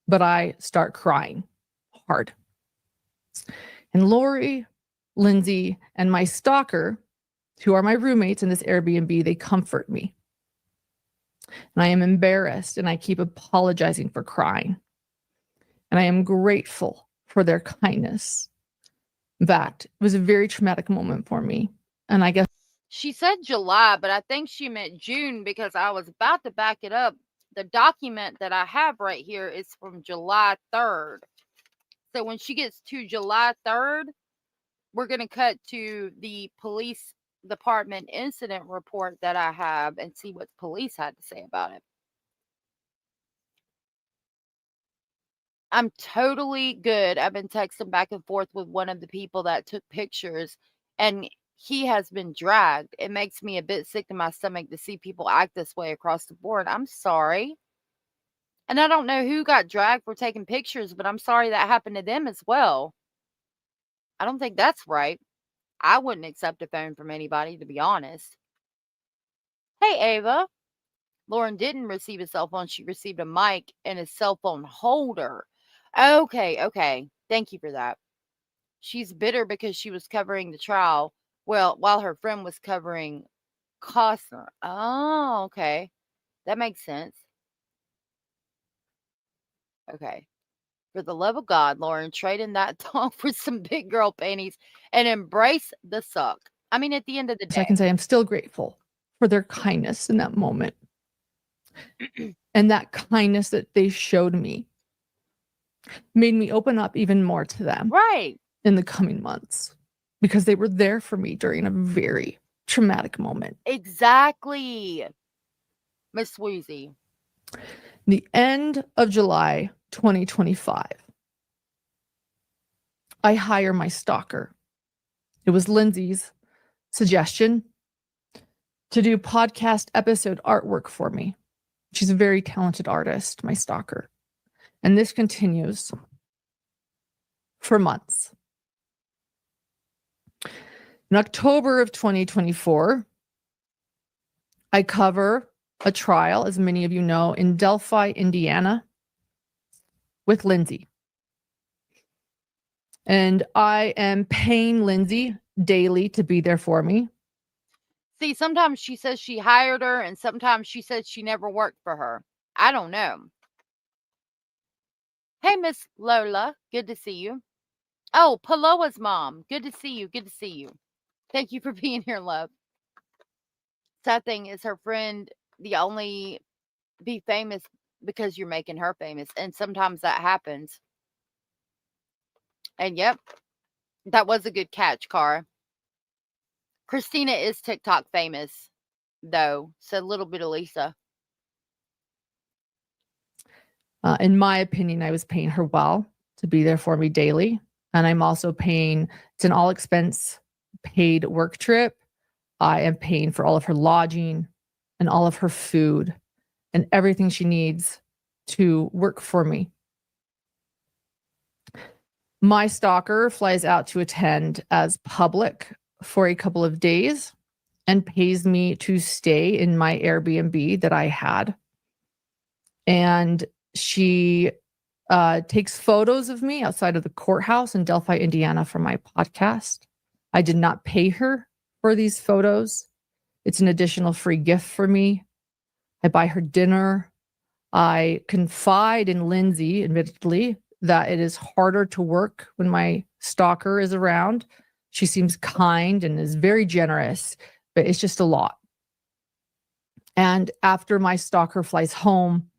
but I start crying hard. And Lori, Lindsay, and my stalker, who are my roommates in this Airbnb, they comfort me. And I am embarrassed and I keep apologizing for crying. And I am grateful for their kindness. In fact, it was a very traumatic moment for me. And I guess She said July, but I think she meant June because I was about to back it up. The document that I have right here is from July 3rd. So when she gets to July 3rd, we're going to cut to the police department incident report that I have and see what police had to say about it. I'm totally good. I've been texting back and forth with one of the people that took pictures, and he has been dragged. It makes me a bit sick to my stomach to see people act this way across the board. I'm sorry. And I don't know who got dragged for taking pictures, but I'm sorry that happened to them as well. I don't think that's right. I wouldn't accept a phone from anybody, to be honest. Hey, Ava. Lauren didn't receive a cell phone. She received a mic and a cell phone holder. Okay. Thank you for that. She's bitter because she was covering the trial. Well, while her friend was covering Costner. Oh, okay. That makes sense. Okay. For the love of God, Lauren, trade in that dog for some big girl panties and embrace the suck. I mean, at the end of the So I day. can say I'm still grateful for their kindness in that moment. And that kindness that they showed me made me open up even more to them Right. in the coming months because they were there for me during a very traumatic moment. Exactly. Miss Woozy. The end of July 2025, I hire my stalker. It was Lindsay's suggestion to do podcast episode artwork for me. She's a very talented artist, my stalker. And this continues for months. In October of 2024, I cover a trial, as many of you know, in Delphi, Indiana, with Lindsay. And I am paying Lindsay daily to be there for me. See, sometimes she says she hired her, and sometimes she says she never worked for her. I don't know. Hey, Miss Lola. Good to see you. Oh, Paloa's mom. Good to see you. Good to see you. Thank you for being here, love. Sad thing is her friend, the only be famous because you're making her famous. And sometimes that happens. And yep, that was a good catch, Cara. Christina is TikTok famous, though. Said a little bit of Lisa. In my opinion, I was paying her well to be there for me daily. And I'm also paying, it's an all expense paid work trip. I am paying for all of her lodging and all of her food and everything she needs to work for me. My stalker flies out to attend as public for a couple of days and pays me to stay in my Airbnb that I had. And she takes photos of me outside of the courthouse in Delphi, Indiana for my podcast. I did not pay her for these photos. It's an additional free gift for me. I buy her dinner. I confide in Lindsay, admittedly, that it is harder to work when my stalker is around. She seems kind and is very generous, but it's just a lot. And after my stalker flies home,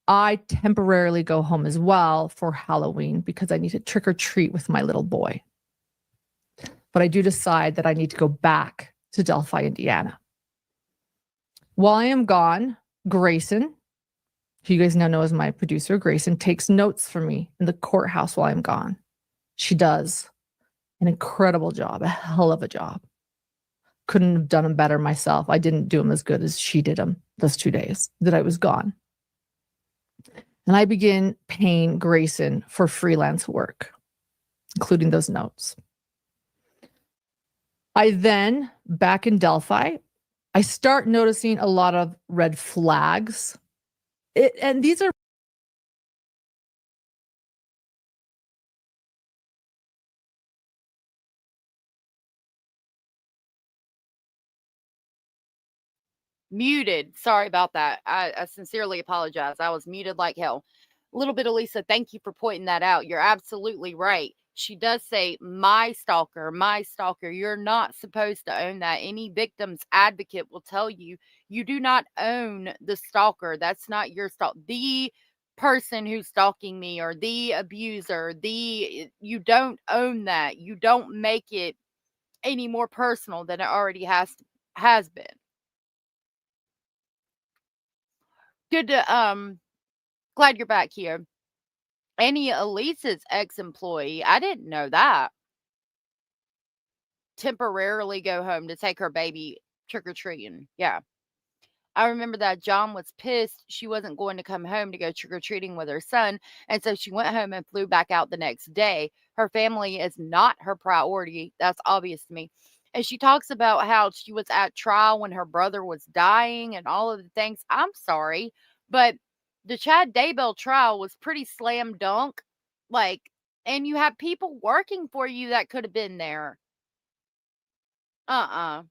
I temporarily go home as well for Halloween because I need to trick or treat with my little boy. But I do decide that I need to go back to Delphi, Indiana. While I am gone, Grayson, who you guys now know as my producer, Grayson, takes notes for me in the courthouse while I'm gone. She does an incredible job, a hell of a job. Couldn't have done them better myself. I didn't do them as good as she did them those 2 days that I was gone. And I begin paying Grayson for freelance work, including those notes. I then, back in Delphi, I start noticing a lot of red flags. And these are Muted. Sorry about that. I sincerely apologize. I was muted like hell. A little bit of Lisa, thank you for pointing that out. You're absolutely right. She does say, my stalker, my stalker. You're not supposed to own that. Any victim's advocate will tell you, you do not own the stalker. That's not your stalk. The person who's stalking me or the abuser, you don't own that. You don't make it any more personal than it already has been. Good to glad you're back here. Annie Elise's ex-employee, I didn't know that. Temporarily go home to take her baby trick-or-treating. Yeah. I remember that John was pissed she wasn't going to come home to go trick-or-treating with her son, and so she went home and flew back out the next day. Her family is not her priority. That's obvious to me. And she talks about how she was at trial when her brother was dying and all of the things. I'm sorry, but the Chad Daybell trial was pretty slam dunk. Like, and you have people working for you that could have been there. I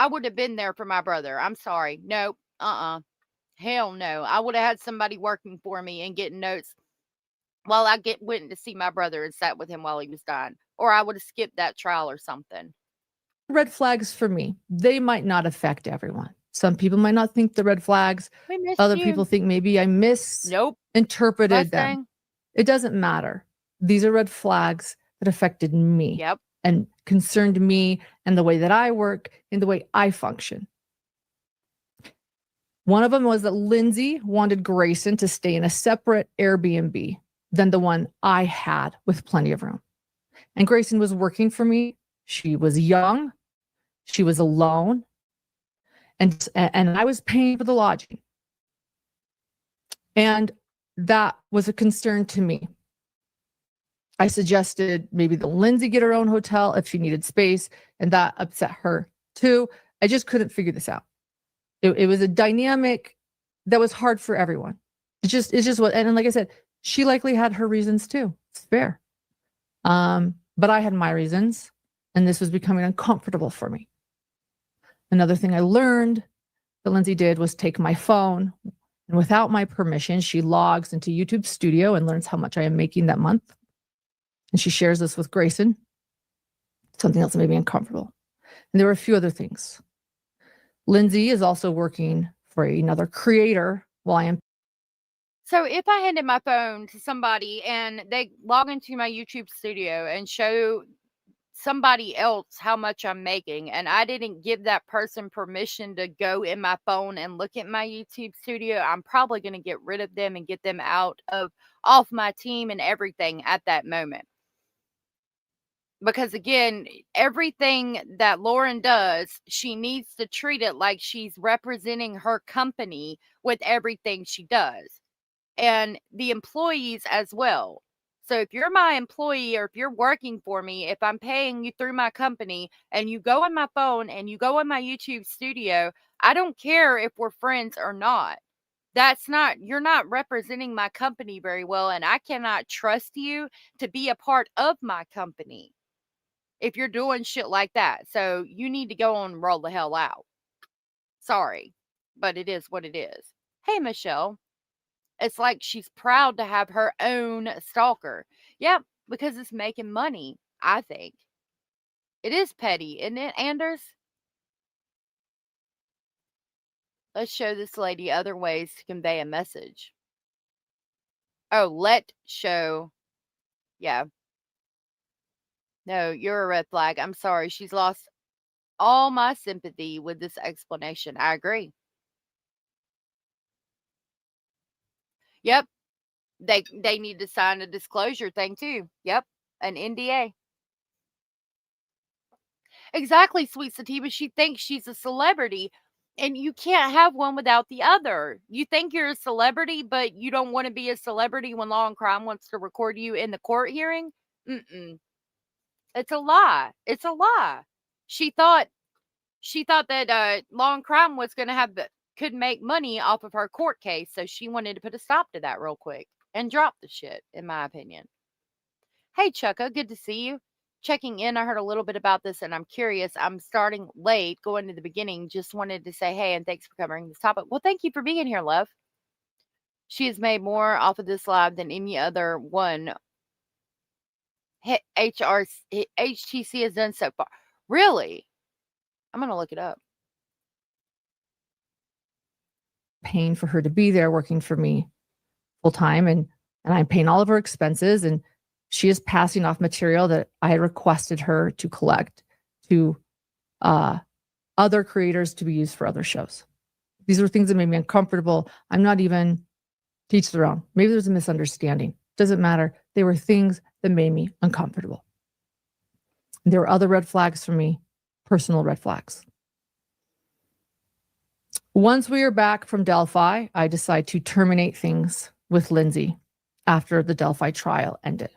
would have been there for my brother. I'm sorry. Nope. Hell no. I would have had somebody working for me and getting notes while I went to see my brother and sat with him while he was dying. Or I would have skipped that trial or something. Red flags for me, they might not affect everyone. Some people might not think the red flags. We missed Other you. people think maybe I Nope. misinterpreted them. Mustang. It doesn't matter. These are red flags that affected me Yep. and concerned me and the way that I work and the way I function. One of them was that Lindsay wanted Grayson to stay in a separate Airbnb than the one I had with plenty of room. And Grayson was working for me. She was young. She was alone. And I was paying for the lodging. And that was a concern to me. I suggested maybe the Lindsay get her own hotel if she needed space, and that upset her too. I just couldn't figure this out. It was a dynamic that was hard for everyone. It's just what, and like I said, she likely had her reasons too. It's fair. But I had my reasons, and this was becoming uncomfortable for me. Another thing I learned that Lindsay did was take my phone, and without my permission, she logs into YouTube Studio and learns how much I am making that month. And she shares this with Grayson. Something else that made me uncomfortable. And there were a few other things. Lindsay is also working for another creator while I am. So if I handed my phone to somebody and they log into my YouTube studio and show somebody else how much I'm making, and I didn't give that person permission to go in my phone and look at my YouTube studio, I'm probably going to get rid of them and get them off my team and everything at that moment. Because again, everything that Lauren does, she needs to treat it like she's representing her company with everything she does. And the employees as well. So if you're my employee or if you're working for me, if I'm paying you through my company and you go on my phone and you go in my YouTube studio, I don't care if we're friends or not. You're not representing my company very well, and I cannot trust you to be a part of my company if you're doing shit like that. So you need to go and roll the hell out. Sorry, but it is what it is. Hey, Michelle. It's like she's proud to have her own stalker. Yep, because it's making money, I think. It is petty, isn't it, Anders? Let's show this lady other ways to convey a message. Oh, show. Yeah. No, you're a red flag. I'm sorry. She's lost all my sympathy with this explanation. I agree. Yep. They need to sign a disclosure thing too. Yep. An NDA. Exactly, sweet Sativa. She thinks she's a celebrity, and you can't have one without the other. You think you're a celebrity, but you don't want to be a celebrity when Law and Crime wants to record you in the court hearing? Mm-mm. It's a lie. It's a lie. She thought that Law and Crime was going to could make money off of her court case, so she wanted to put a stop to that real quick and drop the shit, in my opinion. Hey, Chucka, good to see you. Checking in, I heard a little bit about this and I'm curious. I'm starting late, going to the beginning. Just wanted to say hey and thanks for covering this topic. Well, thank you for being here, love. She has made more off of this live than any other one HTC has done so far. Really? I'm going to look it up. Paying for her to be there working for me full time, and I'm paying all of her expenses, and she is passing off material that I had requested her to collect to other creators to be used for other shows. These were things that made me uncomfortable. I'm not even teach their own. Maybe there's a misunderstanding. Doesn't matter. They were things that made me uncomfortable. There were other red flags for me, personal red flags. Once we are back from Delphi, I decide to terminate things with Lindsay after the Delphi trial ended.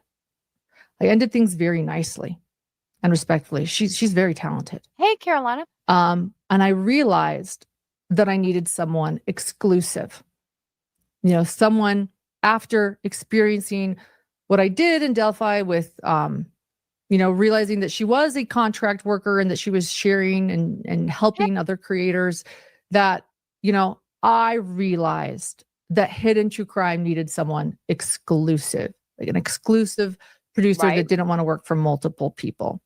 I ended things very nicely and respectfully. She's very talented. Hey, Carolina. And I realized that I needed someone exclusive. Someone after experiencing what I did in Delphi with, realizing that she was a contract worker and that she was sharing and helping other creators, that, I realized that Hidden True Crime needed someone exclusive, like an exclusive producer that didn't want to work for multiple people.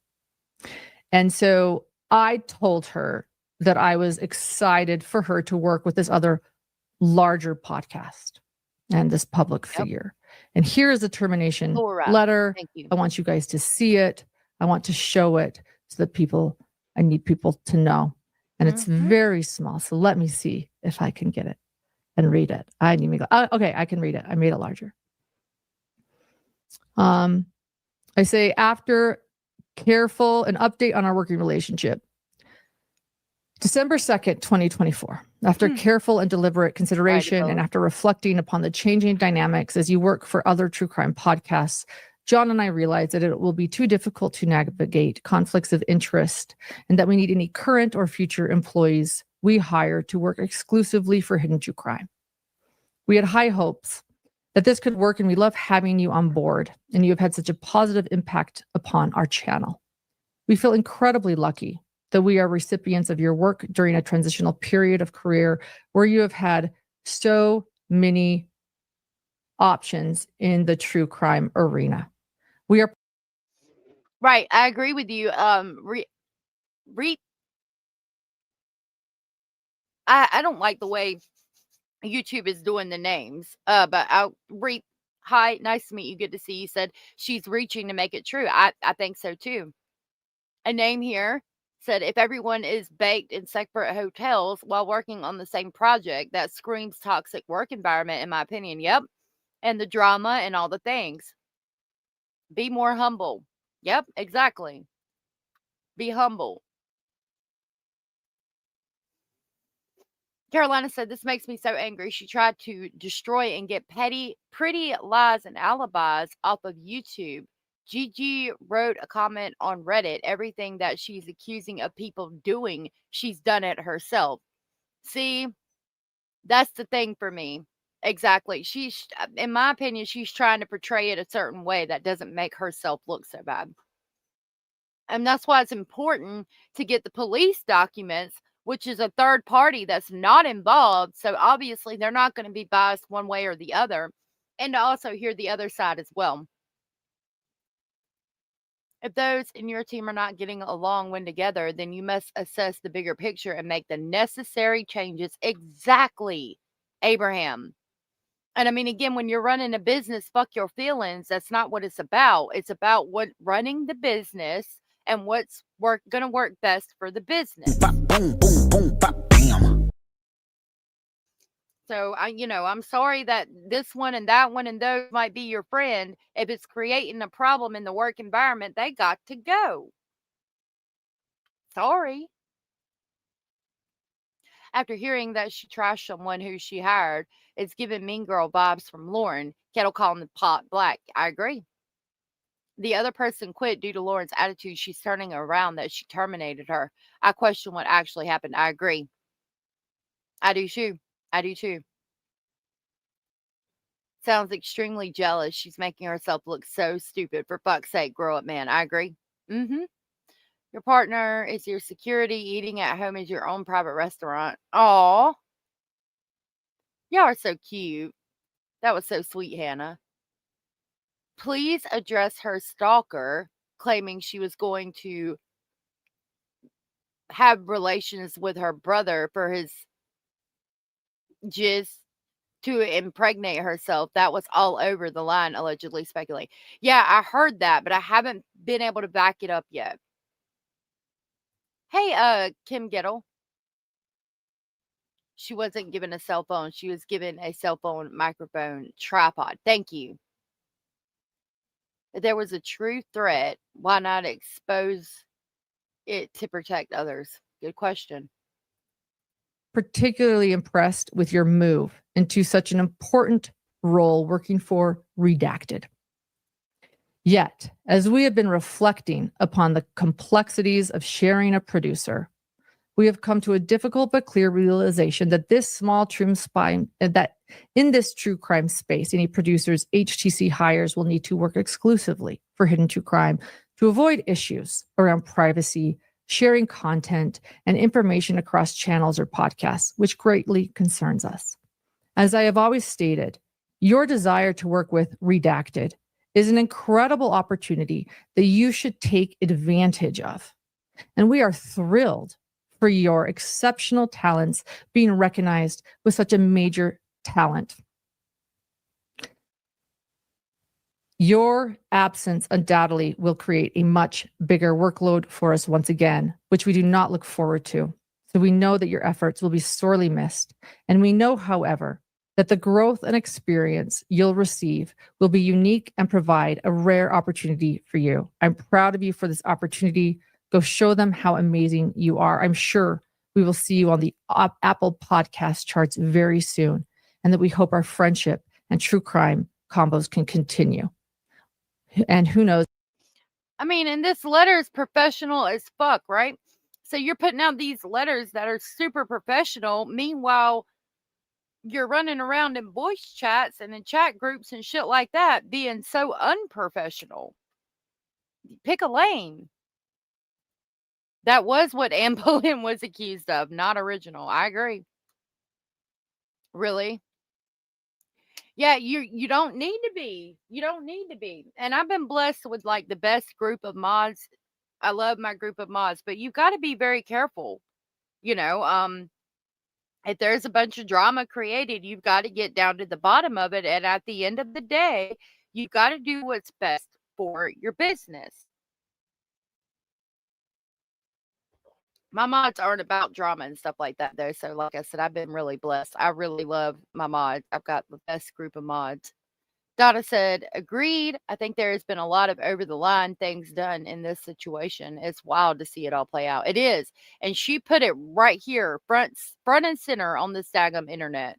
And so I told her that I was excited for her to work with this other larger podcast and this public figure. And here is the termination letter. Thank you. I want you guys to see it. I want to show it so that I need people to know. And it's very small. So let me see if I can get it and read it. I need to go. Okay, I can read it. I made it larger. I say, after careful an update on our working relationship. December 2nd, 2024. After careful and deliberate consideration and after reflecting upon the changing dynamics as you work for other true crime podcasts, John and I realized that it will be too difficult to navigate conflicts of interest and that we need any current or future employees we hire to work exclusively for Hidden True Crime. We had high hopes that this could work, and we love having you on board, and you have had such a positive impact upon our channel. We feel incredibly lucky that we are recipients of your work during a transitional period of career where you have had so many options in the true crime arena. We are right. I agree with you. I don't like the way YouTube is doing the names. But I'll read. Hi, nice to meet you. Good to see you. Said she's reaching to make it true. I think so too. A name here said, if everyone is baked in separate hotels while working on the same project, that screams toxic work environment, in my opinion. Yep. And the drama and all the things. Be more humble. Yep, exactly. Be humble. Carolina said, this makes me so angry. She tried to destroy and get pretty lies and alibis off of YouTube. Gigi wrote a comment on Reddit. Everything that she's accusing of people doing, she's done it herself. See, that's the thing for me. Exactly. She's, in my opinion, she's trying to portray it a certain way that doesn't make herself look so bad. And that's why it's important to get the police documents, which is a third party that's not involved. So obviously they're not going to be biased one way or the other. And to also hear the other side as well. If those in your team are not getting along when together, then you must assess the bigger picture and make the necessary changes. Exactly, Abraham. And I mean, again, when you're running a business, fuck your feelings. That's not what it's about. It's about running the business and what's going to work best for the business. Boom, boom, boom, bam. So I'm sorry that this one and that one and those might be your friend. If it's creating a problem in the work environment, they got to go. Sorry. After hearing that she trashed someone who she hired, it's giving mean girl vibes from Lauren. Kettle calling the pot black. I agree. The other person quit due to Lauren's attitude. She's turning around that she terminated her. I question what actually happened. I agree. I do too. Sounds extremely jealous. She's making herself look so stupid. For fuck's sake, grow up, man. I agree. Your partner is your security. Eating at home is your own private restaurant. Aw. Y'all are so cute. That was so sweet, Hannah. Please address her stalker, claiming she was going to have relations with her brother for his jizz to impregnate herself. That was all over the line, allegedly speculating. Yeah, I heard that, but I haven't been able to back it up yet. Hey, Kim Gettle. She wasn't given a cell phone. She was given a cell phone microphone tripod. Thank you. If there was a true threat, why not expose it to protect others? Good question. Particularly impressed with your move into such an important role working for Redacted. Yet, as we have been reflecting upon the complexities of sharing a producer, we have come to a difficult but clear realization that that in this true crime space, any producer's HTC hires will need to work exclusively for hidden true crime to avoid issues around privacy, sharing content, and information across channels or podcasts, which greatly concerns us. As I have always stated, your desire to work with Redacted is an incredible opportunity that you should take advantage of. And we are thrilled for your exceptional talents being recognized with such a major talent. Your absence undoubtedly will create a much bigger workload for us once again, which we do not look forward to. So we know that your efforts will be sorely missed. And we know, however, that the growth and experience you'll receive will be unique and provide a rare opportunity for you. I'm proud of you for this opportunity. Go show them how amazing you are. I'm sure we will see you on the Apple podcast charts very soon, and that we hope our friendship and true crime combos can continue. And who knows? I mean, and this letter is professional as fuck, right? So you're putting out these letters that are super professional. Meanwhile, you're running around in voice chats and in chat groups and shit like that, being so unprofessional. Pick a lane. That was what Anne Boleyn was accused of, not original. I agree. Really? Yeah, you don't need to be. You don't need to be. And I've been blessed with like the best group of mods. I love my group of mods, but you've got to be very careful. You know, if there's a bunch of drama created, you've got to get down to the bottom of it. And at the end of the day, you've got to do what's best for your business. My mods aren't about drama and stuff like that, though. So, like I said, I've been really blessed. I really love my mods. I've got the best group of mods. Donna said, agreed. I think there has been a lot of over the line things done in this situation. It's wild to see it all play out. It is. And she put it right here, front and center on the daggum internet.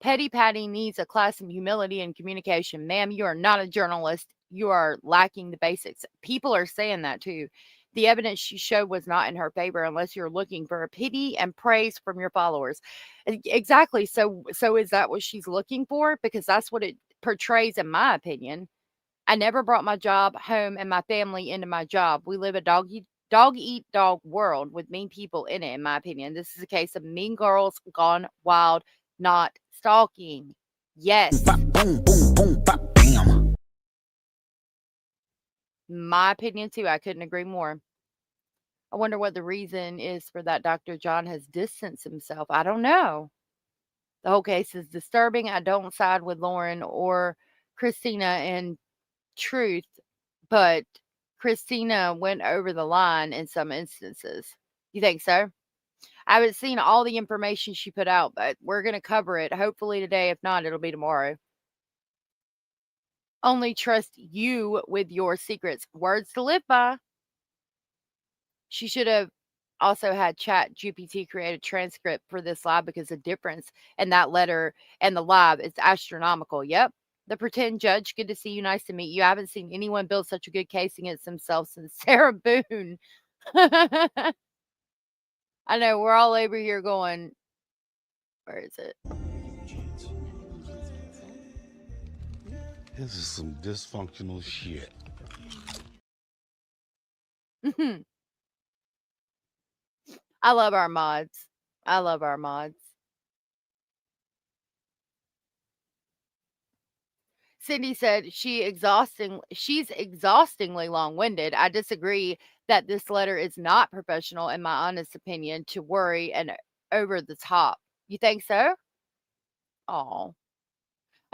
Petty Patty needs a class in humility and communication. Ma'am, you are not a journalist. You are lacking the basics. People are saying that too. The evidence she showed was not in her favor unless you're looking for a pity and praise from your followers. Exactly. So is that what she's looking for? Because that's what it portrays, in my opinion. I never brought my job home and my family into my job. We live a dog eat dog world with mean people in it, in my opinion. This is a case of mean girls gone wild, not stalking. Yes. Boom, boom, boom, bop, bam. My opinion too. I couldn't agree more. I wonder what the reason is for that. Dr. John has distanced himself. I don't know. The whole case is disturbing. I don't side with Lauren or Christina in truth, but Christina went over the line in some instances. You think so? I haven't seen all the information she put out, but we're going to cover it hopefully today. If not, it'll be tomorrow. Only trust you with your secrets. Words to live by. She should have also had Chat GPT create a transcript for this live because the difference in that letter and the live is astronomical. Yep. The pretend judge, good to see you. Nice to meet you. I haven't seen anyone build such a good case against themselves since Sarah Boone. I know we're all over here going, where is it? This is some dysfunctional shit. I love our mods. I love our mods. Cindy said she's exhaustingly long-winded. I disagree that this letter is not professional, in my honest opinion, to worry and over the top. You think so? Oh.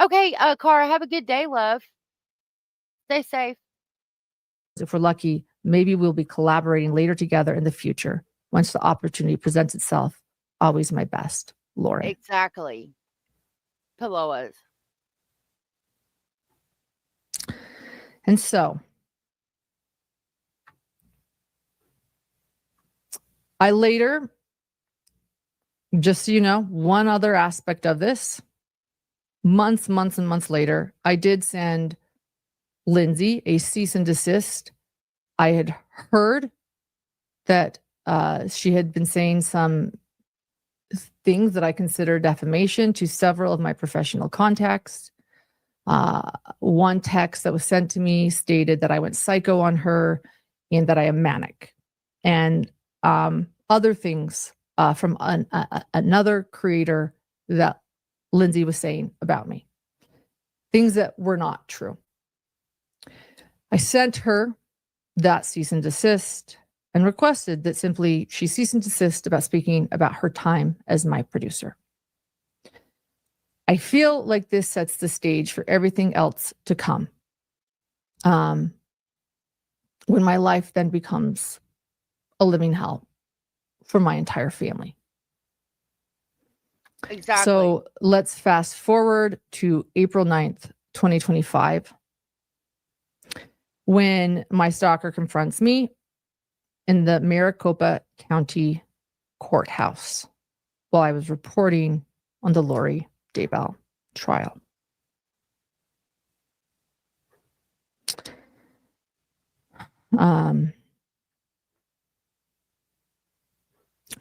Okay, Cara, have a good day, love. Stay safe. If we're lucky, Maybe we'll be collaborating later together in the future once the opportunity presents itself. Always my best, Lauren. Exactly. Pillows. And so I later, just so you know, one other aspect of this, months and months later, I did send Lindsay a cease and desist. I had heard that she had been saying some things that I consider defamation to several of my professional contacts. One text that was sent to me stated that I went psycho on her and that I am manic. And other things from another creator that Lindsay was saying about me. Things that were not true. I sent her that cease and desist and requested that simply she cease and desist about speaking about her time as my producer. I feel like this sets the stage for everything else to come. When my life then becomes a living hell for my entire family. Exactly. So let's fast forward to April 9th, 2025, when my stalker confronts me in the Maricopa County Courthouse while I was reporting on the Lori Daybell trial.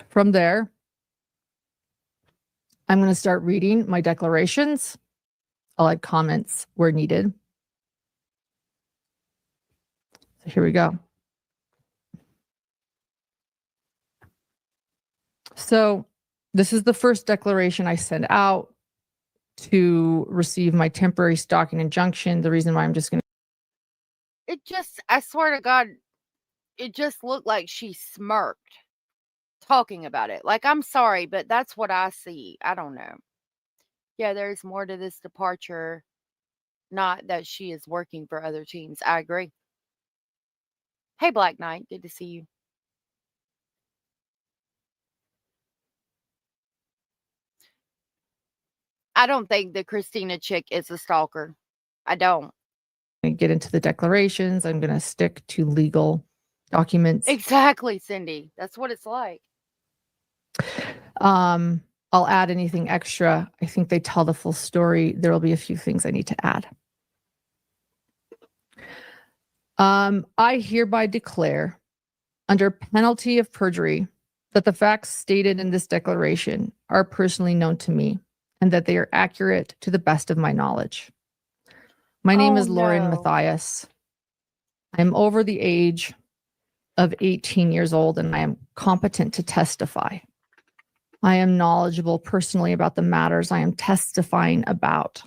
From there, I'm going to start reading my declarations. I'll add comments where needed. So here we go. So this is the first declaration I send out to receive my temporary stalking injunction. The reason why I'm just going to. It just, I swear to God, it just looked like she smirked talking about it. Like, I'm sorry, but that's what I see. I don't know. Yeah, there's more to this departure. Not that she is working for other teams. I agree. Hey, Black Knight, good to see you. I don't think the Christina chick is a stalker. I don't. Get into the declarations. I'm going to stick to legal documents. Exactly, Cindy. That's what it's like. I'll add anything extra. I think they tell the full story. There will be a few things I need to add. I hereby declare, under penalty of perjury, that the facts stated in this declaration are personally known to me and that they are accurate to the best of my knowledge. My name is Lauren Mathais. I'm over the age of 18 years old and I am competent to testify. I am knowledgeable personally about the matters I am testifying about.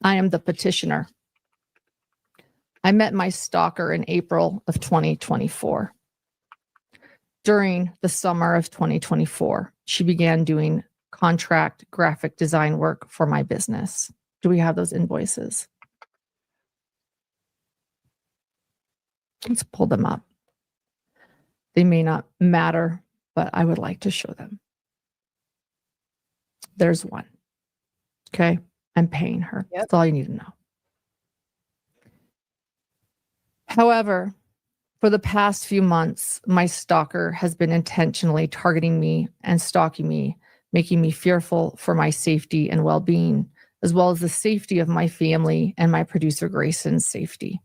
I am the petitioner. I met my stalker in April of 2024. During the summer of 2024, she began doing contract graphic design work for my business. Do we have those invoices? Let's pull them up. They may not matter, but I would like to show them. There's one. Okay. I'm paying her. Yep. That's all you need to know. However, for the past few months, my stalker has been intentionally targeting me and stalking me, making me fearful for my safety and well-being, as well as the safety of my family and my producer Grayson's safety.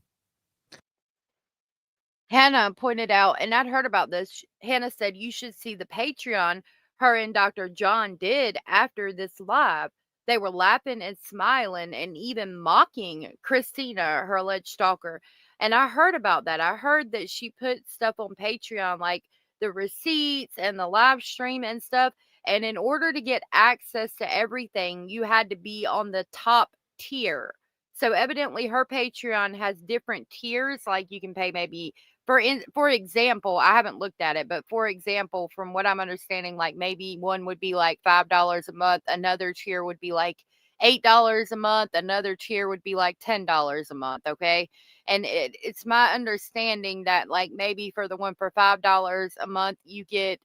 Hannah pointed out, and I'd heard about this. Hannah said you should see the Patreon her and Dr. John did after this live. They were laughing and smiling and even mocking Christina, her alleged stalker. And I heard about that. I heard that she put stuff on Patreon, like the receipts and the live stream and stuff. And in order to get access to everything, you had to be on the top tier. So evidently her Patreon has different tiers. Like you can pay maybe for example, I haven't looked at it, but for example, from what I'm understanding, like maybe one would be like $5 a month. Another tier would be like $8 a month. Another tier would be like $10 a month. Okay. And it's my understanding that, like, maybe for the one for $5 a month, you get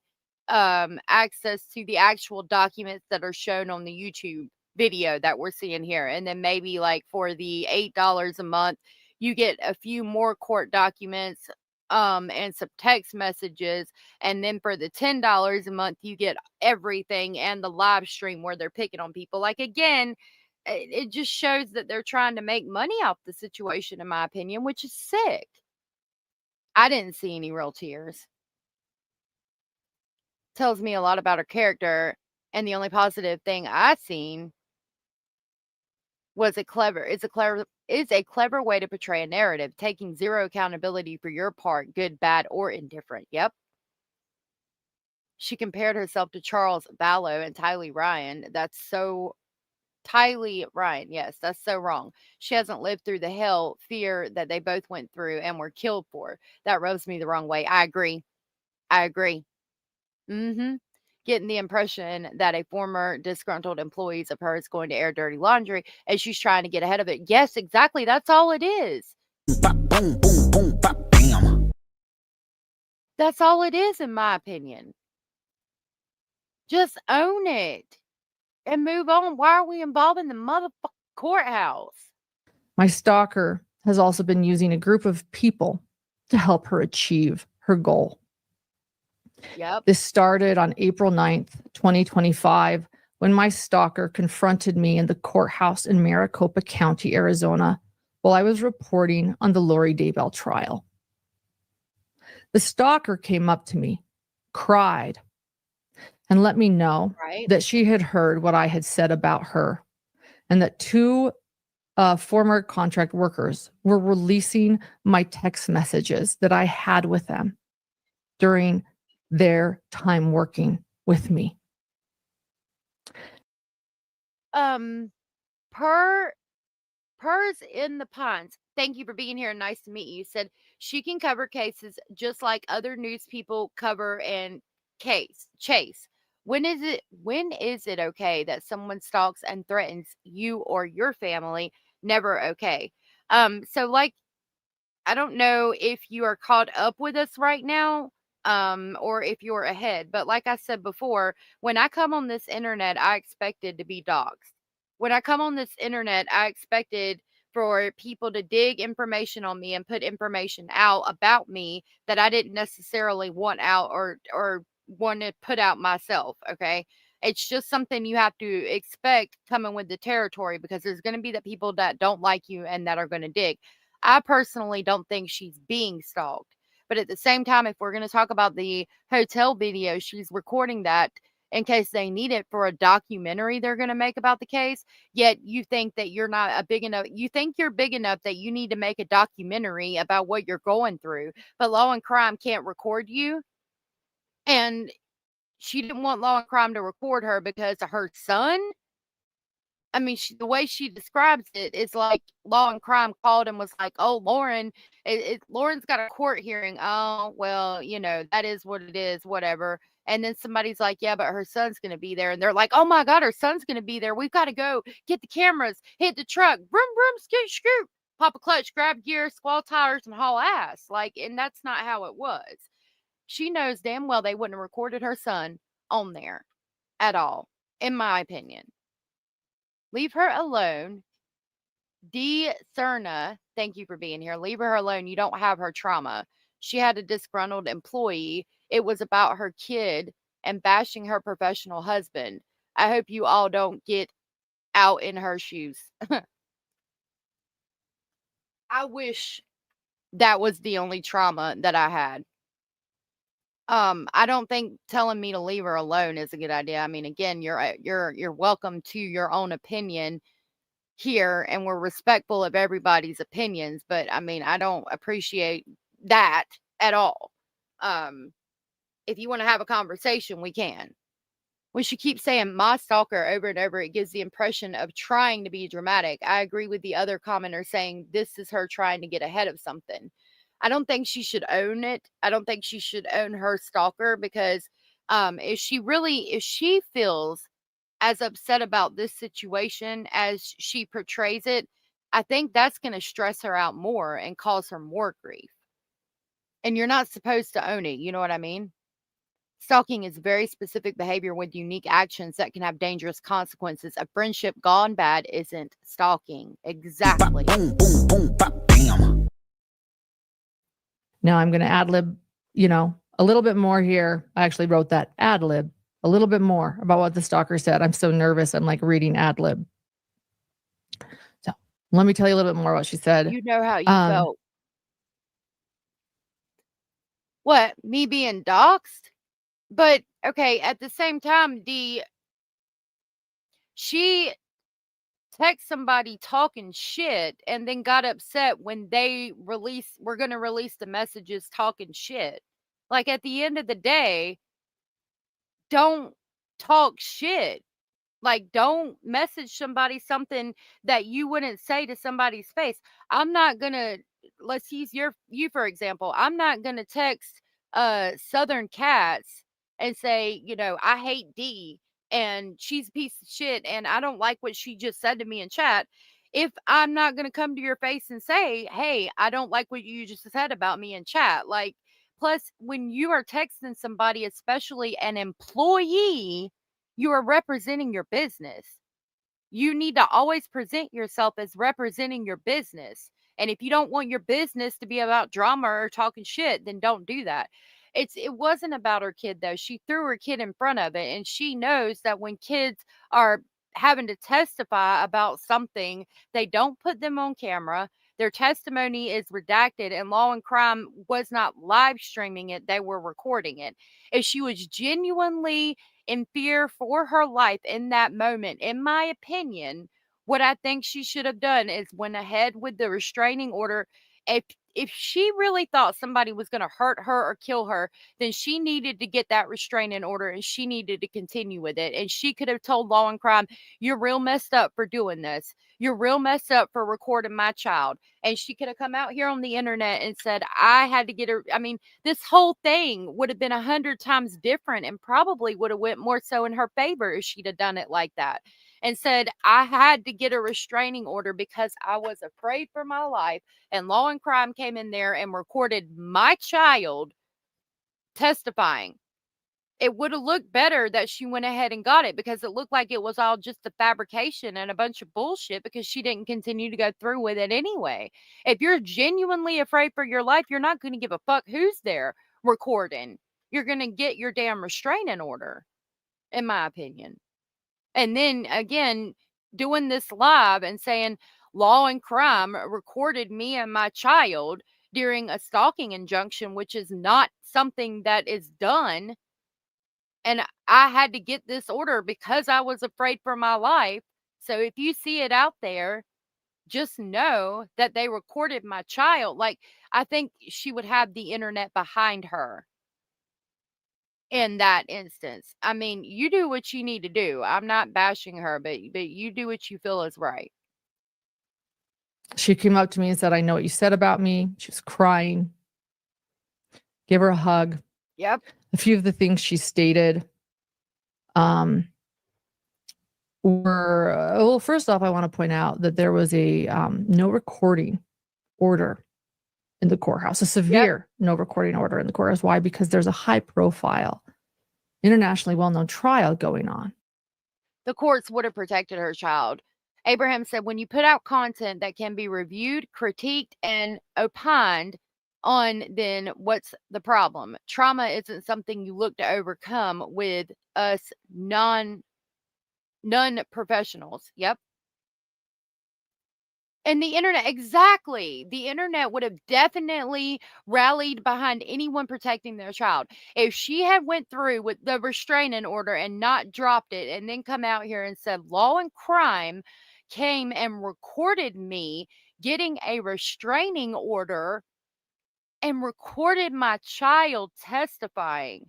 access to the actual documents that are shown on the YouTube video that we're seeing here. And then maybe like for the $8 a month, you get a few more court documents and some text messages. And then for the $10 a month, you get everything and the live stream where they're picking on people. Like, again, it just shows that they're trying to make money off the situation, in my opinion, which is sick. I didn't see any real tears. Tells me a lot about her character, and the only positive thing I seen was a clever way to portray a narrative, taking zero accountability for your part, good, bad, or indifferent. Yep. She compared herself to Charles Ballow and Tylee Ryan. Tylee Ryan. Yes, that's so wrong. She hasn't lived through the hell, fear that they both went through and were killed for. That rubs me the wrong way. I agree. Mm-hmm. Getting the impression that a former disgruntled employee of hers going to air dirty laundry and she's trying to get ahead of it. Yes, exactly. That's all it is. Boom, boom, boom, bop, bam. That's all it is, in my opinion. Just own it and move on. Why are we involving the motherfucking courthouse? My stalker has also been using a group of people to help her achieve her goal. Yep. This started on April 9th, 2025, when my stalker confronted me in the courthouse in Maricopa County, Arizona, while I was reporting on the Lori Daybell trial. The stalker came up to me, cried, and let me know that she had heard what I had said about her, and that two former contract workers were releasing my text messages that I had with them during their time working with me. Pers in the Pines. Thank you for being here. Nice to meet you. Said she can cover cases just like other news people cover and chase. When is it okay that someone stalks and threatens you or your family? Never okay. So, like, I don't know if you are caught up with us right now, or if you're ahead. But like I said before, when I come on this internet, I expected to be doxxed. When I come on this internet, I expected for people to dig information on me and put information out about me that I didn't necessarily want out or want to put out myself. Okay. It's just something you have to expect coming with the territory, because there's going to be the people that don't like you and that are going to dig. I personally don't think she's being stalked. But at the same time, if we're going to talk about the hotel video, she's recording that in case they need it for a documentary they're going to make about the case. Yet you think that you're not a big enough, you think you're big enough that you need to make a documentary about what you're going through. But Law and Crime can't record you. And she didn't want Law and Crime to record her because of her son. I mean, the way she describes it is like Law and Crime called and was like, "Oh, Lauren, Lauren's got a court hearing." Oh, well, that is what it is, whatever. And then somebody's like, "Yeah, but her son's going to be there." And they're like, "Oh my God, her son's going to be there. We've got to go get the cameras, hit the truck, broom, broom, scoot, scoot, pop a clutch, grab gear, squall tires, and haul ass." Like, and that's not how it was. She knows damn well they wouldn't have recorded her son on there at all, in my opinion. Leave her alone. D. Cerna, thank you for being here. Leave her alone. You don't have her trauma. She had a disgruntled employee. It was about her kid and bashing her professional husband. I hope you all don't get out in her shoes. I wish that was the only trauma that I had. I don't think telling me to leave her alone is a good idea. I mean, again, you're welcome to your own opinion here, and we're respectful of everybody's opinions, but I mean, I don't appreciate that at all. If you want to have a conversation, we can. When she keeps saying "my stalker" over and over, it gives the impression of trying to be dramatic. I agree with the other commenter saying this is her trying to get ahead of something. I don't think she should own it. I don't think she should own her stalker, because if she feels as upset about this situation as she portrays it, I think that's going to stress her out more and cause her more grief. And you're not supposed to own it. You know what I mean? Stalking is very specific behavior with unique actions that can have dangerous consequences. A friendship gone bad isn't stalking. Exactly. Boom, boom, boom, bop, bam. Now I'm going to ad lib, a little bit more here. I actually wrote that ad lib a little bit more about what the stalker said. I'm so nervous. I'm like reading ad lib. So let me tell you a little bit more what she said. You know how you felt. What? Me being doxxed? But okay, at the same time, she text somebody talking shit and then got upset when we're going to release the messages talking shit. Like at the end of the day, don't talk shit. Like, don't message somebody something that you wouldn't say to somebody's face. I'm not gonna let's use you for example. I'm not gonna text Southern Cats and say, I hate D and she's a piece of shit and I don't like what she just said to me in chat. If I'm not gonna come to your face and say, hey, I don't like what you just said about me in chat. Like, plus when you are texting somebody, especially an employee, you are representing your business. You need to always present yourself as representing your business. And if you don't want your business to be about drama or talking shit, then don't do that. It wasn't about her kid though. She threw her kid in front of it and she knows that when kids are having to testify about something, they don't put them on camera. Their testimony is redacted and Law and Crime was not live streaming it, they were recording it. If she was genuinely in fear for her life in that moment, in my opinion, what I think she should have done is went ahead with the restraining order. If she really thought somebody was going to hurt her or kill her, then she needed to get that restraining order and she needed to continue with it. And she could have told Law and Crime, you're real messed up for doing this. You're real messed up for recording my child. And she could have come out here on the internet and said, I had to get her. I mean, this whole thing would have been 100 times different and probably would have went more so in her favor if she'd have done it like that and said, I had to get a restraining order because I was afraid for my life. And Law and Crime came in there and recorded my child testifying. It would have looked better that she went ahead and got it because it looked like it was all just a fabrication and a bunch of bullshit because she didn't continue to go through with it anyway. If you're genuinely afraid for your life, you're not going to give a fuck who's there recording. You're going to get your damn restraining order, in my opinion. And then again, doing this live and saying Law and Crime recorded me and my child during a stalking injunction, which is not something that is done. And I had to get this order because I was afraid for my life. So if you see it out there, just know that they recorded my child. Like, I think she would have the internet behind her in that instance. I mean, you do what you need to do. I'm not bashing her, but you do what you feel is right. She came up to me and said, I know what you said about me. She was crying. Give her a hug. Yep. A few of the things she stated were, well, first off, I want to point out that there was a no recording order in the courthouse, a severe no recording order in the courthouse. Why? Because there's a high profile, internationally well-known trial going on. The courts would have protected her child. Abraham said, when you put out content that can be reviewed, critiqued, and opined on, then what's the problem? Trauma isn't something you look to overcome with us non-professionals. Yep. And the internet, exactly. The internet would have definitely rallied behind anyone protecting their child. If she had went through with the restraining order and not dropped it and then come out here and said Law and Crime came and recorded me getting a restraining order and recorded my child testifying,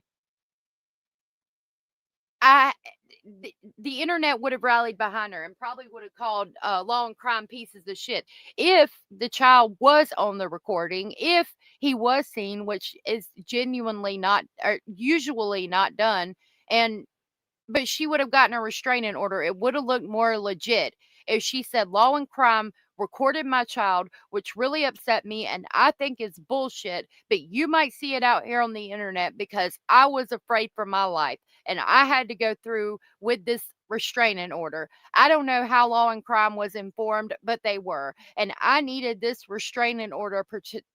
the internet would have rallied behind her and probably would have called Law and Crime pieces of shit if the child was on the recording, if he was seen, which is genuinely not or usually not done. And but she would have gotten a restraining order. It would have looked more legit if she said Law and Crime recorded my child, which really upset me and I think is bullshit, but you might see it out here on the internet because I was afraid for my life and I had to go through with this restraining order. I don't know how Law and Crime was informed, but they were. And I needed this restraining order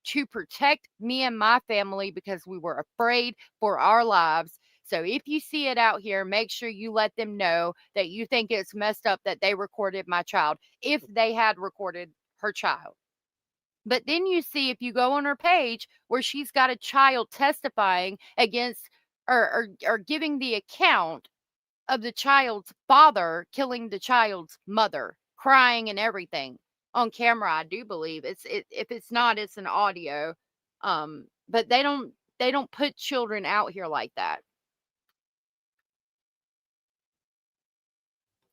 to protect me and my family because we were afraid for our lives. So if you see it out here, make sure you let them know that you think it's messed up that they recorded my child, if they had recorded her child. But then you see, if you go on her page where she's got a child testifying against or giving the account of the child's father killing the child's mother, crying and everything on camera. I do believe if it's not, it's an audio. But they don't put children out here like that.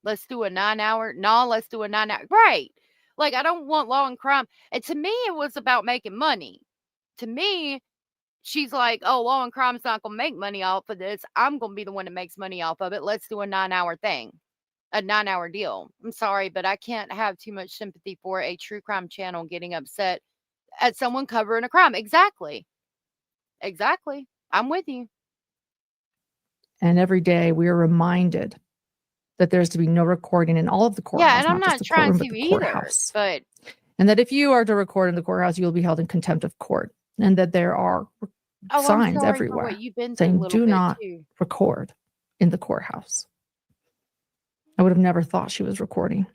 Let's do a 9 hour. No, let's do a 9 hour. Right. Like, I don't want Law and Crime. And to me, it was about making money. To me, she's like, oh, Law and Crime's not going to make money off of this. I'm going to be the one that makes money off of it. Let's do a 9 hour thing, a 9 hour deal. I'm sorry, but I can't have too much sympathy for a true crime channel getting upset at someone covering a crime. Exactly. Exactly. I'm with you. And every day we are reminded that there's to be no recording in all of the courthouse, Yeah, and I'm not just not the trying courtroom, to but the either. courthouse. But And that if you are to record in the courthouse, you will be held in contempt of court. And that there are oh, I'm signs sorry for everywhere what you've been through a saying, little do bit not too. record in the courthouse. I would have never thought she was recording.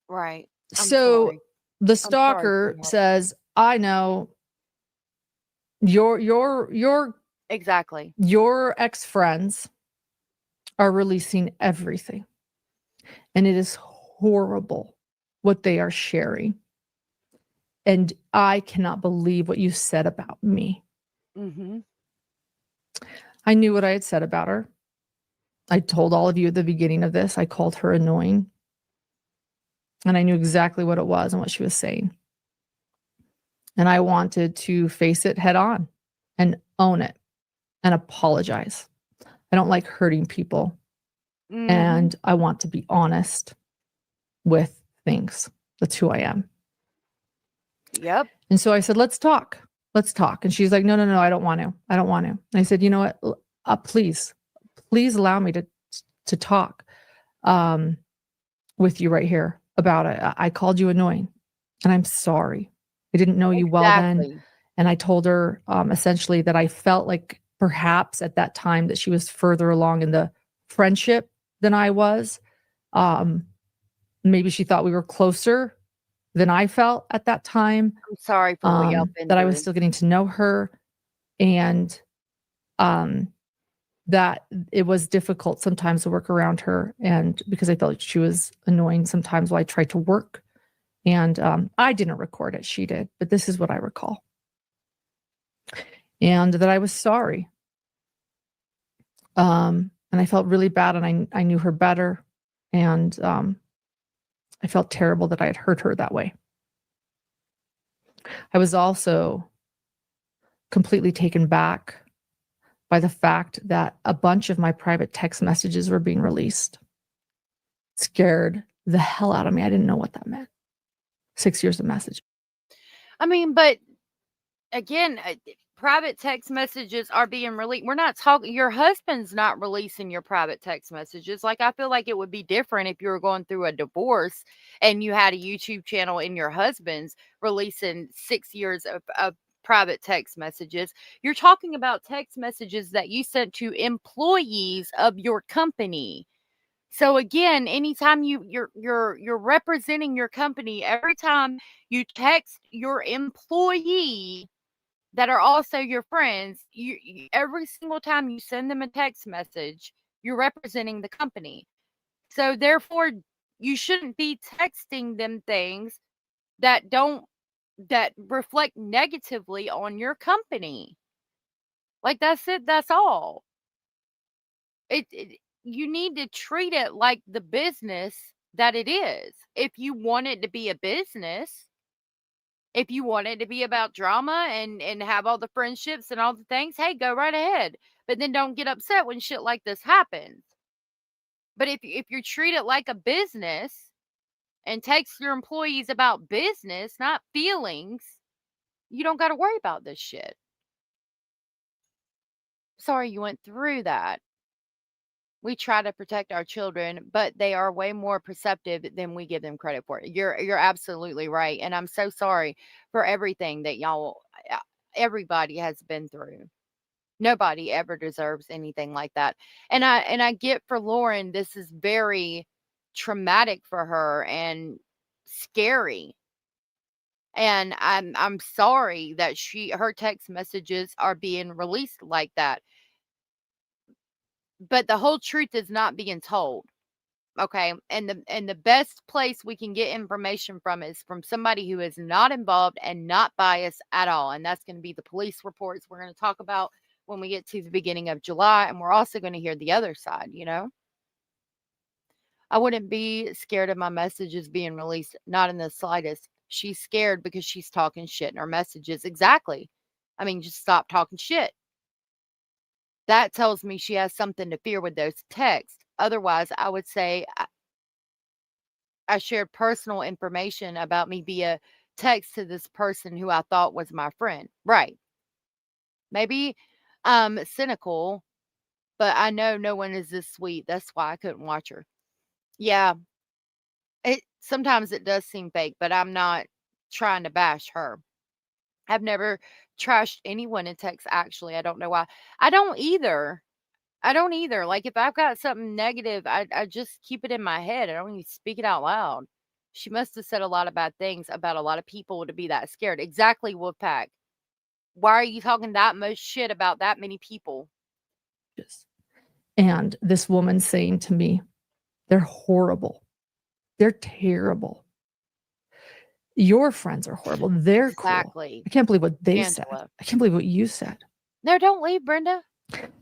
Right. I'm So sorry. the I'm sorry, stalker sweetheart. says, I know your Exactly. ex-friends are releasing everything. And it is horrible what they are sharing. And I cannot believe what you said about me. Mm-hmm. I knew what I had said about her. I told all of you at the beginning of this, I called her annoying. And I knew exactly what it was and what she was saying. And I wanted to face it head on and own it and apologize. I don't like hurting people. Mm-hmm. And I want to be honest with things. That's who I am. Yep. And so I said, let's talk. Let's talk. And she's like, no, I don't want to. I don't want to. And I said, you know what? Please allow me to talk with you right here about it. I called you annoying and I'm sorry. I didn't know you well then. Exactly. And I told her essentially that I felt like perhaps at that time that she was further along in the friendship than I was. Maybe she thought we were closer than I felt at that time. I'm sorry for what y'all been That I through. was still getting to know her, and that it was difficult sometimes to work around her, and because I felt like she was annoying sometimes while I tried to work. And I didn't record it, she did, but this is what I recall. And that I was sorry. And I felt really bad, and I knew her better, and I felt terrible that I had hurt her that way. I was also completely taken back by the fact that a bunch of my private text messages were being released. It scared the hell out of me. I didn't know what that meant. 6 years of message. I mean, but again, private text messages are being released. We're not talking, your husband's not releasing your private text messages. Like, I feel like it would be different if you were going through a divorce and you had a YouTube channel and your husband's releasing 6 years of private text messages. You're talking about text messages that you sent to employees of your company. So again, anytime you're representing your company, every time you text your employee that are also your friends, you every single time you send them a text message, you're representing the company. So therefore, you shouldn't be texting them things that reflect negatively on your company. Like, that's it, that's all. You need to treat it like the business that it is. If you want it to be a business, If you want it to be about drama and have all the friendships and all the things, hey, go right ahead. But then don't get upset when shit like this happens. But if you treat it like a business and text your employees about business, not feelings, you don't got to worry about this shit. Sorry you went through that. We try to protect our children, but they are way more perceptive than we give them credit for. You're absolutely right, and I'm so sorry for everything that y'all everybody has been through. Nobody ever deserves anything like that. And I get for Lauren, this is very traumatic for her and scary. And I'm sorry that her text messages are being released like that. But the whole truth is not being told. Okay. And the best place we can get information from is from somebody who is not involved and not biased at all. And that's going to be the police reports we're going to talk about when we get to the beginning of July. And we're also going to hear the other side, you know? I wouldn't be scared of my messages being released, not in the slightest. She's scared because she's talking shit in her messages. Exactly. I mean, just stop talking shit. That tells me she has something to fear with those texts. Otherwise, I would say I shared personal information about me via text to this person who I thought was my friend. Right. Maybe cynical, but I know no one is this sweet. That's why I couldn't watch her. Yeah, it sometimes it does seem fake, but I'm not trying to bash her. I've never trashed anyone in text actually. I don't know why. I don't either. I don't either. Like if I've got something negative, I just keep it in my head. I don't even speak it out loud. She must have said a lot of bad things about a lot of people to be that scared. Exactly, Wolfpack. Why are you talking that much shit about that many people? And this woman saying to me, they're horrible. They're terrible. Your friends are horrible. They're Exactly. cool. I can't believe what they said. Angela. I can't believe what you said. No, don't leave, Brenda.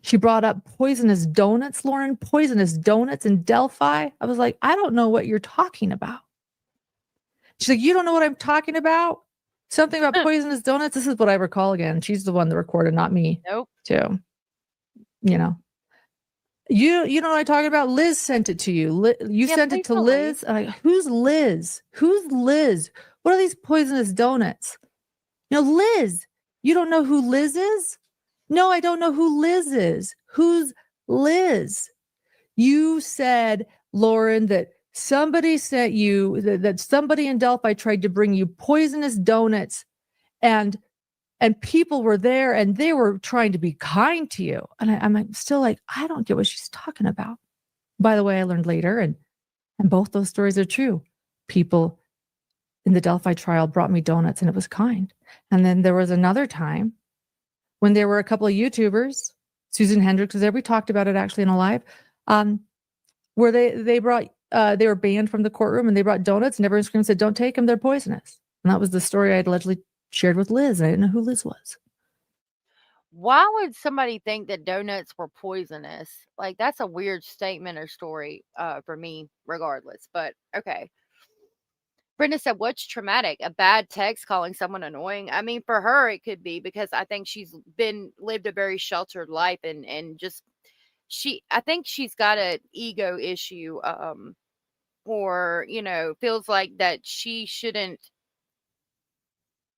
She brought up poisonous donuts, Lauren, poisonous donuts in Delphi. I was like, I don't know what you're talking about. She's like, you don't know what I'm talking about? Something about poisonous donuts? This is what I recall again. She's the one that recorded, not me. Nope. Too. You know. You know what I'm talking about? Liz sent it to you. You sent it to Liz. I'm like, who's Liz? Who's Liz? What are these poisonous donuts? You know, Liz. You don't know who Liz is? No, I don't know who Liz is. Who's Liz? You said, Lauren, that somebody sent you, that somebody in Delphi tried to bring you poisonous donuts and people were there and they were trying to be kind to you. And I'm still like, I don't get what she's talking about. By the way, I learned later, and both those stories are true. People in the Delphi trial brought me donuts and it was kind. And then there was another time when there were a couple of YouTubers, Susan Hendricks was there. We talked about it actually in a live, where they brought, they were banned from the courtroom and they brought donuts and everyone screamed and said, don't take them, they're poisonous. And that was the story I had allegedly shared with Liz. And I didn't know who Liz was. Why would somebody think that donuts were poisonous? Like that's a weird statement or story for me, regardless. But okay. Brenda said, what's traumatic? A bad text calling someone annoying? I mean, for her, it could be because I think she's lived a very sheltered life and just I think she's got an ego issue, or, feels like that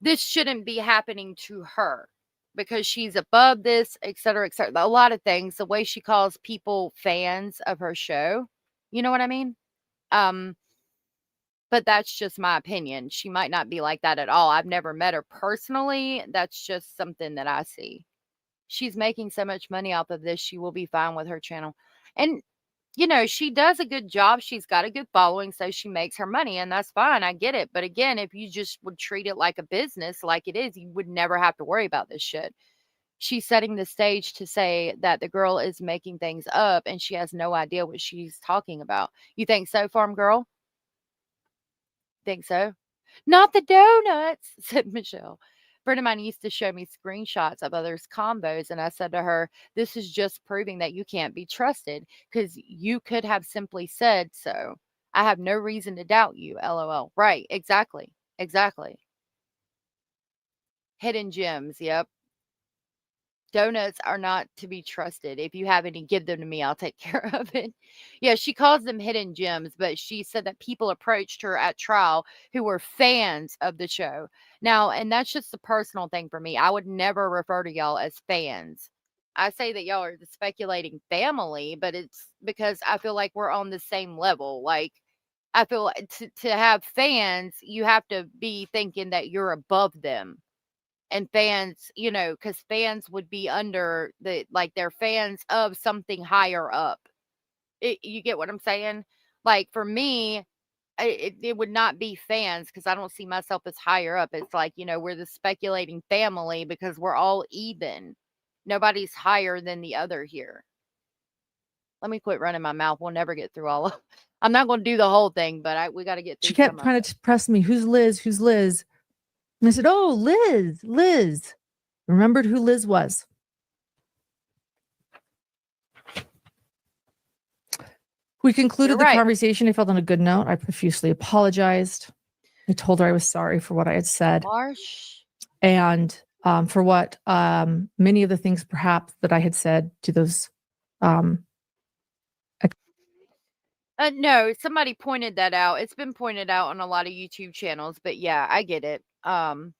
this shouldn't be happening to her because she's above this, et cetera, et cetera. A lot of things, the way she calls people fans of her show, you know what I mean? But that's just my opinion. She might not be like that at all. I've never met her personally. That's just something that I see. She's making so much money off of this. She will be fine with her channel. And, she does a good job. She's got a good following, so she makes her money, and that's fine. I get it. But again, if you just would treat it like a business, like it is, you would never have to worry about this shit. She's setting the stage to say that the girl is making things up and she has no idea what she's talking about. You think so, farm girl? Think so? Not the donuts, said Michelle. A friend of mine used to show me screenshots of others' combos, and I said to her, this is just proving that you can't be trusted because you could have simply said so. I have no reason to doubt you, LOL. Right, exactly. Exactly. Hidden gems. Yep. Donuts are not to be trusted. If you have any, give them to me. I'll take care of it. Yeah, she calls them hidden gems, but she said that people approached her at trial who were fans of the show. Now, and that's just a personal thing for me. I would never refer to y'all as fans. I say that y'all are the speculating family, but it's because I feel like we're on the same level. Like, I feel to have fans, you have to be thinking that you're above them. And fans, because fans would be under like they're fans of something higher up. You get what I'm saying? Like for me, it would not be fans because I don't see myself as higher up. It's like, we're the speculating family because we're all even. Nobody's higher than the other here. Let me quit running my mouth. We'll never get through all of I'm not going to do the whole thing, but we got to get through She kept some of trying it. to press me. Who's Liz? Who's Liz? And I said, oh, Liz. Remembered who Liz was. We concluded You're the right. conversation. I felt on a good note. I profusely apologized. I told her I was sorry for what I had said Marsh. and for what many of the things perhaps that I had said to those. No, somebody pointed that out. It's been pointed out on a lot of YouTube channels, but yeah, I get it. I'm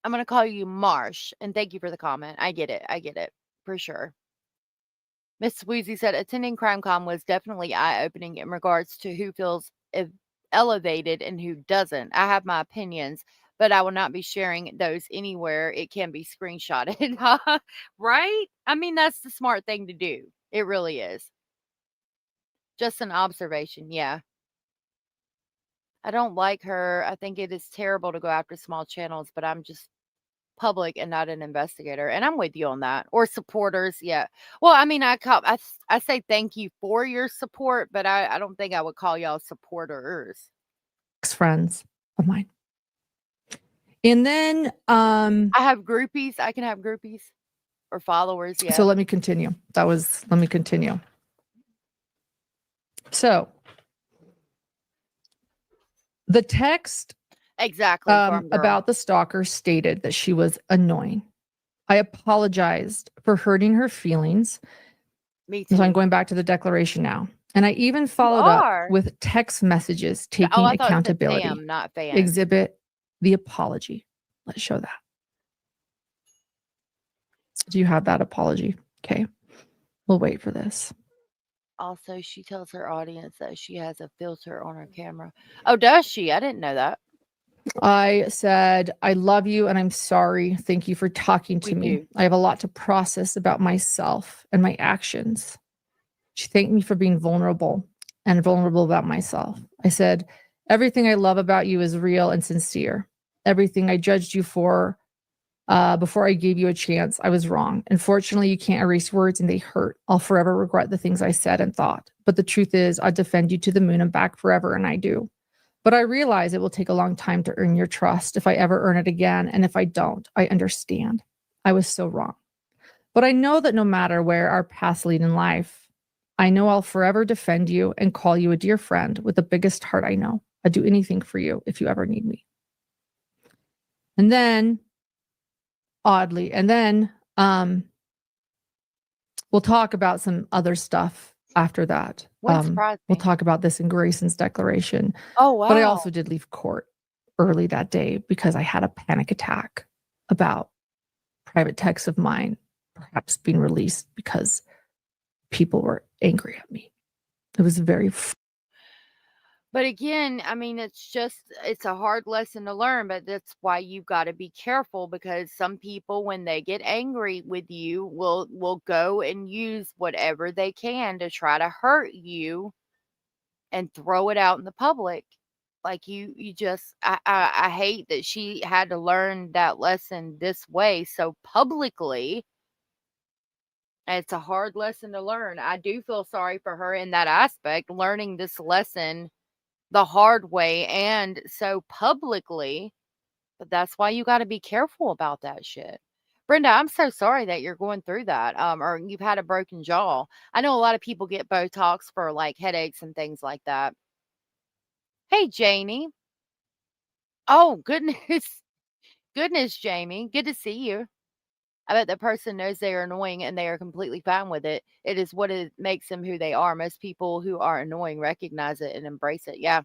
gonna call you Marsh, and thank you for the comment. I get it for sure. Miss Wheezy said attending CrimeCon was definitely eye-opening in regards to who feels elevated and who doesn't. I have my opinions, but I will not be sharing those anywhere. It can be screenshotted, right? I mean, that's the smart thing to do. It really is. Just an observation, yeah. I don't like her. I think it is terrible to go after small channels, but I'm just public and not an investigator. And I'm with you on that. Or supporters, yeah. Well, I mean, I say thank you for your support, but I don't think I would call y'all supporters. Friends of mine. And then I have groupies. I can have groupies or followers, yeah. So let me continue. Let me continue. So the text exactly about the stalker stated that she was annoying. I apologized for hurting her feelings. Me too. So I'm going back to the declaration now. And I even followed up with text messages taking accountability. Fam, not fans. Exhibit the apology. Let's show that. Do you have that apology? Okay. We'll wait for this. Also, she tells her audience that she has a filter on her camera. Oh, does she? I didn't know that. I said, I love you and I'm sorry. Thank you for talking to me. I have a lot to process about myself and my actions. She thanked me for being vulnerable about myself. I said, everything I love about you is real and sincere. Everything I judged you for before I gave you a chance, I was wrong. Unfortunately, you can't erase words and they hurt. I'll forever regret the things I said and thought. But the truth is, I defend you to the moon and back forever, and I do. But I realize it will take a long time to earn your trust if I ever earn it again. And if I don't, I understand. I was so wrong. But I know that no matter where our paths lead in life, I know I'll forever defend you and call you a dear friend with the biggest heart I know. I'd do anything for you if you ever need me. And then, oddly, we'll talk about some other stuff after that. We'll talk about this in Grayson's declaration. Oh, wow. But I also did leave court early that day because I had a panic attack about private texts of mine perhaps being released because people were angry at me. It was very... But again, I mean, it's a hard lesson to learn, but that's why you've got to be careful because some people, when they get angry with you, will go and use whatever they can to try to hurt you and throw it out in the public. Like you just, I hate that she had to learn that lesson this way so publicly. It's a hard lesson to learn. I do feel sorry for her in that aspect, learning this lesson the hard way and so publicly, but that's why you got to be careful about that shit. Brenda, I'm so sorry that you're going through that, or you've had a broken jaw. I know a lot of people get Botox for like headaches and things like that. Hey, Janie. Oh, goodness. Goodness, Jamie, good to see you. I bet the person knows they are annoying and they are completely fine with it. It is what it makes them who they are. Most people who are annoying recognize it and embrace it. Yeah.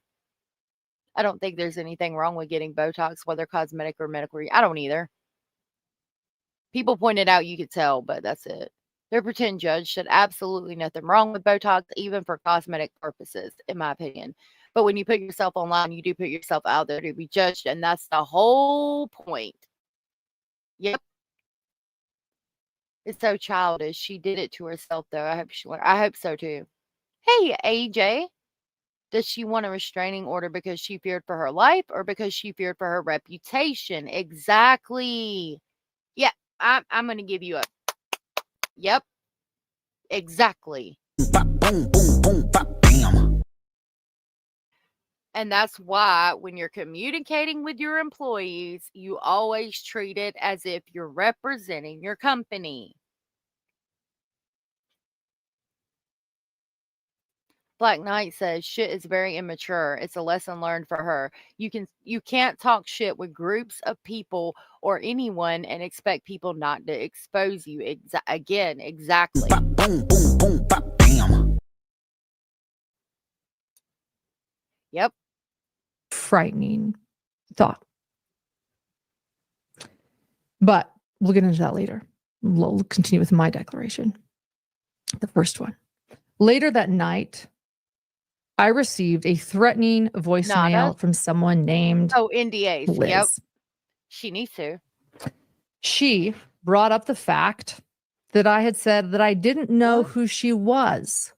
I don't think there's anything wrong with getting Botox, whether cosmetic or medical. I don't either. People pointed out you could tell, but that's it. Their pretend judge said absolutely nothing wrong with Botox, even for cosmetic purposes, in my opinion. But when you put yourself online, you do put yourself out there to be judged, and that's the whole point. Yep. It's so childish. She did it to herself, though. I hope so too. Hey, AJ. Does she want a restraining order because she feared for her life or because she feared for her reputation? Exactly. Yeah, I'm going to give you a. Yep, exactly. Bop, boom, boom, boom, bop, bam. And that's why when you're communicating with your employees, you always treat it as if you're representing your company. Black Knight says shit is very immature. It's a lesson learned for her. You can't talk shit with groups of people or anyone and expect people not to expose you. Again, exactly. Bop, boom, boom, boom, bop, bam. Yep. Frightening thought. But we'll get into that later. We'll continue with my declaration. The first one. Later that night, I received a threatening voicemail Nada. from someone named Oh, NDAs. Liz. Yep. She needs to. She brought up the fact that I had said that I didn't know What? who she was,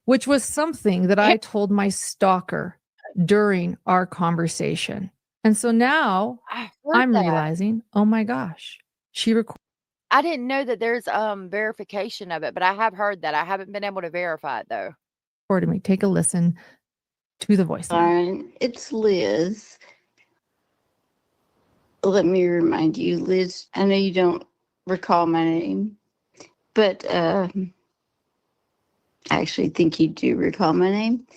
which was something that I told my stalker during our conversation. And so now I heard I'm that. realizing, oh my gosh, she recorded I didn't know that there's verification of it, but I have heard that. I haven't been able to verify it though. me. Take a listen to the voicemail. Lauren, it's Liz. Let me remind you, Liz, I know you don't recall my name, but I actually think you do recall my name.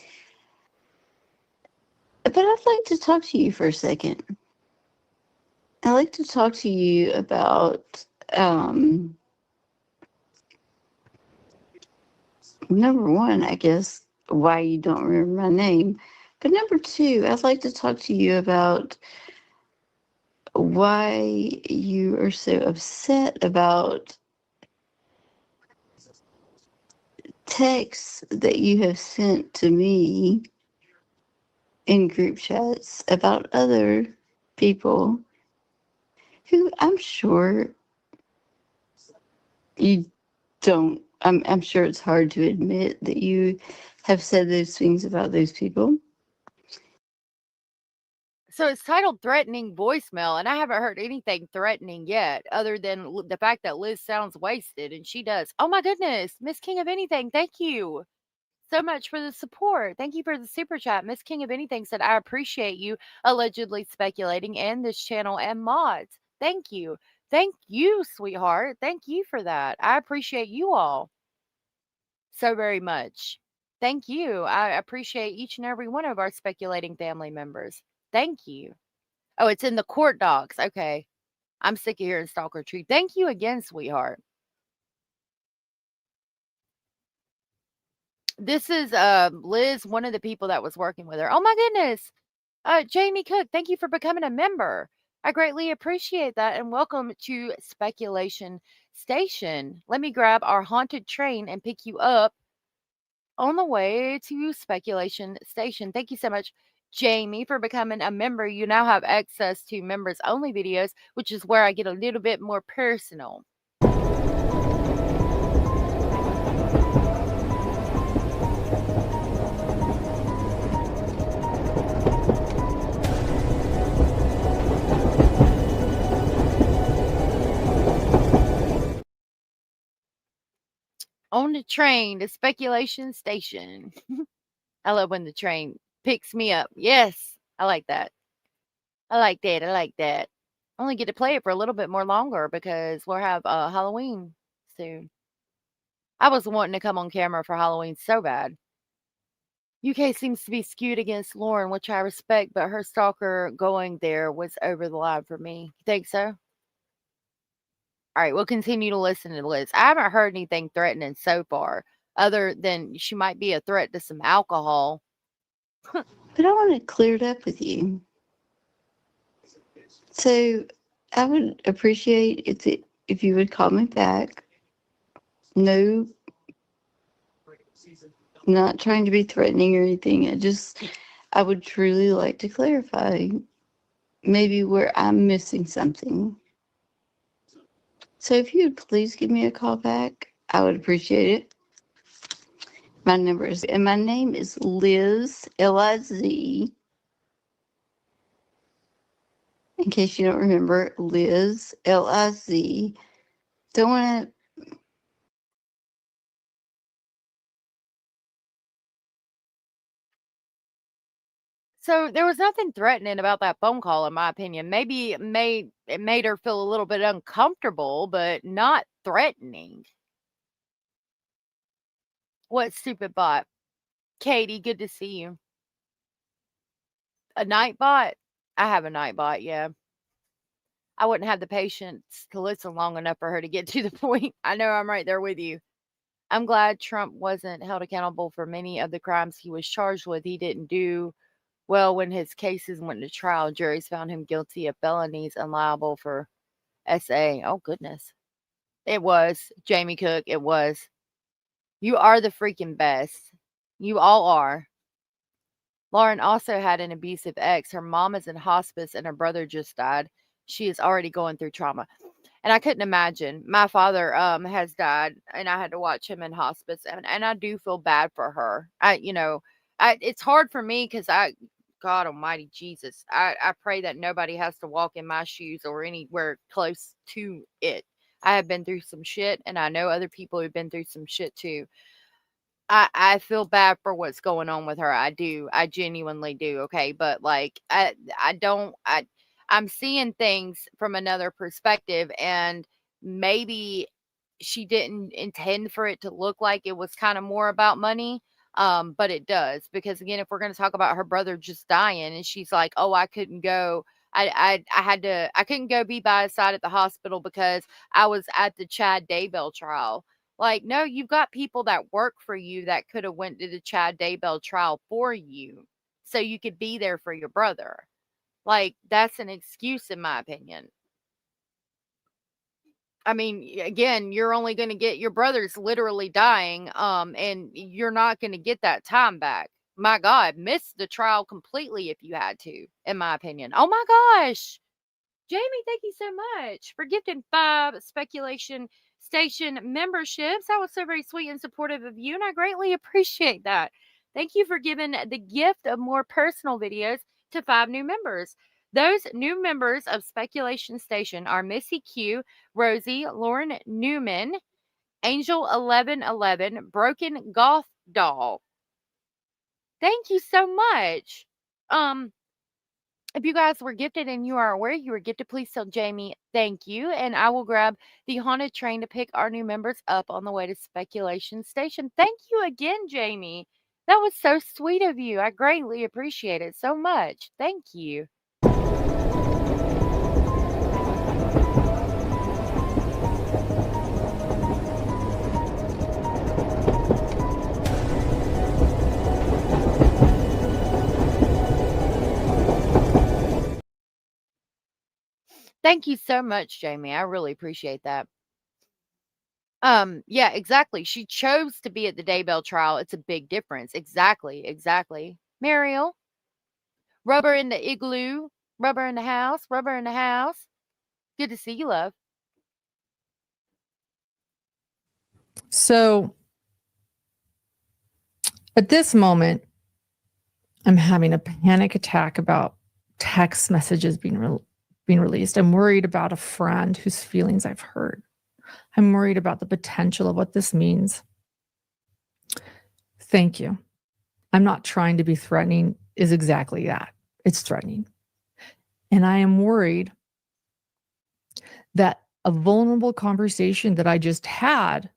But I'd like to talk to you for a second. I'd like to talk to you about number one, I guess, why you don't remember my name. But number two, I'd like to talk to you about why you are so upset about texts that you have sent to me in group chats about other people who I'm sure you don't. I'm sure it's hard to admit that you have said those things about those people. So it's titled threatening voicemail, and I haven't heard anything threatening yet, other than the fact that Liz sounds wasted, and she does. Oh my goodness, Miss King of Anything, thank you so much for the support. Thank you for the super chat. Miss King of Anything said, I appreciate you allegedly speculating and this channel and mods. Thank you. Thank you, sweetheart. Thank you for that. I appreciate you all so very much. Thank you. I appreciate each and every one of our speculating family members. Thank you. Oh, it's in the court docs. Okay. I'm sick of hearing stalker tree. Thank you again, sweetheart. This is Liz, one of the people that was working with her. Oh my goodness. Jamie Cook, thank you for becoming a member. I greatly appreciate that, and welcome to Speculation Station. Let me grab our haunted train and pick you up on the way to Speculation Station. Thank you so much, Jamie, for becoming a member. You now have access to members only videos, which is where I get a little bit more personal. On the train to Speculation Station. I love when the train picks me up. Yes, I like that. I like that. I like that. Only get to play it for a little bit more longer because we'll have Halloween soon. I was wanting to come on camera for Halloween so bad. UK seems to be skewed against Lauren, which I respect, but her stalker going there was over the line for me. You think so? All right, we'll continue to listen to Liz. I haven't heard anything threatening so far, other than she might be a threat to some alcohol. But I want to clear it up with you. So I would appreciate if you would call me back. No, not trying to be threatening or anything. I would truly like to clarify maybe where I'm missing something. So if you would please give me a call back, I would appreciate it. My number is, and my name is Liz, Liz. In case you don't remember, Liz, Liz. Don't want to. So there was nothing threatening about that phone call, in my opinion. Maybe it made her feel a little bit uncomfortable, but not threatening. What stupid bot? Katie, good to see you. A night bot? I have a night bot, yeah. I wouldn't have the patience to listen long enough for her to get to the point. I know I'm right there with you. I'm glad Trump wasn't held accountable for many of the crimes he was charged with. He didn't do well when his cases went to trial. Juries found him guilty of felonies and liable for SA. Oh, goodness. It was. Jamie Cook, it was. You are the freaking best. You all are. Lauren also had an abusive ex. Her mom is in hospice and her brother just died. She is already going through trauma. And I couldn't imagine. My father has died and I had to watch him in hospice, and I do feel bad for her. It's hard for me because God almighty Jesus, I pray that nobody has to walk in my shoes or anywhere close to it. I have been through some shit and I know other people who've been through some shit too. I feel bad for what's going on with her. I do. I genuinely do. Okay. But like, I'm seeing things from another perspective, and maybe she didn't intend for it to look like it was kind of more about money. But it does, because again, if we're going to talk about her brother just dying and she's like, oh, I couldn't go. I couldn't go be by his side at the hospital because I was at the Chad Daybell trial. Like, no, you've got people that work for you that could have went to the Chad Daybell trial for you so you could be there for your brother. Like, that's an excuse in my opinion. I mean, again, you're only going to get your brother's literally dying, and you're not going to get that time back. My God, miss the trial completely if you had to, in my opinion. Oh my gosh. Jamie, thank you so much for gifting 5 speculation station memberships. That was so very sweet and supportive of you, and I greatly appreciate that. Thank you for giving the gift of more personal videos to 5 new members. Those new members of Speculation Station are Missy Q, Rosie, Lauren Newman, Angel 1111, Broken Goth Doll. Thank you so much. If you guys were gifted and you are aware you were gifted, please tell Jamie thank you. And I will grab the haunted train to pick our new members up on the way to Speculation Station. Thank you again, Jamie. That was so sweet of you. I greatly appreciate it so much. Thank you. Thank you so much, Jamie. I really appreciate that. Yeah, exactly. She chose to be at the Daybell trial. It's a big difference. Exactly. Mariel, rubber in the igloo, rubber in the house, rubber in the house. Good to see you, love. So at this moment, I'm having a panic attack about text messages being released. I'm worried about a friend whose feelings I've hurt. I'm worried about the potential of what this means. Thank you. I'm not trying to be threatening, is exactly that. It's threatening. And I am worried that a vulnerable conversation that I just had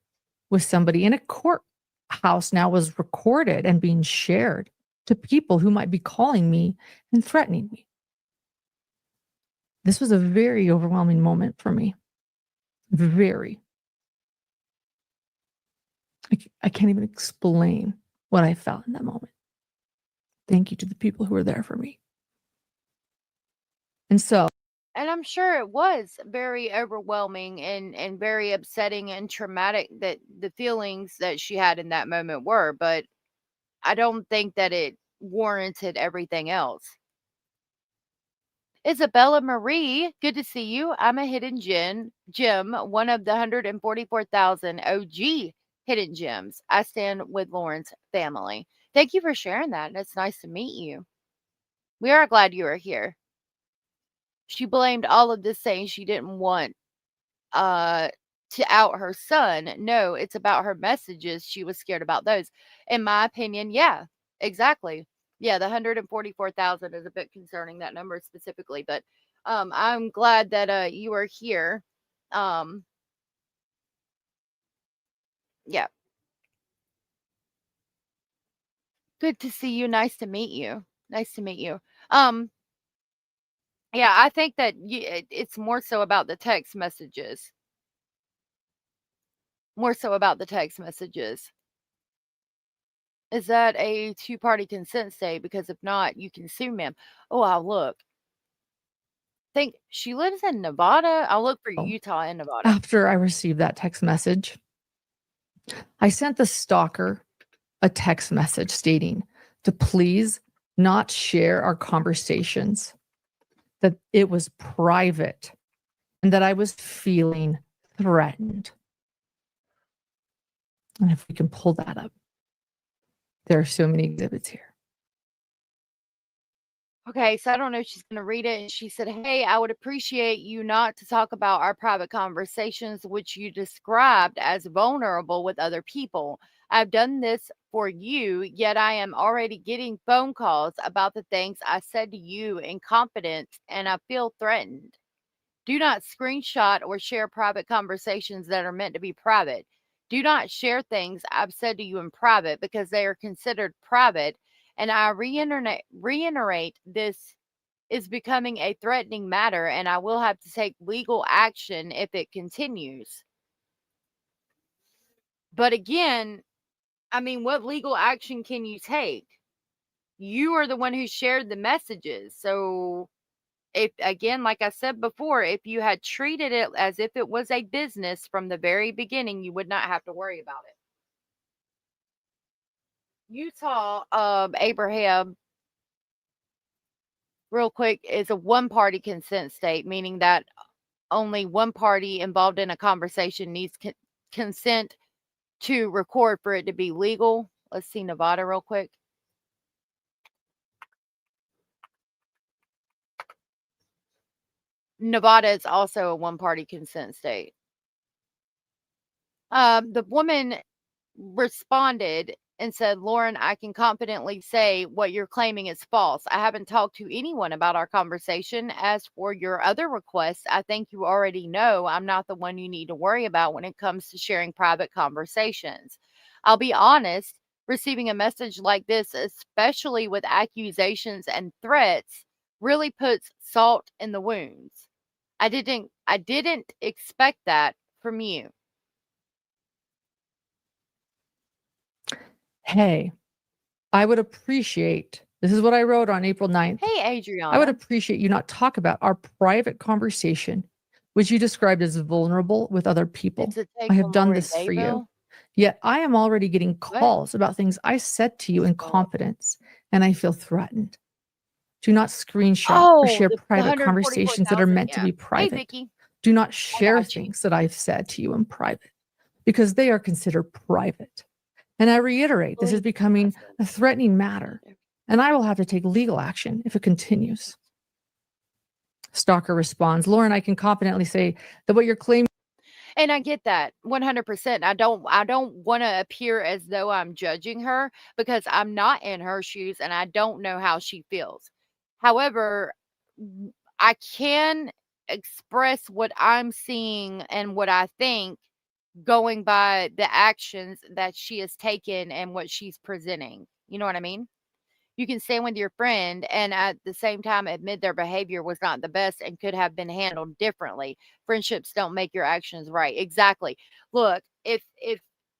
with somebody in a court house now was recorded and being shared to people who might be calling me and threatening me. This was a very overwhelming moment for me. Very. I can't even explain what I felt in that moment. Thank you to the people who were there for me. And so, And I'm sure it was very overwhelming and very upsetting and traumatic that the feelings that she had in that moment were, but I don't think that it warranted everything else. Isabella Marie, good to see you. I'm a hidden gem, one of the 144,000 OG hidden gems. I stand with Lauren's family. Thank you for sharing that. It's nice to meet you. We are glad you are here. She blamed all of this, saying she didn't want to out her son. No, it's about her messages. She was scared about those. In my opinion, yeah, exactly. Yeah, the 144,000 is a bit concerning, that number specifically, but I'm glad that you are here. Um yeah. Good to see you. Nice to meet you. Nice to meet you. Um yeah, I think that it's more so about the text messages. More so about the text messages. Is that a two-party consent state? Because if not, you can sue, ma'am. Oh, I'll look. Think she lives in Nevada. I'll look for Utah and Nevada. after I received that text message, I sent the stalker a text message stating to please not share our conversations, that it was private, and that I was feeling threatened. And if we can pull that up, there are so many exhibits here. Okay, so I don't know if she's going to read it. And she said, "Hey, I would appreciate you not to talk about our private conversations, which you described as vulnerable with other people. I've done this for you, yet I am already getting phone calls about the things I said to you in confidence, and I feel threatened. Do not screenshot or share private conversations that are meant to be private. Do not share things I've said to you in private because they are considered private. And I reiterate this is becoming a threatening matter, and I will have to take legal action if it continues." But again, I mean, what legal action can you take? You are the one who shared the messages. So if, again, like I said before, if you had treated it as if it was a business from the very beginning, you would not have to worry about it. Utah, Abraham, real quick, is a one-party consent state, meaning that only one party involved in a conversation needs consent to record for it to be legal. Let's see Nevada real quick. Nevada is also a one-party consent state. The woman responded and said, "Lauren, I can confidently say what you're claiming is false. I haven't talked to anyone about our conversation. As for your other requests, I think you already know I'm not the one you need to worry about when it comes to sharing private conversations. I'll be honest, receiving a message like this, especially with accusations and threats, really puts salt in the wounds. I didn't expect that from you." Hey, I would appreciate, this is what I wrote on April 9th. Hey, Adriana. I would appreciate you not talk about our private conversation, which you described as vulnerable with other people. It's a take I have on done Lori this for you. Daybell. Yet I am already getting calls about things I said to you in confidence, and I feel threatened. Do not screenshot or share the private conversations that are 144,000, meant to yeah. be Hey, private. Vicky. Do not share got you. things that I've said to you in private because they are considered private. And I reiterate, this is becoming a threatening matter, and I will have to take legal action if it continues. Stalker responds, "Lauren, I can confidently say that what you're claiming." And I get that 100%. I don't want to appear as though I'm judging her because I'm not in her shoes and I don't know how she feels. However, I can express what I'm seeing and what I think going by the actions that she has taken and what she's presenting. You know what I mean? You can stand with your friend and at the same time admit their behavior was not the best and could have been handled differently. Friendships don't make your actions right. Exactly. Look, if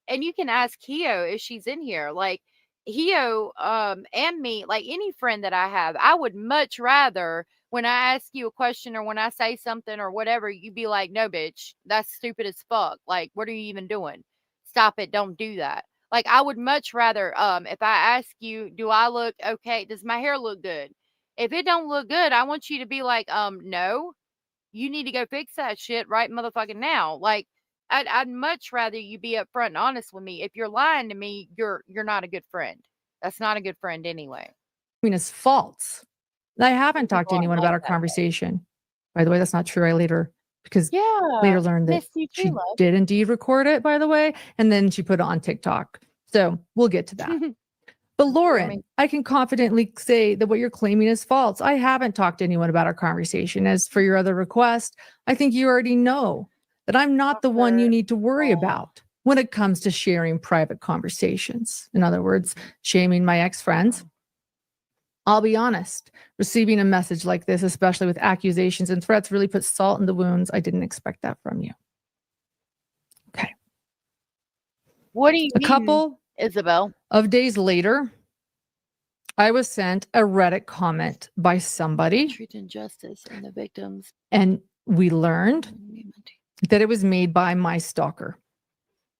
and you can ask Hio if she's in here. Like Hio and me, like any friend that I have, I would much rather when I ask you a question or when I say something or whatever, you be like, "No, bitch, that's stupid as fuck. Like, what are you even doing? Stop it. Don't do that." Like, I would much rather, if I ask you, do I look okay? Does my hair look good? If it don't look good, I want you to be like, no, you need to go fix that shit right motherfucking now. Like, I'd much rather you be upfront and honest with me. If you're lying to me, you're not a good friend. That's not a good friend anyway. Is false. I haven't talked to People aren't anyone like about our that, though. conversation. By the way, that's not true. I later Yeah, learned that missed you too, she love. did indeed record it, by the way, and then she put it on TikTok. So we'll get to that. But Lauren, I can confidently say that what you're claiming is false. I haven't talked to anyone about our conversation. As for your other request, I think you already know that I'm not the one you need to worry about when it comes to sharing private conversations. In other words, shaming my ex-friends. I'll be honest, receiving a message like this, especially with accusations and threats, really puts salt in the wounds. I didn't expect that from you. Okay. What do you A mean, couple Isabel? of days later, I was sent a Reddit comment by somebody, Truth and justice and the victims. and we learned that it was made by my stalker.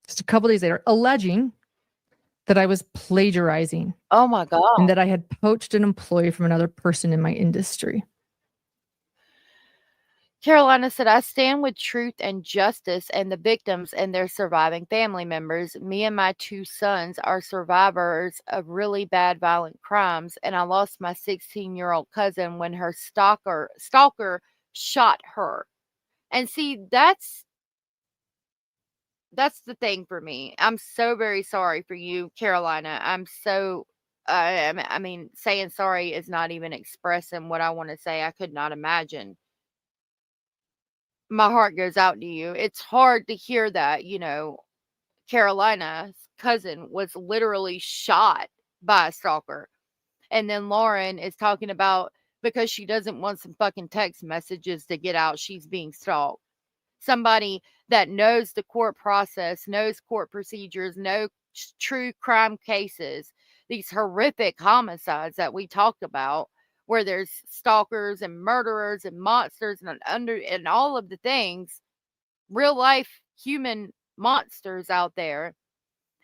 Just a couple days later, alleging that I was plagiarizing Oh my God. and that I had poached an employee from another person in my industry. Carolina said, I stand with truth and justice and the victims and their surviving family members. Me and my 2 sons are survivors of really bad violent crimes, and I lost my 16-year-old cousin when her stalker shot her. And see, that's the thing for me. I'm so very sorry for you, Carolina. I'm so I mean, saying sorry is not even expressing what I want to say. I could not imagine. My heart goes out to you. It's hard to hear that, Carolina's cousin was literally shot by a stalker. And then Lauren is talking about because she doesn't want some fucking text messages to get out, she's being stalked. Somebody that knows the court process, knows court procedures, knows true crime cases, these horrific homicides that we talked about, where there's stalkers and murderers and monsters and all of the things, real life human monsters out there.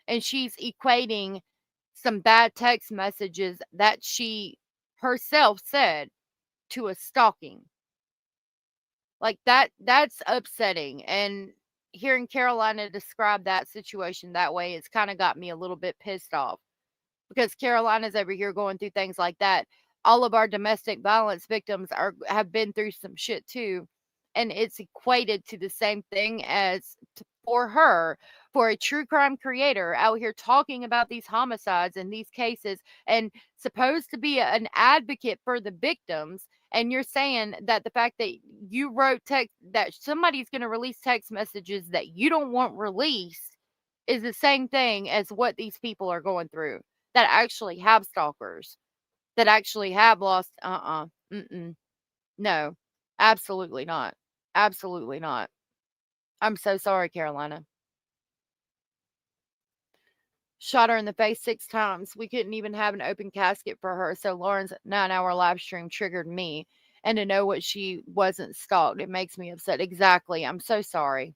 And she's equating some bad text messages that she herself said to a stalking. Like that's upsetting. And hearing Carolina describe that situation that way, it's kind of got me a little bit pissed off because Carolina's over here going through things like that. All of our domestic violence victims have been through some shit too. And it's equated to the same thing as for her, for a true crime creator out here talking about these homicides and these cases and supposed to be an advocate for the victims. And you're saying that the fact that you wrote text that somebody's going to release text messages that you don't want released is the same thing as what these people are going through that actually have stalkers, that actually have lost. No, absolutely not. Absolutely not. I'm so sorry, Carolina. Shot her in the face 6 times. We couldn't even have an open casket for her. So Lauren's 9-hour live stream triggered me. And to know what she wasn't stalked, it makes me upset. Exactly. I'm so sorry.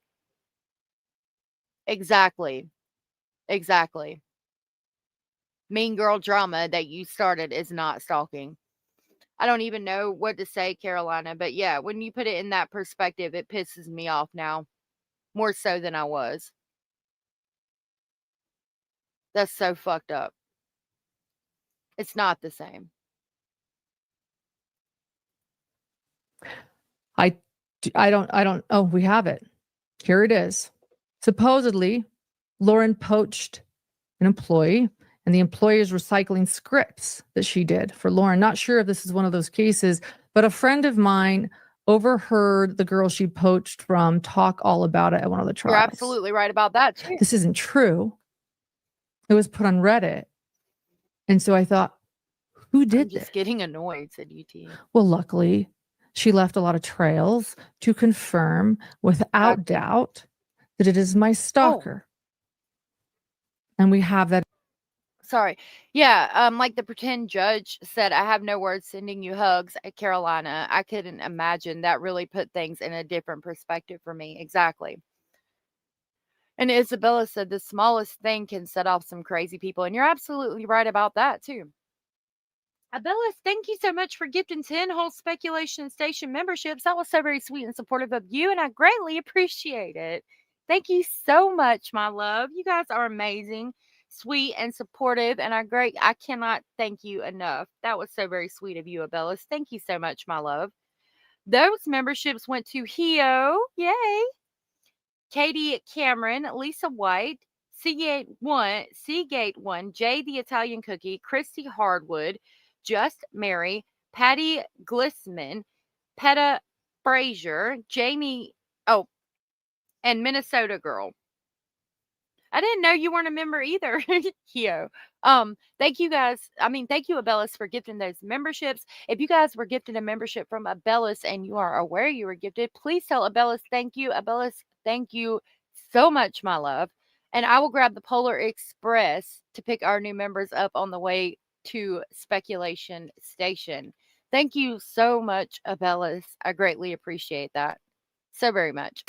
Exactly. Exactly. Mean girl drama that you started is not stalking. I don't even know what to say, Carolina. But yeah, when you put it in that perspective, it pisses me off now. More so than I was. That's so fucked up. It's not the same. Oh, we have it. Here it is. Supposedly, Lauren poached an employee, and the employee is recycling scripts that she did for Lauren. Not sure if this is one of those cases, but a friend of mine overheard the girl she poached from talk all about it at one of the You're trials. absolutely right about that too. This isn't true. It was put on Reddit. And so I thought, who I'm did just this? getting annoyed, said UT. Well, luckily, she left a lot of trails to confirm without Exactly. doubt that it is my stalker. And we have that. Sorry. Yeah, like the pretend judge said, I have no words sending you hugs at Carolina. I couldn't imagine. That really put things in a different perspective for me. Exactly. And Isabella said the smallest thing can set off some crazy people. And you're absolutely right about that too. Abellis, thank you so much for gifting 10 whole Speculation Station memberships. That was so very sweet and supportive of you, and I greatly appreciate it. Thank you so much, my love. You guys are amazing, sweet, and supportive, and I cannot thank you enough. That was so very sweet of you, Abellis. Thank you so much, my love. Those memberships went to Hio, yay, Katie Cameron, Lisa White, Seagate 1, Jay the Italian Cookie, Christy Hardwood, Just Mary, Patty Glissman, Petta Frazier, Jamie, and Minnesota Girl. I didn't know you weren't a member either, Hio. Thank you guys. Thank you, Abellis, for gifting those memberships. If you guys were gifted a membership from Abellis and you are aware you were gifted, please tell Abellis thank you. Abellis, thank you so much, my love. And I will grab the Polar Express to pick our new members up on the way to Speculation Station. Thank you so much, Abellis. I greatly appreciate that so very much.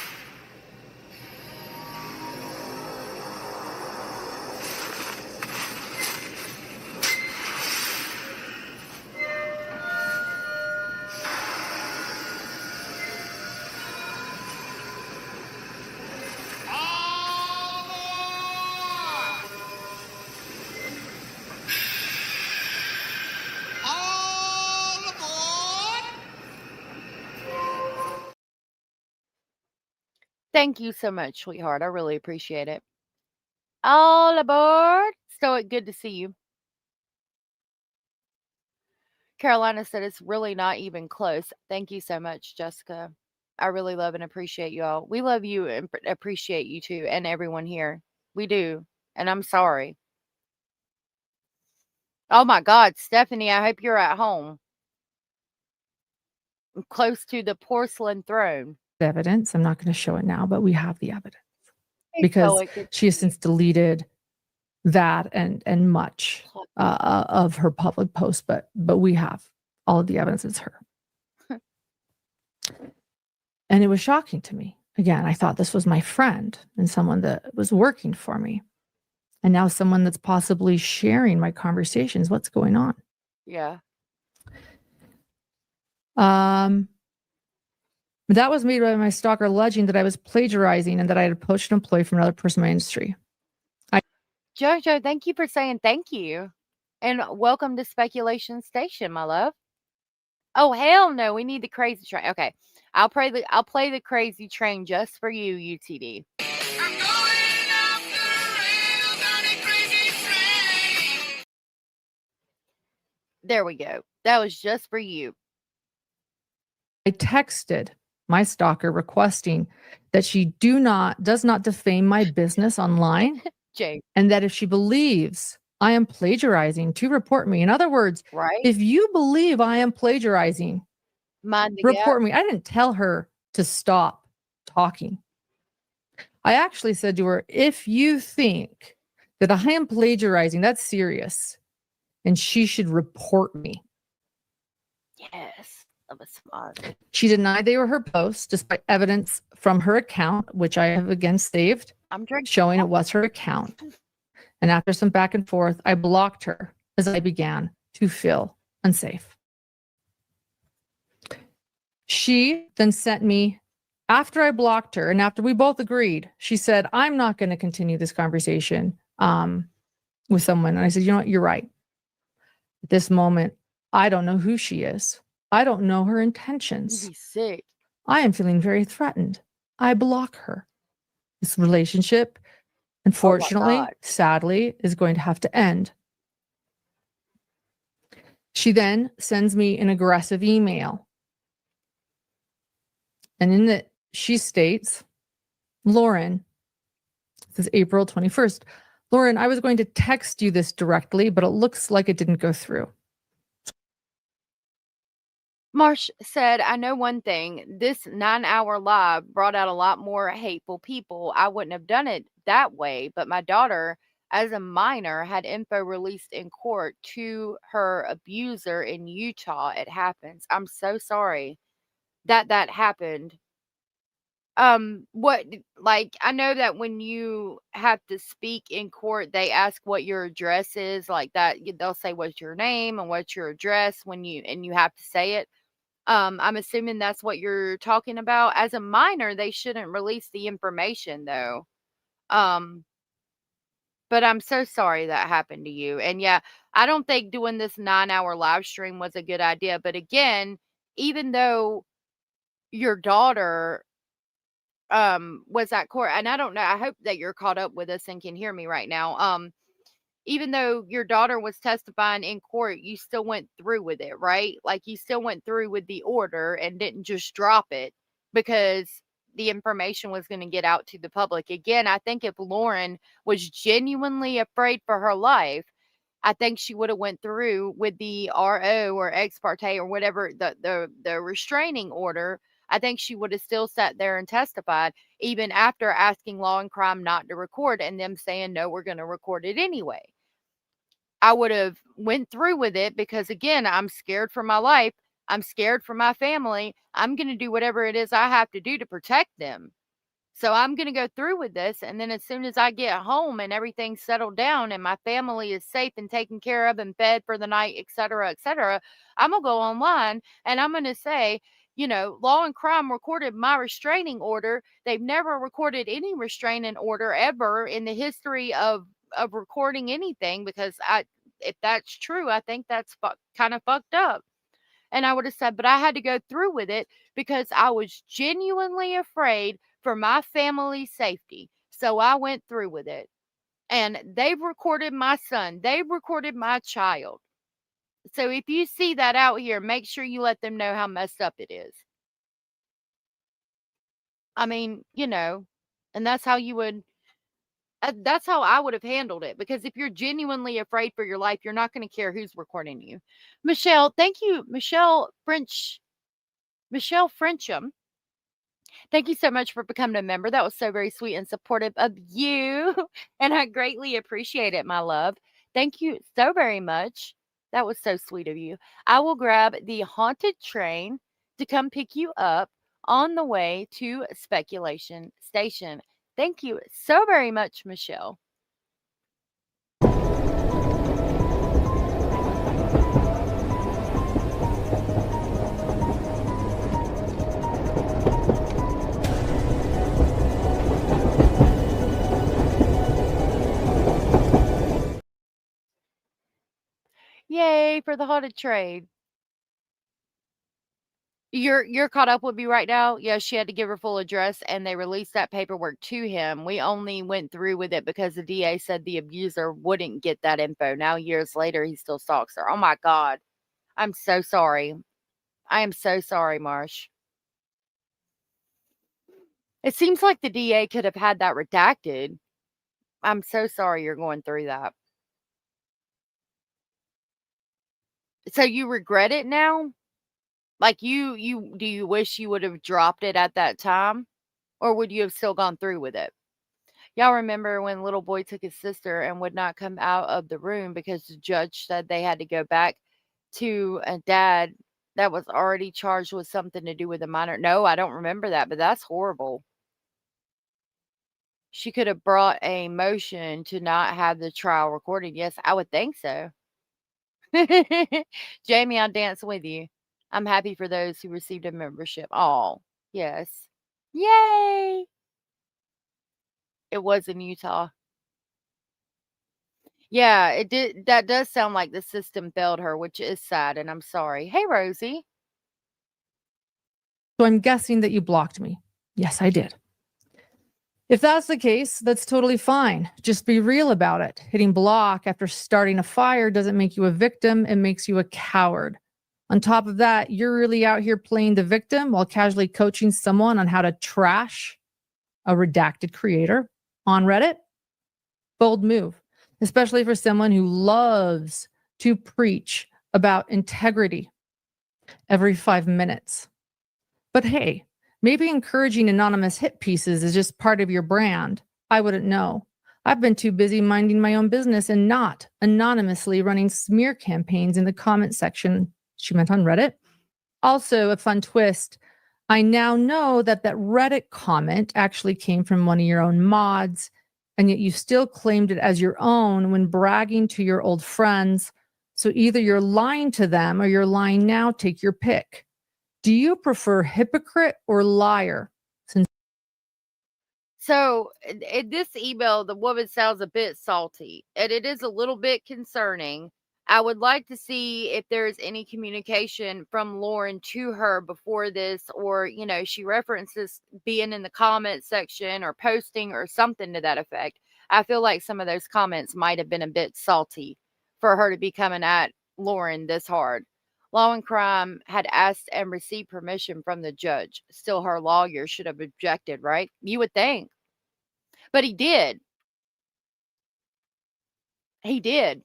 Thank you so much, sweetheart. I really appreciate it. All aboard. So good to see you. Carolina said it's really not even close. Thank you so much, Jessica. I really love and appreciate you all. We love you and appreciate you too, and everyone here. We do. And I'm sorry. Oh my God, Stephanie, I hope you're at home. Close to the porcelain throne. Evidence. I'm not going to show it now, but we have the evidence. Hey, Because Zoe, good she has to see you. since deleted that and much of her public posts, but we have all of the evidence. It's her. And it was shocking to me. Again, I thought this was my friend and someone that was working for me. And now someone that's possibly sharing my conversations. What's going on? Yeah. That was made by my stalker alleging that I was plagiarizing and that I had poached an employee from another person in my industry. Jojo, thank you for saying thank you. And welcome to Speculation Station, my love. Oh, hell no. We need the crazy train. Okay. I'll play the crazy train just for you, UTD. I'm going off the rails on a crazy train. There we go. That was just for you. I texted my stalker requesting that she does not defame my business online. Jay. And that if she believes I am plagiarizing, to report me. In other words, right? If you believe I am plagiarizing, report me. I didn't tell her to stop talking. I actually said to her, if you think that I am plagiarizing, that's serious. And she should report me. Yes. That was smart. She denied they were her posts, despite evidence from her account, which I have again saved, showing it was her account. And after some back and forth, I blocked her as I began to feel unsafe. She then sent me, after I blocked her and after we both agreed, she said, I'm not going to continue this conversation with someone. And I said, you know what? You're right. At this moment, I don't know who she is. I don't know her intentions. You'd be sick. I am feeling very threatened. I block her. This relationship, unfortunately, sadly, is going to have to end. She then sends me an aggressive email. And in it, she states, Lauren, this is April 21st. Lauren, I was going to text you this directly, but it looks like it didn't go through. Marsh said, I know one thing. This 9-hour live brought out a lot more hateful people. I wouldn't have done it that way, but my daughter, as a minor, had info released in court to her abuser in Utah. It happens. I'm so sorry that that happened. What, like, I know that when you have to speak in court, they ask what your address is, like that. They'll say, what's your name and what's your address and you have to say it. I'm assuming that's what you're talking about. As a minor, they shouldn't release the information though. Um, but I'm so sorry that happened to you. And yeah, I don't think doing this 9-hour live stream was a good idea. But again, even though your daughter was at court, and I don't know, I hope that you're caught up with us and can hear me right now. Even though your daughter was testifying in court, you still went through with it, right? Like you still went through with the order and didn't just drop it because the information was going to get out to the public. Again, I think if Lauren was genuinely afraid for her life, I think she would have went through with the RO or ex parte or whatever the restraining order. I think she would have still sat there and testified even after asking Law and Crime not to record and them saying, no, we're going to record it anyway. I would have went through with it because again, I'm scared for my life. I'm scared for my family. I'm going to do whatever it is I have to do to protect them. So I'm going to go through with this. And then as soon as I get home and everything's settled down and my family is safe and taken care of and fed for the night, et cetera, I'm going to go online and I'm going to say, you know, Law and Crime recorded my restraining order. They've never recorded any restraining order ever in the history of recording anything because if that's true, I think that's kind of fucked up. And I would have said, but I had to go through with it because I was genuinely afraid for my family's safety. So I went through with it. And they've recorded my son, they've recorded my child. So if you see that out here, make sure you let them know how messed up it is. I mean, you know, and that's how you would. That's how I would have handled it because if you're genuinely afraid for your life, you're not going to care who's recording you. Michelle, thank you. Michelle Frencham. Thank you so much for becoming a member. That was so very sweet and supportive of you. And I greatly appreciate it, my love. Thank you so very much. That was so sweet of you. I will grab the haunted train to come pick you up on the way to Speculation Station. Thank you so very much, Michelle. Yay for the haunted train. You're caught up with me right now? Yeah, she had to give her full address and they released that paperwork to him. We only went through with it because the DA said the abuser wouldn't get that info. Now years later, he still stalks her. Oh my God. I'm so sorry. I am so sorry, Marsh. It seems like the DA could have had that redacted. I'm so sorry you're going through that. So you regret it now? Like do you wish you would have dropped it at that time? Or would you have still gone through with it? Y'all remember when little boy took his sister and would not come out of the room because the judge said they had to go back to a dad that was already charged with something to do with a minor? No, I don't remember that, but that's horrible. She could have brought a motion to not have the trial recorded. Yes, I would think so. Jamie, I'll dance with you. I'm happy for those who received a membership. Oh, yes. Yay! It was in Utah. Yeah, it did. That does sound like the system failed her, which is sad, and I'm sorry. Hey, Rosie. So I'm guessing that you blocked me. Yes, I did. If that's the case, that's totally fine. Just be real about it. Hitting block after starting a fire doesn't make you a victim. It makes you a coward. On top of that, you're really out here playing the victim while casually coaching someone on how to trash a redacted creator on Reddit. Bold move, especially for someone who loves to preach about integrity every 5 minutes. But hey, maybe encouraging anonymous hit pieces is just part of your brand. I wouldn't know. I've been too busy minding my own business and not anonymously running smear campaigns in the comment section. She meant on Reddit. Also, a fun twist. I now know that Reddit comment actually came from one of your own mods, and yet you still claimed it as your own when bragging to your old friends. So either you're lying to them or you're lying now. Take your pick. Do you prefer hypocrite or liar? So in this email, the woman sounds a bit salty, and it is a little bit concerning. I would like to see if there's any communication from Lauren to her before this, or, she references being in the comment section or posting or something to that effect. I feel like some of those comments might have been a bit salty for her to be coming at Lauren this hard. Law and Crime had asked and received permission from the judge. Still, her lawyer should have objected, right? You would think. But he did. He did.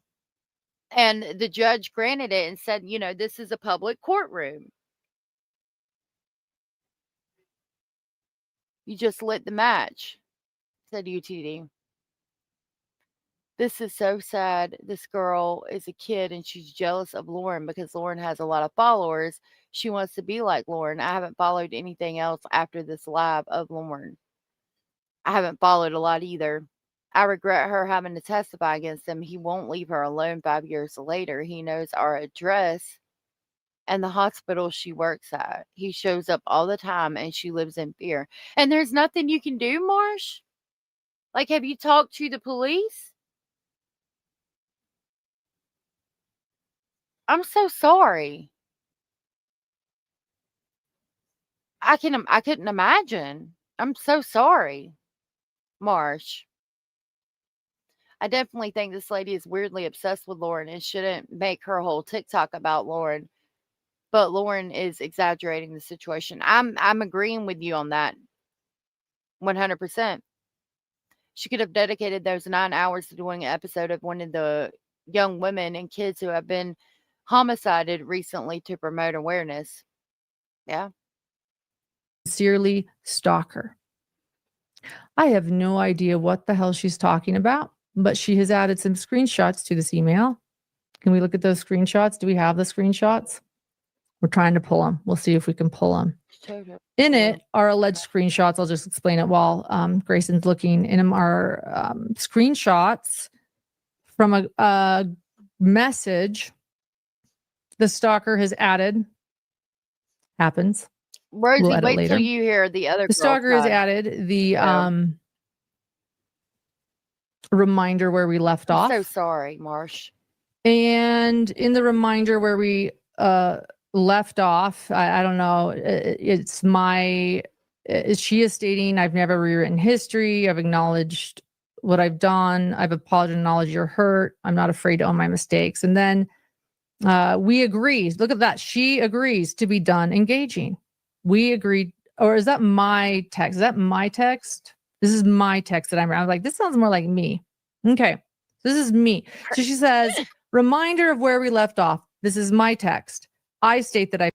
And the judge granted it and said, this is a public courtroom. You just lit the match, said UTD. This is so sad. This girl is a kid and she's jealous of Lauren because Lauren has a lot of followers. She wants to be like Lauren. I haven't followed anything else after this live of Lauren. I haven't followed a lot either. I regret her having to testify against him. He won't leave her alone 5 years later. He knows our address and the hospital she works at. He shows up all the time and she lives in fear. And there's nothing you can do, Marsh? Like, have you talked to the police? I'm so sorry. I couldn't imagine. I'm so sorry, Marsh. I definitely think this lady is weirdly obsessed with Lauren and shouldn't make her whole TikTok about Lauren. But Lauren is exaggerating the situation. I'm agreeing with you on that. 100%. She could have dedicated those 9 hours to doing an episode of one of the young women and kids who have been homicided recently to promote awareness. Yeah. Sincerely, stalker. I have no idea what the hell she's talking about, but she has added some screenshots to this email. Can we look at those screenshots? Do we have the screenshots? We're trying to pull them. We'll see if we can pull them. In it are alleged screenshots. I'll just explain it while Grayson's looking. In them are screenshots from a message the stalker has added. Happens. Rosie, We'll edit wait later. till you hear the other. The stalker has added the reminder where we left off. So sorry, Marsh. And in the reminder where we left off, I don't know, she is stating, I've never rewritten history. I've acknowledged what I've done. I've apologized, acknowledged your hurt. I'm not afraid to own my mistakes. And then we agree. Look at that. She agrees to be done engaging. We agreed. Or is that my text? Is that my text? This is my text that I'm like, this sounds more like me. Okay. This is me. So she says, reminder of where we left off. This is my text. I state that I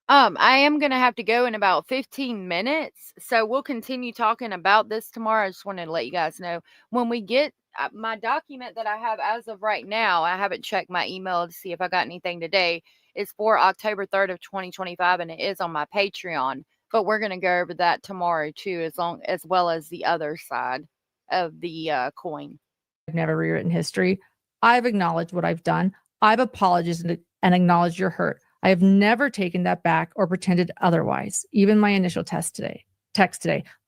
am going to have to go in about 15 minutes. So we'll continue talking about this tomorrow. I just wanted to let you guys know when we get my document that I have as of right now. I haven't checked my email to see if I got anything today. It's for October 3rd of 2025 and it is on my Patreon, but we're going to go over that tomorrow too, as well as the other side of the coin. I've never rewritten history. I've acknowledged what I've done. I've apologized and acknowledged your hurt. I have never taken that back or pretended otherwise. Even my initial text today.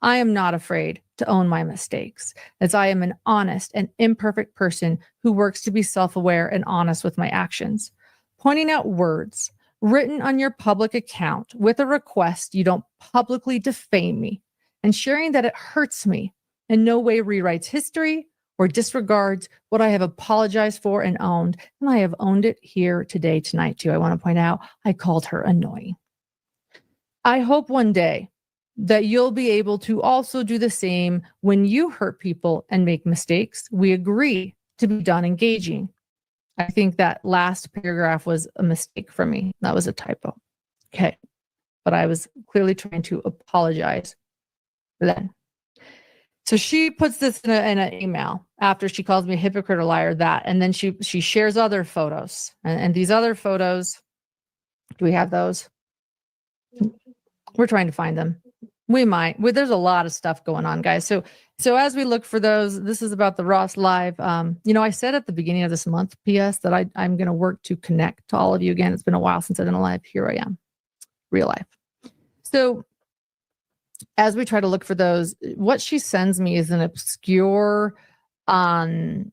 I am not afraid to own my mistakes, as I am an honest and imperfect person who works to be self-aware and honest with my actions. Pointing out words written on your public account with a request you don't publicly defame me, and sharing that it hurts me in no way rewrites history or disregards what I have apologized for and owned. And I have owned it here today, tonight, too. I want to point out I called her annoying. I hope one day that you'll be able to also do the same when you hurt people and make mistakes. We agree to be done engaging. I think that last paragraph was a mistake for me. That was a typo. Okay. But I was clearly trying to apologize then. So she puts this in an email after she calls me a hypocrite or liar, that, and then she shares other photos. And these other photos, do we have those? We're trying to find them. We might. There's a lot of stuff going on, guys. So as we look for those, this is about the Ross Live. I said at the beginning of this month, PS, that I'm going to work to connect to all of you again. It's been a while since I've done a live. Here I am, real life. So as we try to look for those, what she sends me is an obscure, very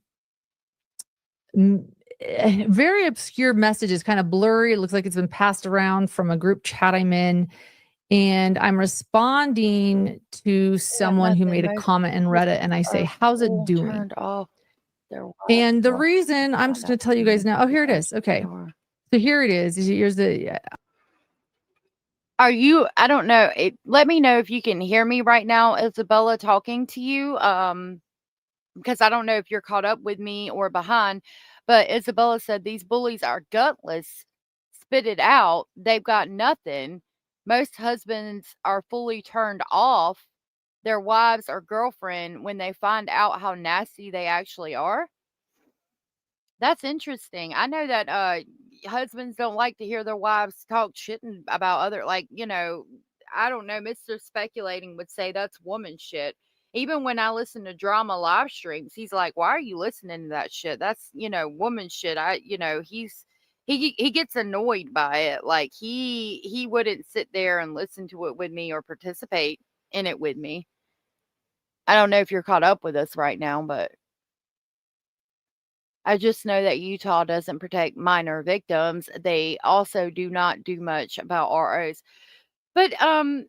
obscure messages, kind of blurry. It looks like it's been passed around from a group chat I'm in. And I'm responding to someone who made a comment in Reddit, and I say, how's it doing? Turned off And the reason, I'm just going to tell you guys now. Oh, here it is. Okay. So here it is. Here's the. Are you, I don't know. Let me know if you can hear me right now, Isabella, talking to you. Because I don't know if you're caught up with me or behind. But Isabella said these bullies are gutless. Spit it out. They've got nothing. Most husbands are fully turned off their wives or girlfriend when they find out how nasty they actually are. That's interesting. I know that husbands don't like to hear their wives talk shit about other, I don't know, Mr. Speculating would say that's woman shit. Even when I listen to drama live streams, he's like, why are you listening to that shit? That's, woman shit. He gets annoyed by it. Like he wouldn't sit there and listen to it with me or participate in it with me. I don't know if you're caught up with us right now, but I just know that Utah doesn't protect minor victims. They also do not do much about ROs. But and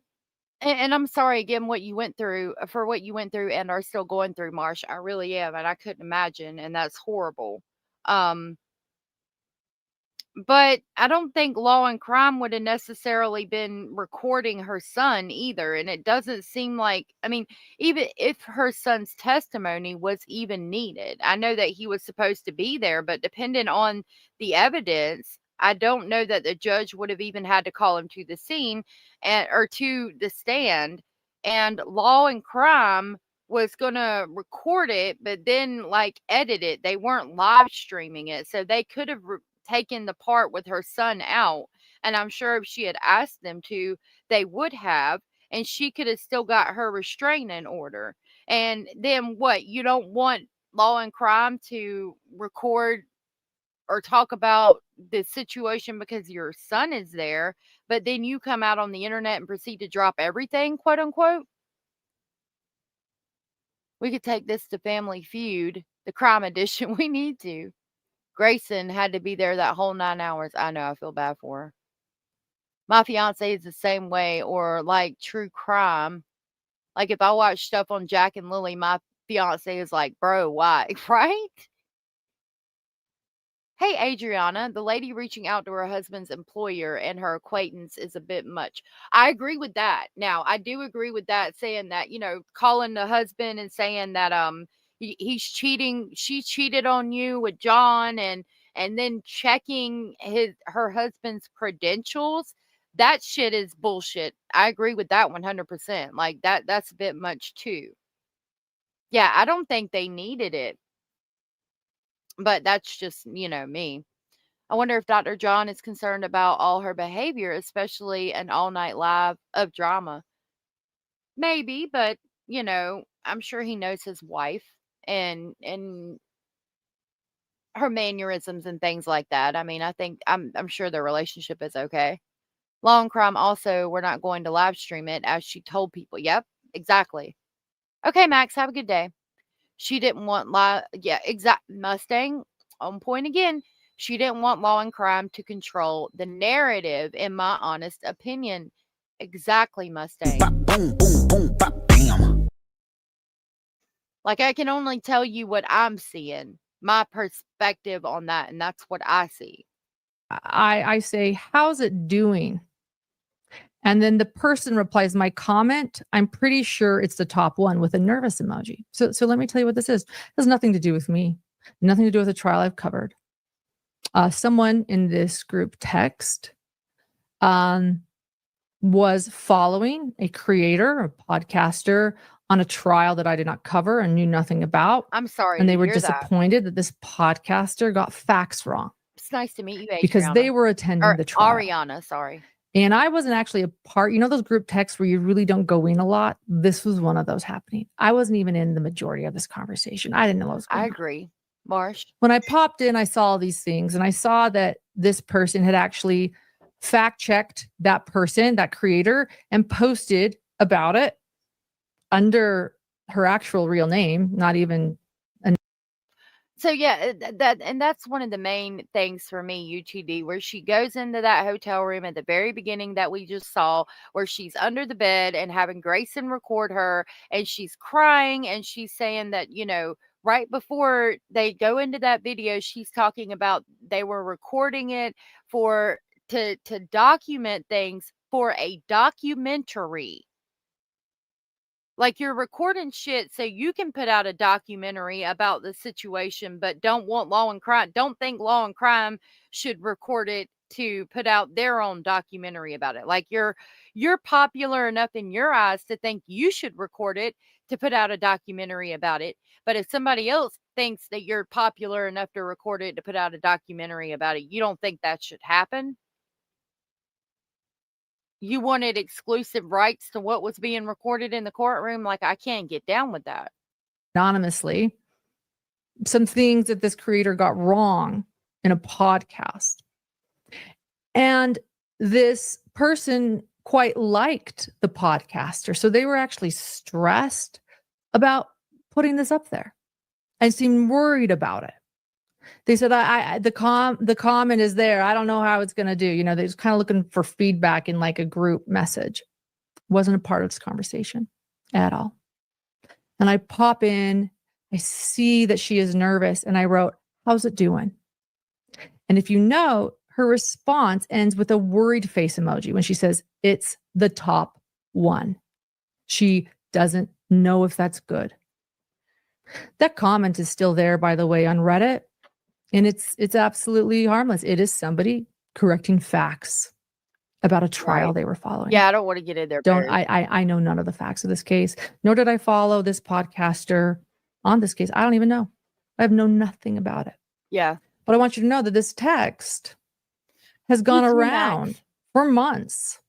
I'm sorry again what you went through and are still going through, Marsh. I really am, and I couldn't imagine, and that's horrible. But I don't think Law and Crime would have necessarily been recording her son either. And it doesn't seem like, even if her son's testimony was even needed, I know that he was supposed to be there, but depending on the evidence, I don't know that the judge would have even had to call him to the scene or to the stand. And Law and Crime was going to record it, but then edit it. They weren't live streaming it. So they could have taken the part with her son out. And I'm sure if she had asked them to, they would have. And she could have still got her restraining order. And then what? You don't want Law and Crime to record or talk about the situation because your son is there, but then you come out on the internet and proceed to drop everything, quote unquote. We could take this to Family Feud, the crime edition. We need to. Grayson had to be there that whole 9 hours. I know, I feel bad for her. My fiance is the same way, or true crime. Like if I watch stuff on Jack and Lily, my fiance is like, bro, why? Right? Hey, Adriana, the lady reaching out to her husband's employer and her acquaintance is a bit much. I agree with that. Now, I do agree with that, saying that, calling the husband and saying that he's cheating, she cheated on you with John, and then checking her husband's credentials. That shit is bullshit. I agree with that 100%. That's a bit much too. Yeah, I don't think they needed it. But that's just, me. I wonder if Dr. John is concerned about all her behavior, especially an all night live of drama. Maybe, but I'm sure he knows his wife and her mannerisms and things like that. I think I'm sure their relationship is okay. Law and Crime also, we're not going to live stream it, as she told people. Yep, exactly. Okay, Max, have a good day. She didn't want Mustang on point again. She didn't want Law and Crime to control the narrative, in my honest opinion. Exactly, Mustang. Boom, boom, boom, bam. Like, I can only tell you what I'm seeing, my perspective on that, and that's what I see. I say, how's it doing? And then the person replies, my comment, I'm pretty sure it's the top one with a nervous emoji. So let me tell you what this is. It has nothing to do with me, nothing to do with the trial I've covered. Someone in this group text was following a creator, a podcaster on a trial that I did not cover and knew nothing about. I'm sorry And to they were hear that. disappointed that this podcaster got facts wrong It's nice to meet you, because they Adriana. were attending Or the trial. Ariana, sorry. And I wasn't actually a part, those group texts where you really don't go in a lot. This was one of those happening. I wasn't even in the majority of this conversation. I didn't know what was going I on. agree. Marsh. When I popped in, I saw all these things and I saw that this person had actually fact checked that person, that creator, and posted about it under her actual real name, not even. So yeah, that's one of the main things for me, UTD, where she goes into that hotel room at the very beginning that we just saw, where she's under the bed and having Grayson record her, and she's crying and she's saying that, right before they go into that video, she's talking about they were recording it to document things for a documentary. Like, you're recording shit so you can put out a documentary about the situation, but don't think Law and Crime should record it to put out their own documentary about it. Like, you're popular enough in your eyes to think you should record it to put out a documentary about it. But if somebody else thinks that you're popular enough to record it to put out a documentary about it, you don't think that should happen? You wanted exclusive rights to what was being recorded in the courtroom. Like, I can't get down with that. Anonymously, some things that this creator got wrong in a podcast. And this person quite liked the podcaster. So they were actually stressed about putting this up there and seemed worried about it. They said, the comment is there. I don't know how it's going to do. They're just kind of looking for feedback in like a group message. Wasn't a part of this conversation at all. And I pop in, I see that she is nervous, and I wrote, how's it doing? And if you know, her response ends with a worried face emoji when she says, it's the top one. She doesn't know if that's good. That comment is still there, by the way, on Reddit. And it's absolutely harmless. It is somebody correcting facts about a trial they were following. Yeah, I don't want to get in there. I know none of the facts of this case, nor did I follow this podcaster on this case. I don't even know. I have known nothing about it. Yeah. But I want you to know that this text has gone around for months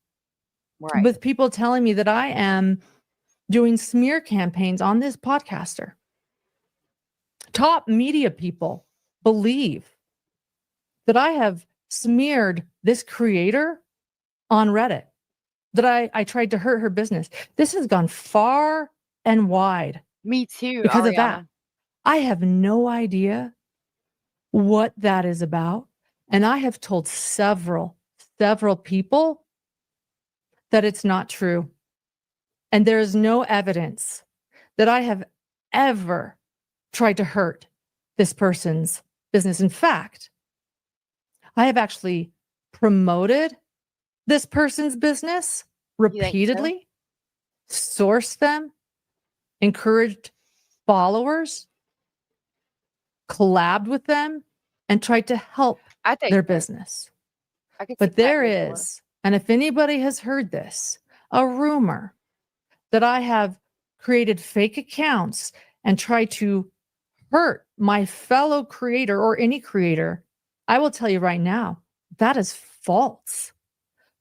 with people telling me that I am doing smear campaigns on this podcaster. Top media people believe that I have smeared this creator on Reddit, that I tried to hurt her business. This has gone far and wide. Me too, Because Ariana. of that. I have no idea what that is about. And I have told several people that it's not true. And there is no evidence that I have ever tried to hurt this person's business. In fact, I have actually promoted this person's business repeatedly, sourced them, encouraged followers, collabed with them, and tried to help their business. But there is, and if anybody has heard this, a rumor that I have created fake accounts and tried to hurt my fellow creator or any creator, I will tell you right now, that is false.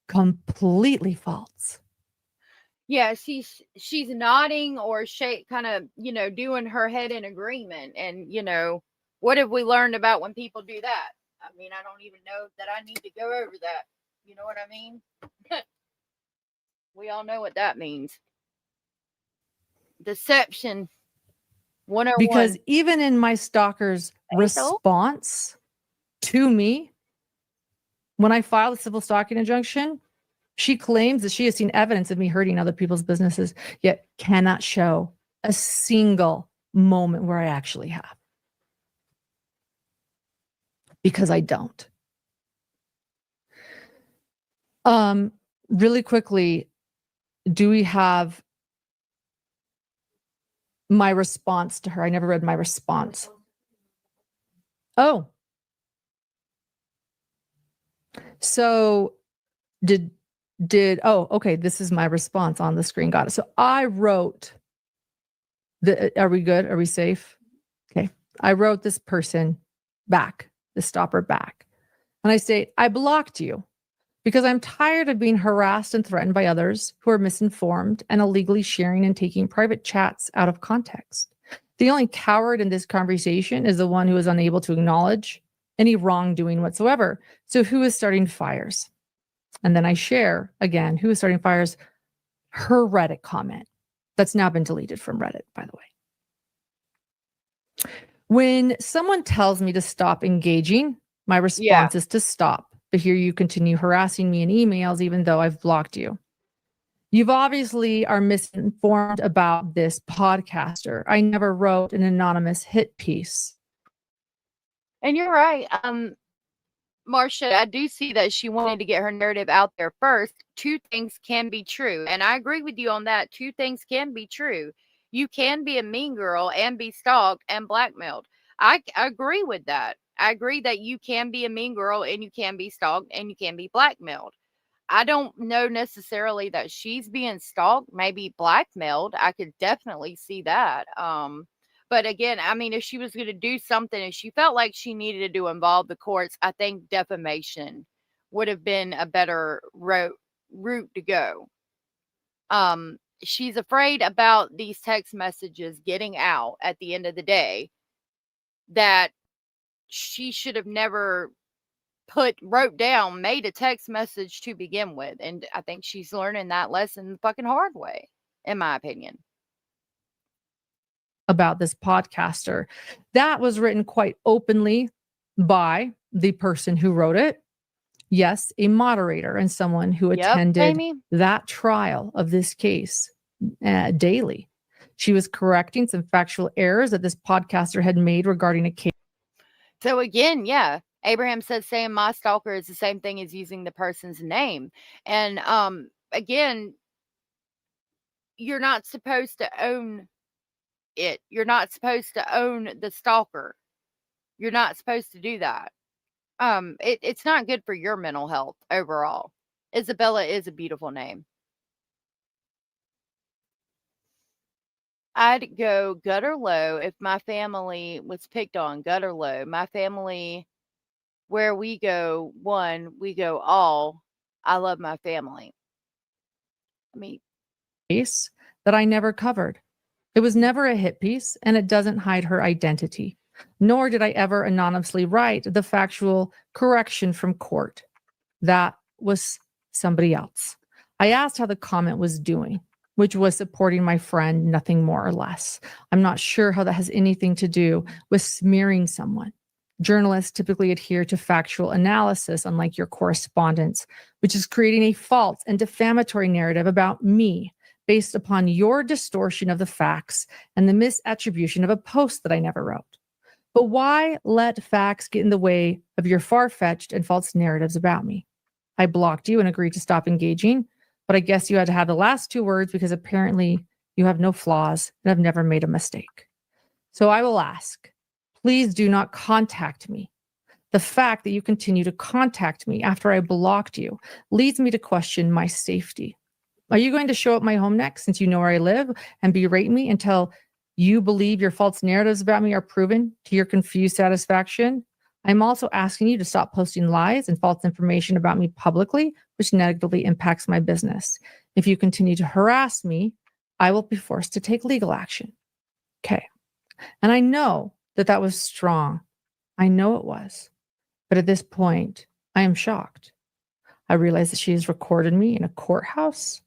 Completely false. Yeah, she's nodding or kind of, doing her head in agreement. And, what have we learned about when people do that? I mean, I don't even know that I need to go over that. You know what I mean? We all know what that means. Deception 101. Because even in my stalker's response to me, when I filed a civil stalking injunction, she claims that she has seen evidence of me hurting other people's businesses, yet cannot show a single moment where I actually have. Because I don't. Really quickly, do we have my response to her? I never read my response. Oh. So okay, this is my response on the screen. Got it. So I wrote are we good? Are we safe? Okay. I wrote this person back, the stopper back. And I say, I blocked you because I'm tired of being harassed and threatened by others who are misinformed and illegally sharing and taking private chats out of context. The only coward in this conversation is the one who is unable to acknowledge any wrongdoing whatsoever. So who is starting fires? And then I share again, who is starting fires? Her Reddit comment that's now been deleted from Reddit, by the way. When someone tells me to stop engaging, my response is to stop. But here you continue harassing me in emails, even though I've blocked you. You've obviously are misinformed about this podcaster. I never wrote an anonymous hit piece. And you're right. Marcia, I do see that she wanted to get her narrative out there first. Two things can be true. And I agree with you on that. Two things can be true. You can be a mean girl and be stalked and blackmailed. I agree with that. I agree that you can be a mean girl and you can be stalked and you can be blackmailed. I don't know necessarily that she's being stalked, maybe blackmailed. I could definitely see that. But again, I mean, if she was going to do something and she felt like she needed to involve the courts, I think defamation would have been a better route to go. She's afraid about these text messages getting out at the end of the day, that she should have never made a text message to begin with. And I think she's learning that lesson the fucking hard way, in my opinion. About this podcaster that was written quite openly by the person who wrote it. Yes, a moderator and someone who attended that trial of this case daily. She was correcting some factual errors that this podcaster had made regarding a case. So again, yeah, Abraham says saying my stalker is the same thing as using the person's name. And again, you're not supposed to own it. You're not supposed to own the stalker. You're not supposed to do that. It's not good for your mental health overall. Isabella is a beautiful name. I'd go gutter low if my family was picked on. Gutter low. My family, where we go one, we go all. I love my family. I mean, case that I never covered. It was never a hit piece, and it doesn't hide her identity. Nor did I ever anonymously write the factual correction from court. That was somebody else. I asked how the comment was doing, which was supporting my friend, nothing more or less. I'm not sure how that has anything to do with smearing someone. Journalists typically adhere to factual analysis, unlike your correspondence, which is creating a false and defamatory narrative about me based upon your distortion of the facts and the misattribution of a post that I never wrote. But why let facts get in the way of your far-fetched and false narratives about me? I blocked you and agreed to stop engaging, but I guess you had to have the last two words because apparently you have no flaws and have never made a mistake. So I will ask, please do not contact me. The fact that you continue to contact me after I blocked you leads me to question my safety. Are you going to show up my home next since you know where I live and berate me until you believe your false narratives about me are proven to your confused satisfaction? I'm also asking you to stop posting lies and false information about me publicly, which negatively impacts my business. If you continue to harass me, I will be forced to take legal action. Okay. And I know that that was strong. I know it was. But at this point, I am shocked. I realize that she has recorded me in a courthouse.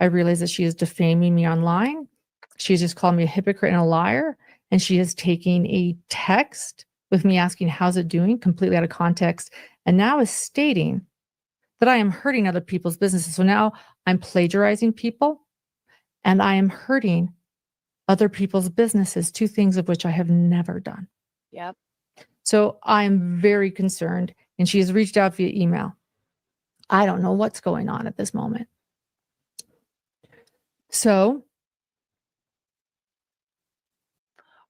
I realize that she is defaming me online. She has just called me a hypocrite and a liar. And she is taking a text with me asking, how's it doing? Completely out of context. And now is stating that I am hurting other people's businesses. So now I'm plagiarizing people and I am hurting other people's businesses, 2 things of which I have never done. Yep. So I'm very concerned, and she has reached out via email. I don't know what's going on at this moment. So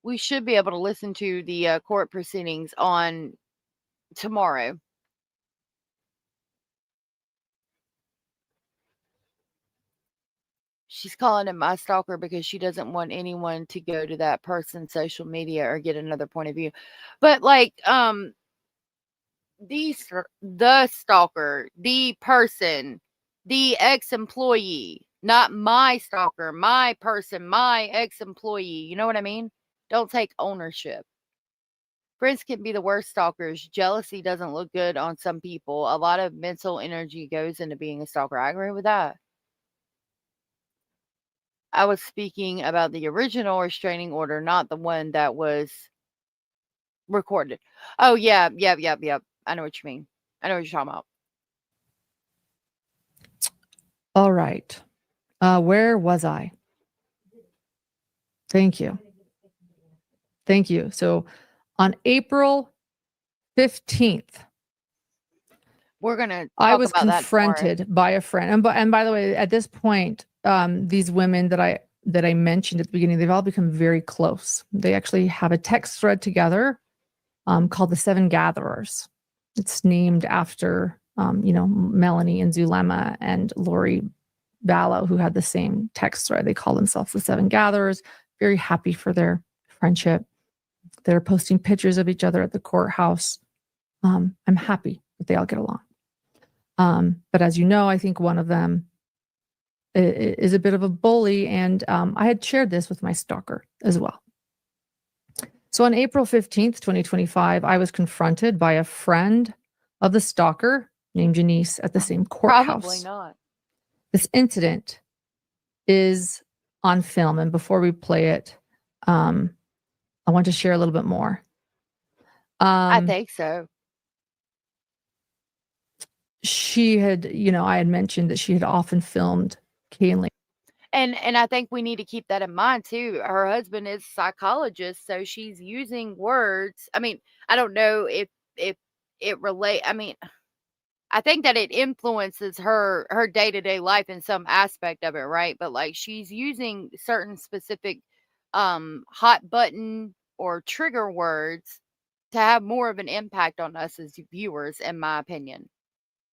We should be able to listen to the court proceedings on tomorrow. She's calling him my stalker because she doesn't want anyone to go to that person's social media or get another point of view. But like, the stalker, the person, the ex-employee, not my stalker, my person, my ex-employee. You know what I mean? Don't take ownership. Friends can be the worst stalkers. Jealousy doesn't look good on some people. A lot of mental energy goes into being a stalker. I agree with that. I was speaking about the original restraining order, not the one that was recorded. Oh, yeah. Yep. I know what you mean. I know what you're talking about. all right. Where was I? Thank you. So on April 15th, We're going to I talk was about that tomorrow. confronted by a friend. And by the way, at this point, these women that I mentioned at the beginning, they've all become very close. They actually have a text thread together called the 7 Gatherers. It's named after, Melanie and Zulema and Lori Vallow, who had the same text thread. They call themselves the 7 Gatherers. Very happy for their friendship. They're posting pictures of each other at the courthouse. I'm happy that they all get along. But as you know, I think one of them is a bit of a bully, and I had shared this with my stalker as well. So on April 15th, 2025, I was confronted by a friend of the stalker named Janice at the same courthouse. Probably not. This incident is on film, and before we play it, I want to share a little bit more. I think so. She had, I had mentioned that she had often filmed Kaylee. And I think we need to keep that in mind too. Her husband is a psychologist, so she's using words. I mean, I don't know if it relate. I mean, I think that it influences her day-to-day life in some aspect of it, right? But like she's using certain specific hot button or trigger words to have more of an impact on us as viewers, in my opinion.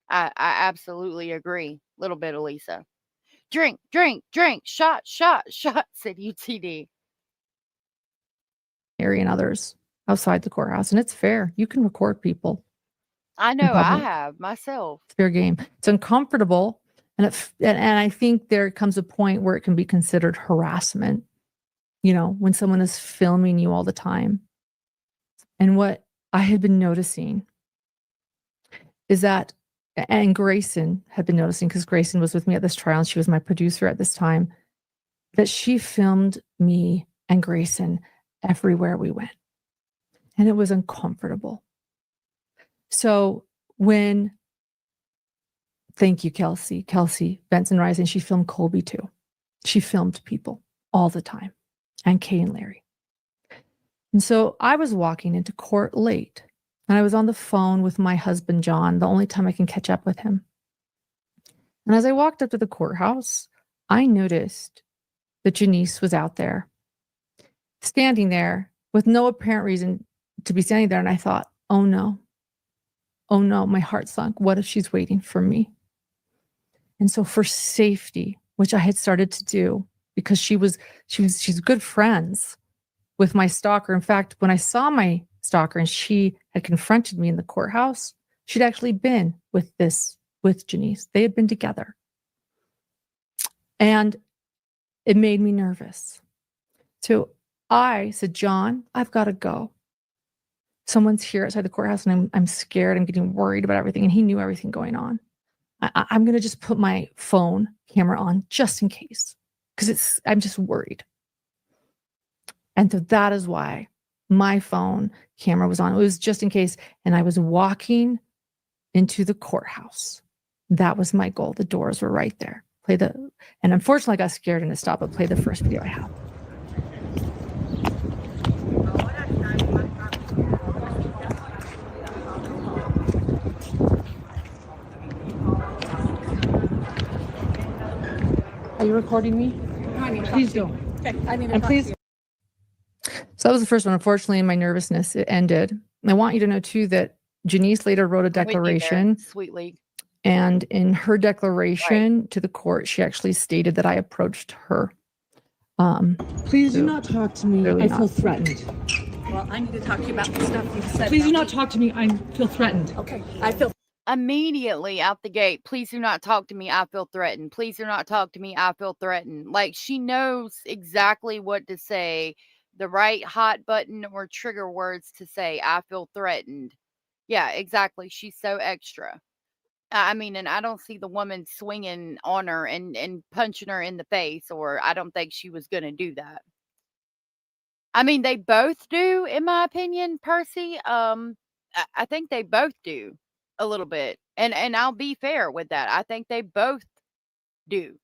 I absolutely agree. Little bit, Elisa. Drink, shot, said UTD. Harry and others outside the courthouse, and it's fair. You can record people. I know I have myself. It's fair game. It's uncomfortable, and I think there comes a point where it can be considered harassment. When someone is filming you all the time. And what I had been noticing is that, and Grayson had been noticing, because Grayson was with me at this trial and she was my producer at this time, that she filmed me and Grayson everywhere we went. And it was uncomfortable. So thank you, Kelsey Benson Rising, she filmed Colby too. She filmed people all the time, and Kay and Larry. And so I was walking into court late, and I was on the phone with my husband, John, the only time I can catch up with him. And as I walked up to the courthouse, I noticed that Janice was out there, standing there with no apparent reason to be standing there. And I thought, oh no, my heart sunk. What if she's waiting for me? And so for safety, which I had started to do, because she's good friends with my stalker. In fact, when I saw my stalker and she had confronted me in the courthouse, she'd actually been with Janice. They had been together. And it made me nervous. So I said, John, I've got to go. Someone's here outside the courthouse and I'm scared. I'm getting worried about everything. And he knew everything going on. I'm going to just put my phone camera on just in case, because I'm just worried. And so that is why my phone camera was on. It was just in case. And I was walking into the courthouse. That was my goal. The doors were right there. And unfortunately I got scared and it stopped, but play the first video I have. Are you recording me? Please do. Okay. And please. So that was the first one. Unfortunately, in my nervousness, it ended. And I want you to know too that Janice later wrote a I'm with you there, declaration, Sweet League. and in her declaration to the court, she actually stated that I approached her. Please do so not talk to me. clearly I feel not. threatened. Well, I need to talk to you about the stuff you said. Please do not talk to me. I feel threatened. Okay, I feel. Immediately out the gate, please do not talk to me. I feel threatened. Please do not talk to me. I feel threatened. Like she knows exactly what to say, the right hot button or trigger words to say. I feel threatened. Yeah, exactly. She's so extra. I mean, and I don't see the woman swinging on her and punching her in the face, or I don't think she was going to do that. I mean, they both do, in my opinion, Percy. I think they both do a little bit, and I'll be fair with that. I think they both do.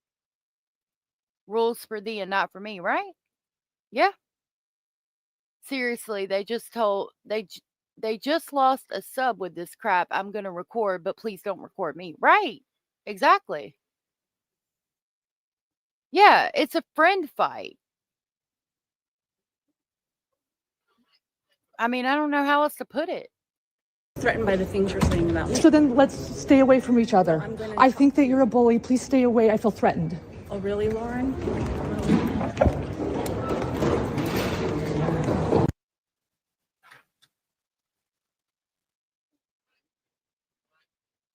Rules for thee and not for me, right? Yeah. Seriously, they just lost a sub with this crap. I'm gonna record, but please don't record me. Right? Exactly. Yeah, it's a friend fight. I mean, I don't know how else to put it. Threatened by the things you're saying about me. So then let's stay away from each other. I think that you're a bully. Please stay away. I feel threatened. Oh, really, Lauren?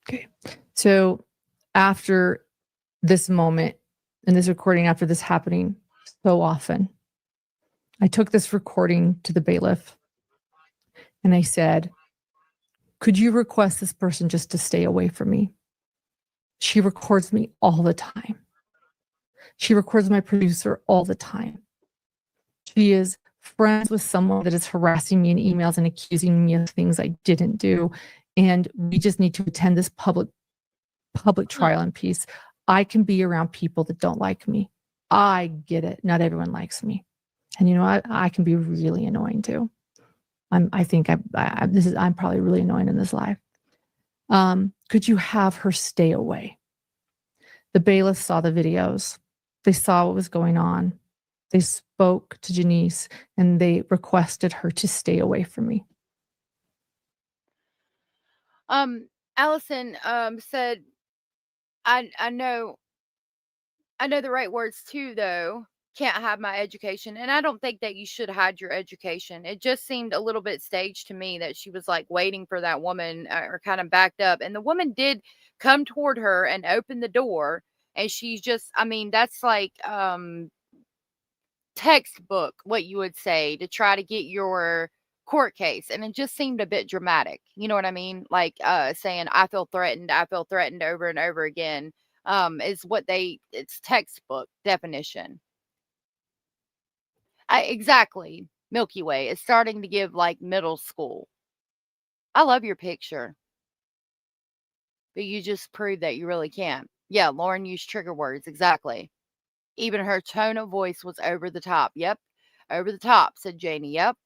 Okay. So after this moment and this recording, after this happening so often, I took this recording to the bailiff and I said, could you request this person just to stay away from me? She records me all the time. She records my producer all the time. She is friends with someone that is harassing me in emails and accusing me of things I didn't do. And we just need to attend this public trial in peace. I can be around people that don't like me. I get it. Not everyone likes me. And you know, I can be really annoying too. I'm probably really annoying in this life. Could you have her stay away? The bailiff saw the videos. They saw what was going on. They spoke to Janice and they requested her to stay away from me. Allison said, I know the right words too, though. Can't hide my education. And I don't think that you should hide your education. It just seemed a little bit staged to me that she was like waiting for that woman or kind of backed up. And the woman did come toward her and open the door. And she's just, I mean, that's like textbook what you would say to try to get your court case. And it just seemed a bit dramatic. You know what I mean? Like saying, I feel threatened over and over again. Is what it's textbook definition. Exactly. Milky Way is starting to give like middle school. I love your picture. But you just proved that you really can't. Yeah, Lauren used trigger words. Exactly. Even her tone of voice was over the top. Yep. Over the top, said Janie. Yep.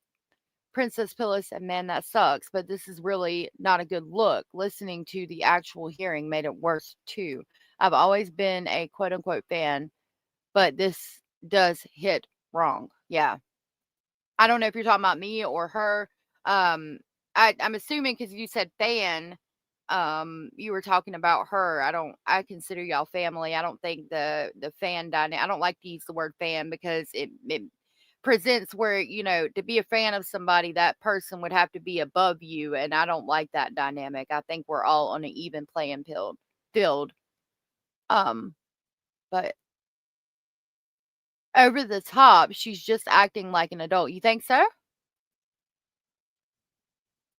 Princess Pillow said, man, that sucks. But this is really not a good look. Listening to the actual hearing made it worse too. I've always been a quote unquote fan, but this does hit wrong. Yeah. I don't know if you're talking about me or her. I'm assuming because you said fan, you were talking about her. I consider y'all family. I don't think the fan dynamic, I don't like to use the word fan because it presents where, you know, to be a fan of somebody, that person would have to be above you. And I don't like that dynamic. I think we're all on an even playing field. But over the top, she's just acting like an adult. You think so?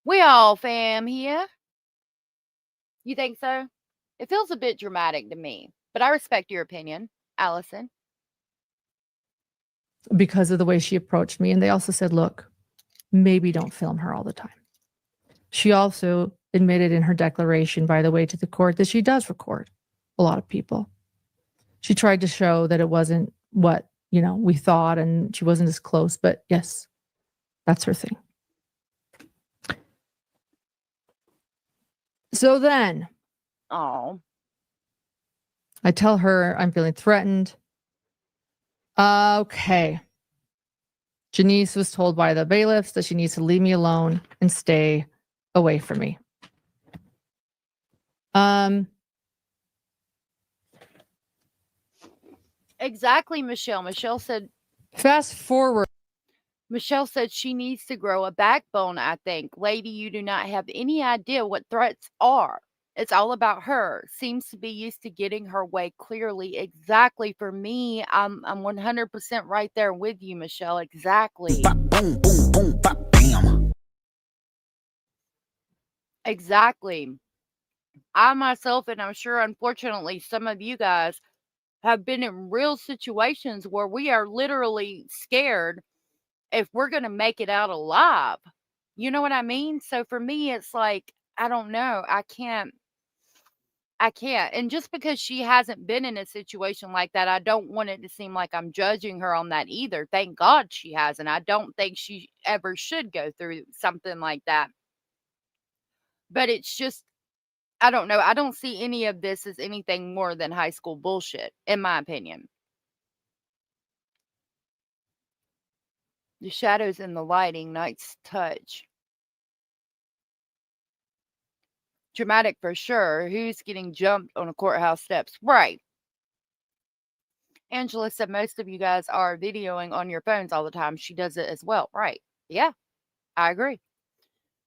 We all fam here. You think so? It feels a bit dramatic to me, but I respect your opinion, Allison. Because of the way she approached me. And they also said, look, maybe don't film her all the time. She also admitted in her declaration, by the way, to the court that she does record a lot of people. She tried to show that it wasn't what, you know, we thought and she wasn't as close, but yes, that's her thing. So then, Oh, I tell her I'm feeling threatened. Okay. Janice was told by the bailiffs that she needs to leave me alone and stay away from me. Exactly, Michelle. Michelle said she needs to grow a backbone, I think. Lady, you do not have any idea what threats are. It's all about her. Seems to be used to getting her way clearly. Exactly. For me, I'm 100% right there with you, Michelle. Exactly. Boom, boom, boom, bop, bam. Exactly. I myself, and I'm sure unfortunately some of you guys have been in real situations where we are literally scared if we're going to make it out alive. You know what I mean? So for me, it's like, I don't know. I can't. And just because she hasn't been in a situation like that, I don't want it to seem like I'm judging her on that either. Thank God she hasn't. I don't think she ever should go through something like that. But it's just, I don't know. I don't see any of this as anything more than high school bullshit, in my opinion. The shadows in the lighting, night's touch. Dramatic for sure. Who's getting jumped on a courthouse steps? Right. Angela said most of you guys are videoing on your phones all the time. She does it as well. Right. Yeah, I agree.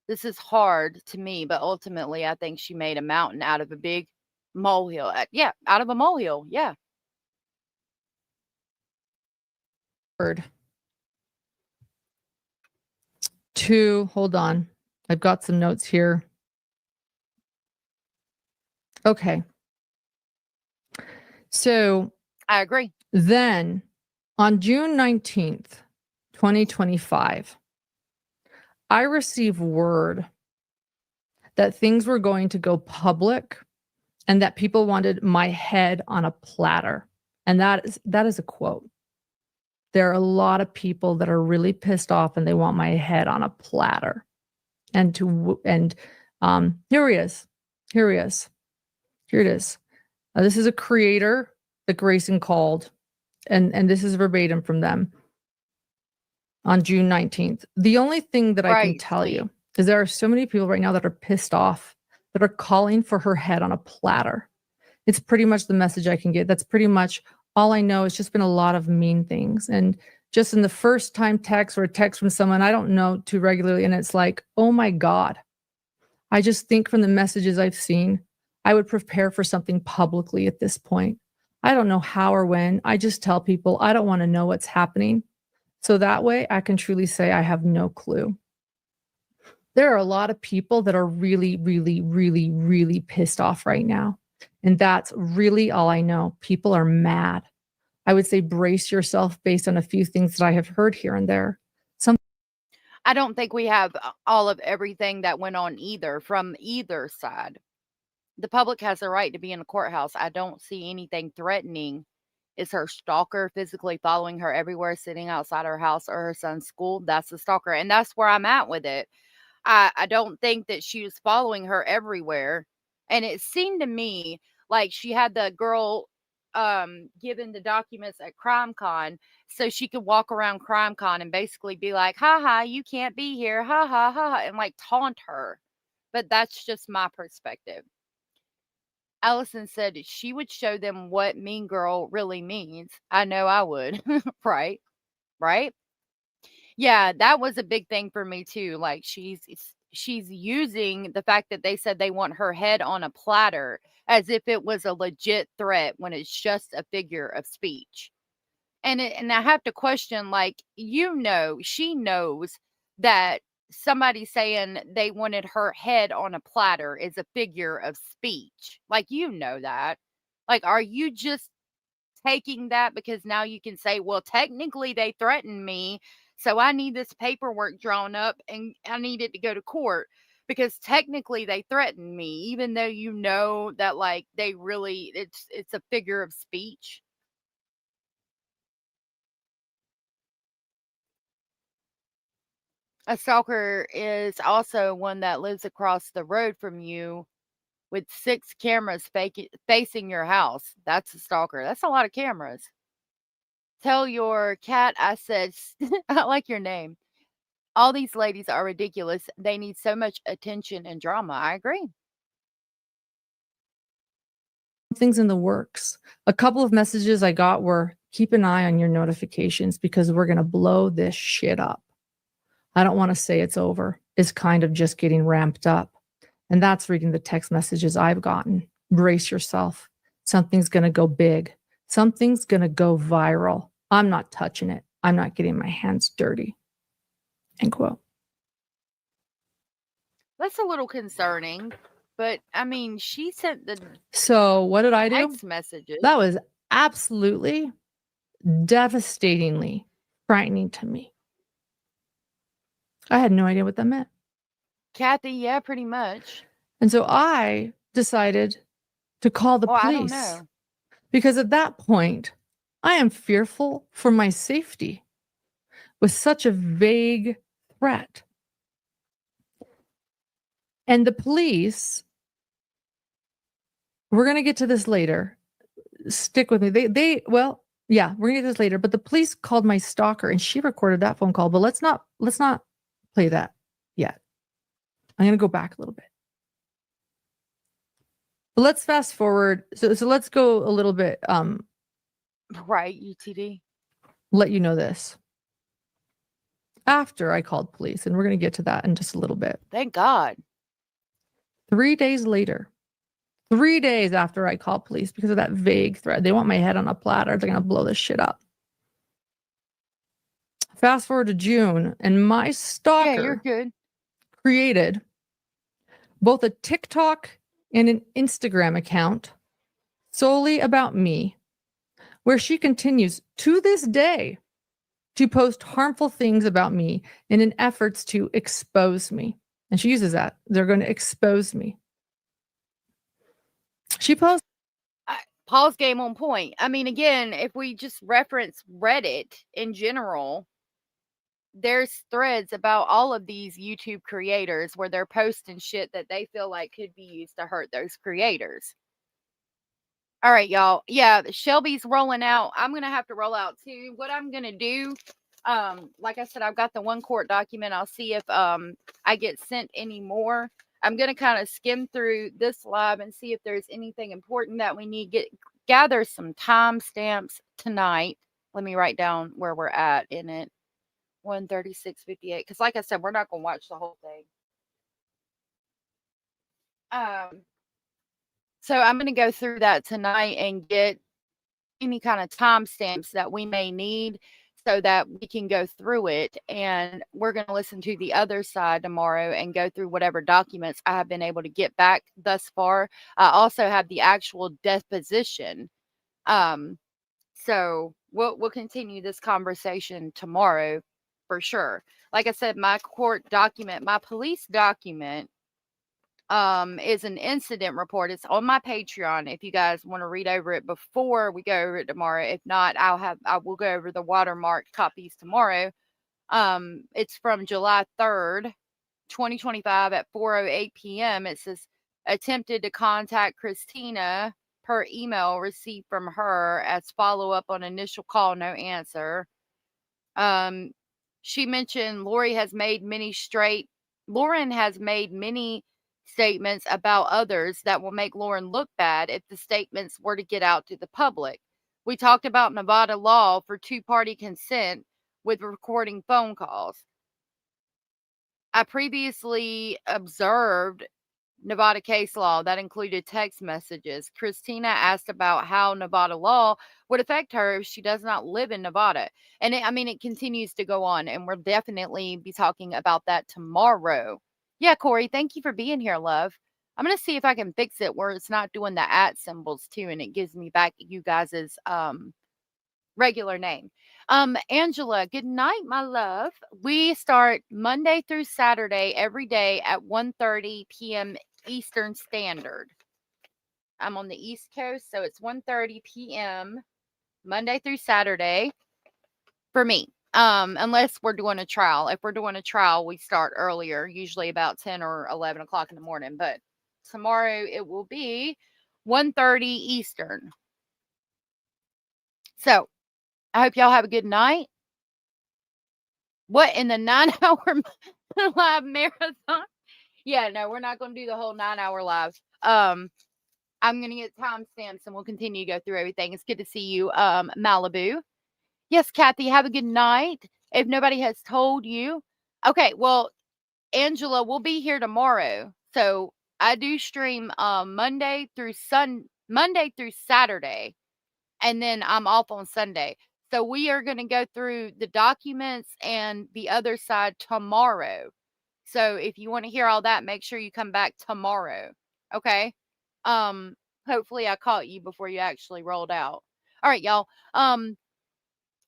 This is hard to me, but ultimately, I think she made a mountain out of a big molehill. Yeah, out of a molehill. Yeah. Hold on. I've got some notes here. Okay. So I agree. Then on June 19th, 2025, I received word that things were going to go public and that people wanted my head on a platter. And that is a quote. There are a lot of people that are really pissed off and they want my head on a platter. And here he is. Here he is. Here it is. This is a creator that Grayson called, and this is verbatim from them on June 19th. The only thing that I can tell you is there are so many people right now that are pissed off, that are calling for her head on a platter. It's pretty much the message I can get. That's pretty much all I know. It's just been a lot of mean things. And just in the first time text or a text from someone I don't know too regularly, and it's like, oh my God. I just think from the messages I've seen, I would prepare for something publicly at this point. I don't know how or when. I just tell people I don't want to know what's happening. So that way I can truly say I have no clue. There are a lot of people that are really, really, really, really pissed off right now. And that's really all I know. People are mad. I would say brace yourself based on a few things that I have heard here and there. I don't think we have all of everything that went on either from either side. The public has the right to be in a courthouse. I don't see anything threatening. Is her stalker physically following her everywhere, sitting outside her house or her son's school? That's the stalker. And that's where I'm at with it. I don't think that she was following her everywhere. And it seemed to me like she had the girl given the documents at CrimeCon so she could walk around CrimeCon and basically be like, ha ha, you can't be here, ha ha ha ha, and like taunt her. But that's just my perspective. Allison said she would show them what mean girl really means. I know I would. Right? Right? Yeah, that was a big thing for me too. Like she's using the fact that they said they want her head on a platter as if it was a legit threat when it's just a figure of speech. And I have to question, like, she knows that somebody saying they wanted her head on a platter is a figure of speech. Like, that. Like, are you just taking that because now you can say, well, technically they threatened me, so I need this paperwork drawn up and I need it to go to court because technically they threatened me, even though you know that like they really it's a figure of speech. A stalker is also one that lives across the road from you with 6 cameras facing your house. That's a stalker. That's a lot of cameras. Tell your cat I said, I like your name. All these ladies are ridiculous. They need so much attention and drama. I agree. Things in the works. A couple of messages I got were, keep an eye on your notifications because we're going to blow this shit up. I don't want to say it's over. It's kind of just getting ramped up. And that's reading the text messages I've gotten. Brace yourself. Something's going to go big. Something's going to go viral. I'm not touching it. I'm not getting my hands dirty. End quote. That's a little concerning, but I mean, she sent the So what did I do? text messages. That was absolutely devastatingly frightening to me. I had no idea what that meant. Kathy, yeah, pretty much. And so I decided to call the Well, I don't police know. because at that point, I am fearful for my safety with such a vague threat. And the police, we're going to get to this later. Stick with me. Well, yeah, we're going to get to this later, but the police called my stalker and she recorded that phone call, but let's not play that yet. I'm going to go back a little bit. But let's fast forward. So let's go a little bit, Right, UTD. let you know this. After I called police, and we're going to get to that in just a little bit. Thank God. 3 days later, 3 days after I called police because of that vague threat, they want my head on a platter. They're going to blow this shit up. Fast forward to June, and my Yeah, you're stalker good. created both a TikTok and an Instagram account solely about me, where she continues to this day to post harmful things about me in an efforts to expose me. And she uses that. They're going to expose me. She posts. Paul's game on point. I mean, again, if we just reference Reddit in general, there's threads about all of these YouTube creators where they're posting shit that they feel like could be used to hurt those creators. All right, y'all. Yeah, Shelby's rolling out. I'm going to have to roll out too. What I'm going to do, like I said, I've got the one court document. I'll see if I get sent any more. I'm going to kind of skim through this live and see if there's anything important that we need. Gather some timestamps tonight. Let me write down where we're at in it. 1:36:58. Because like I said, we're not going to watch the whole thing. So I'm going to go through that tonight and get any kind of timestamps that we may need so that we can go through it. And we're going to listen to the other side tomorrow and go through whatever documents I have been able to get back thus far. I also have the actual deposition. So we'll continue this conversation tomorrow for sure. Like I said, my court document, my police document is an incident report. It's on my Patreon if you guys want to read over it before we go over it tomorrow. If not, I will go over the watermarked copies tomorrow. It's from July 3rd, 2025 at 4:08 p.m. It says attempted to contact Christina per email received from her as follow-up on initial call, no answer. She mentioned Lauren has made many statements about others that will make Lauren look bad if the statements were to get out to the public. We talked about Nevada law for two-party consent with recording phone calls. I previously observed Nevada case law that included text messages. Christina asked about how Nevada law would affect her if she does not live in Nevada. And it continues to go on, and we'll definitely be talking about that tomorrow. Yeah, Corey, thank you for being here, love. I'm going to see if I can fix it where it's not doing the @ symbols too, and it gives me back you guys' regular name. Angela, good night, my love. We start Monday through Saturday every day at 1:30 p.m. Eastern Standard. I'm on the East Coast, so it's 1:30 p.m. Monday through Saturday for me. Unless we're doing a trial. If we're doing a trial, we start earlier, usually about 10 or 11 o'clock in the morning. But tomorrow it will be 1:30 Eastern. So I hope y'all have a good night. What, in the 9-hour live marathon? Yeah, no, we're not going to do the whole 9-hour live. I'm going to get timestamps and we'll continue to go through everything. It's good to see you, Malibu. Yes, Kathy, have a good night. If nobody has told you. Okay, well, Angela, we'll be here tomorrow. So I do stream Monday through Saturday, and then I'm off on Sunday. So we are going to go through the documents and the other side tomorrow. So if you want to hear all that, make sure you come back tomorrow. Okay? Hopefully I caught you before you actually rolled out. All right, y'all.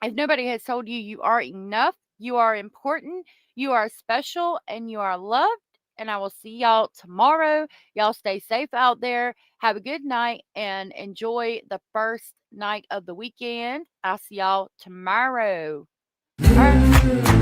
If nobody has told you, you are enough, you are important, you are special, and you are loved. And I will see y'all tomorrow. Y'all stay safe out there. Have a good night and enjoy the first night of the weekend. I'll see y'all tomorrow. All right.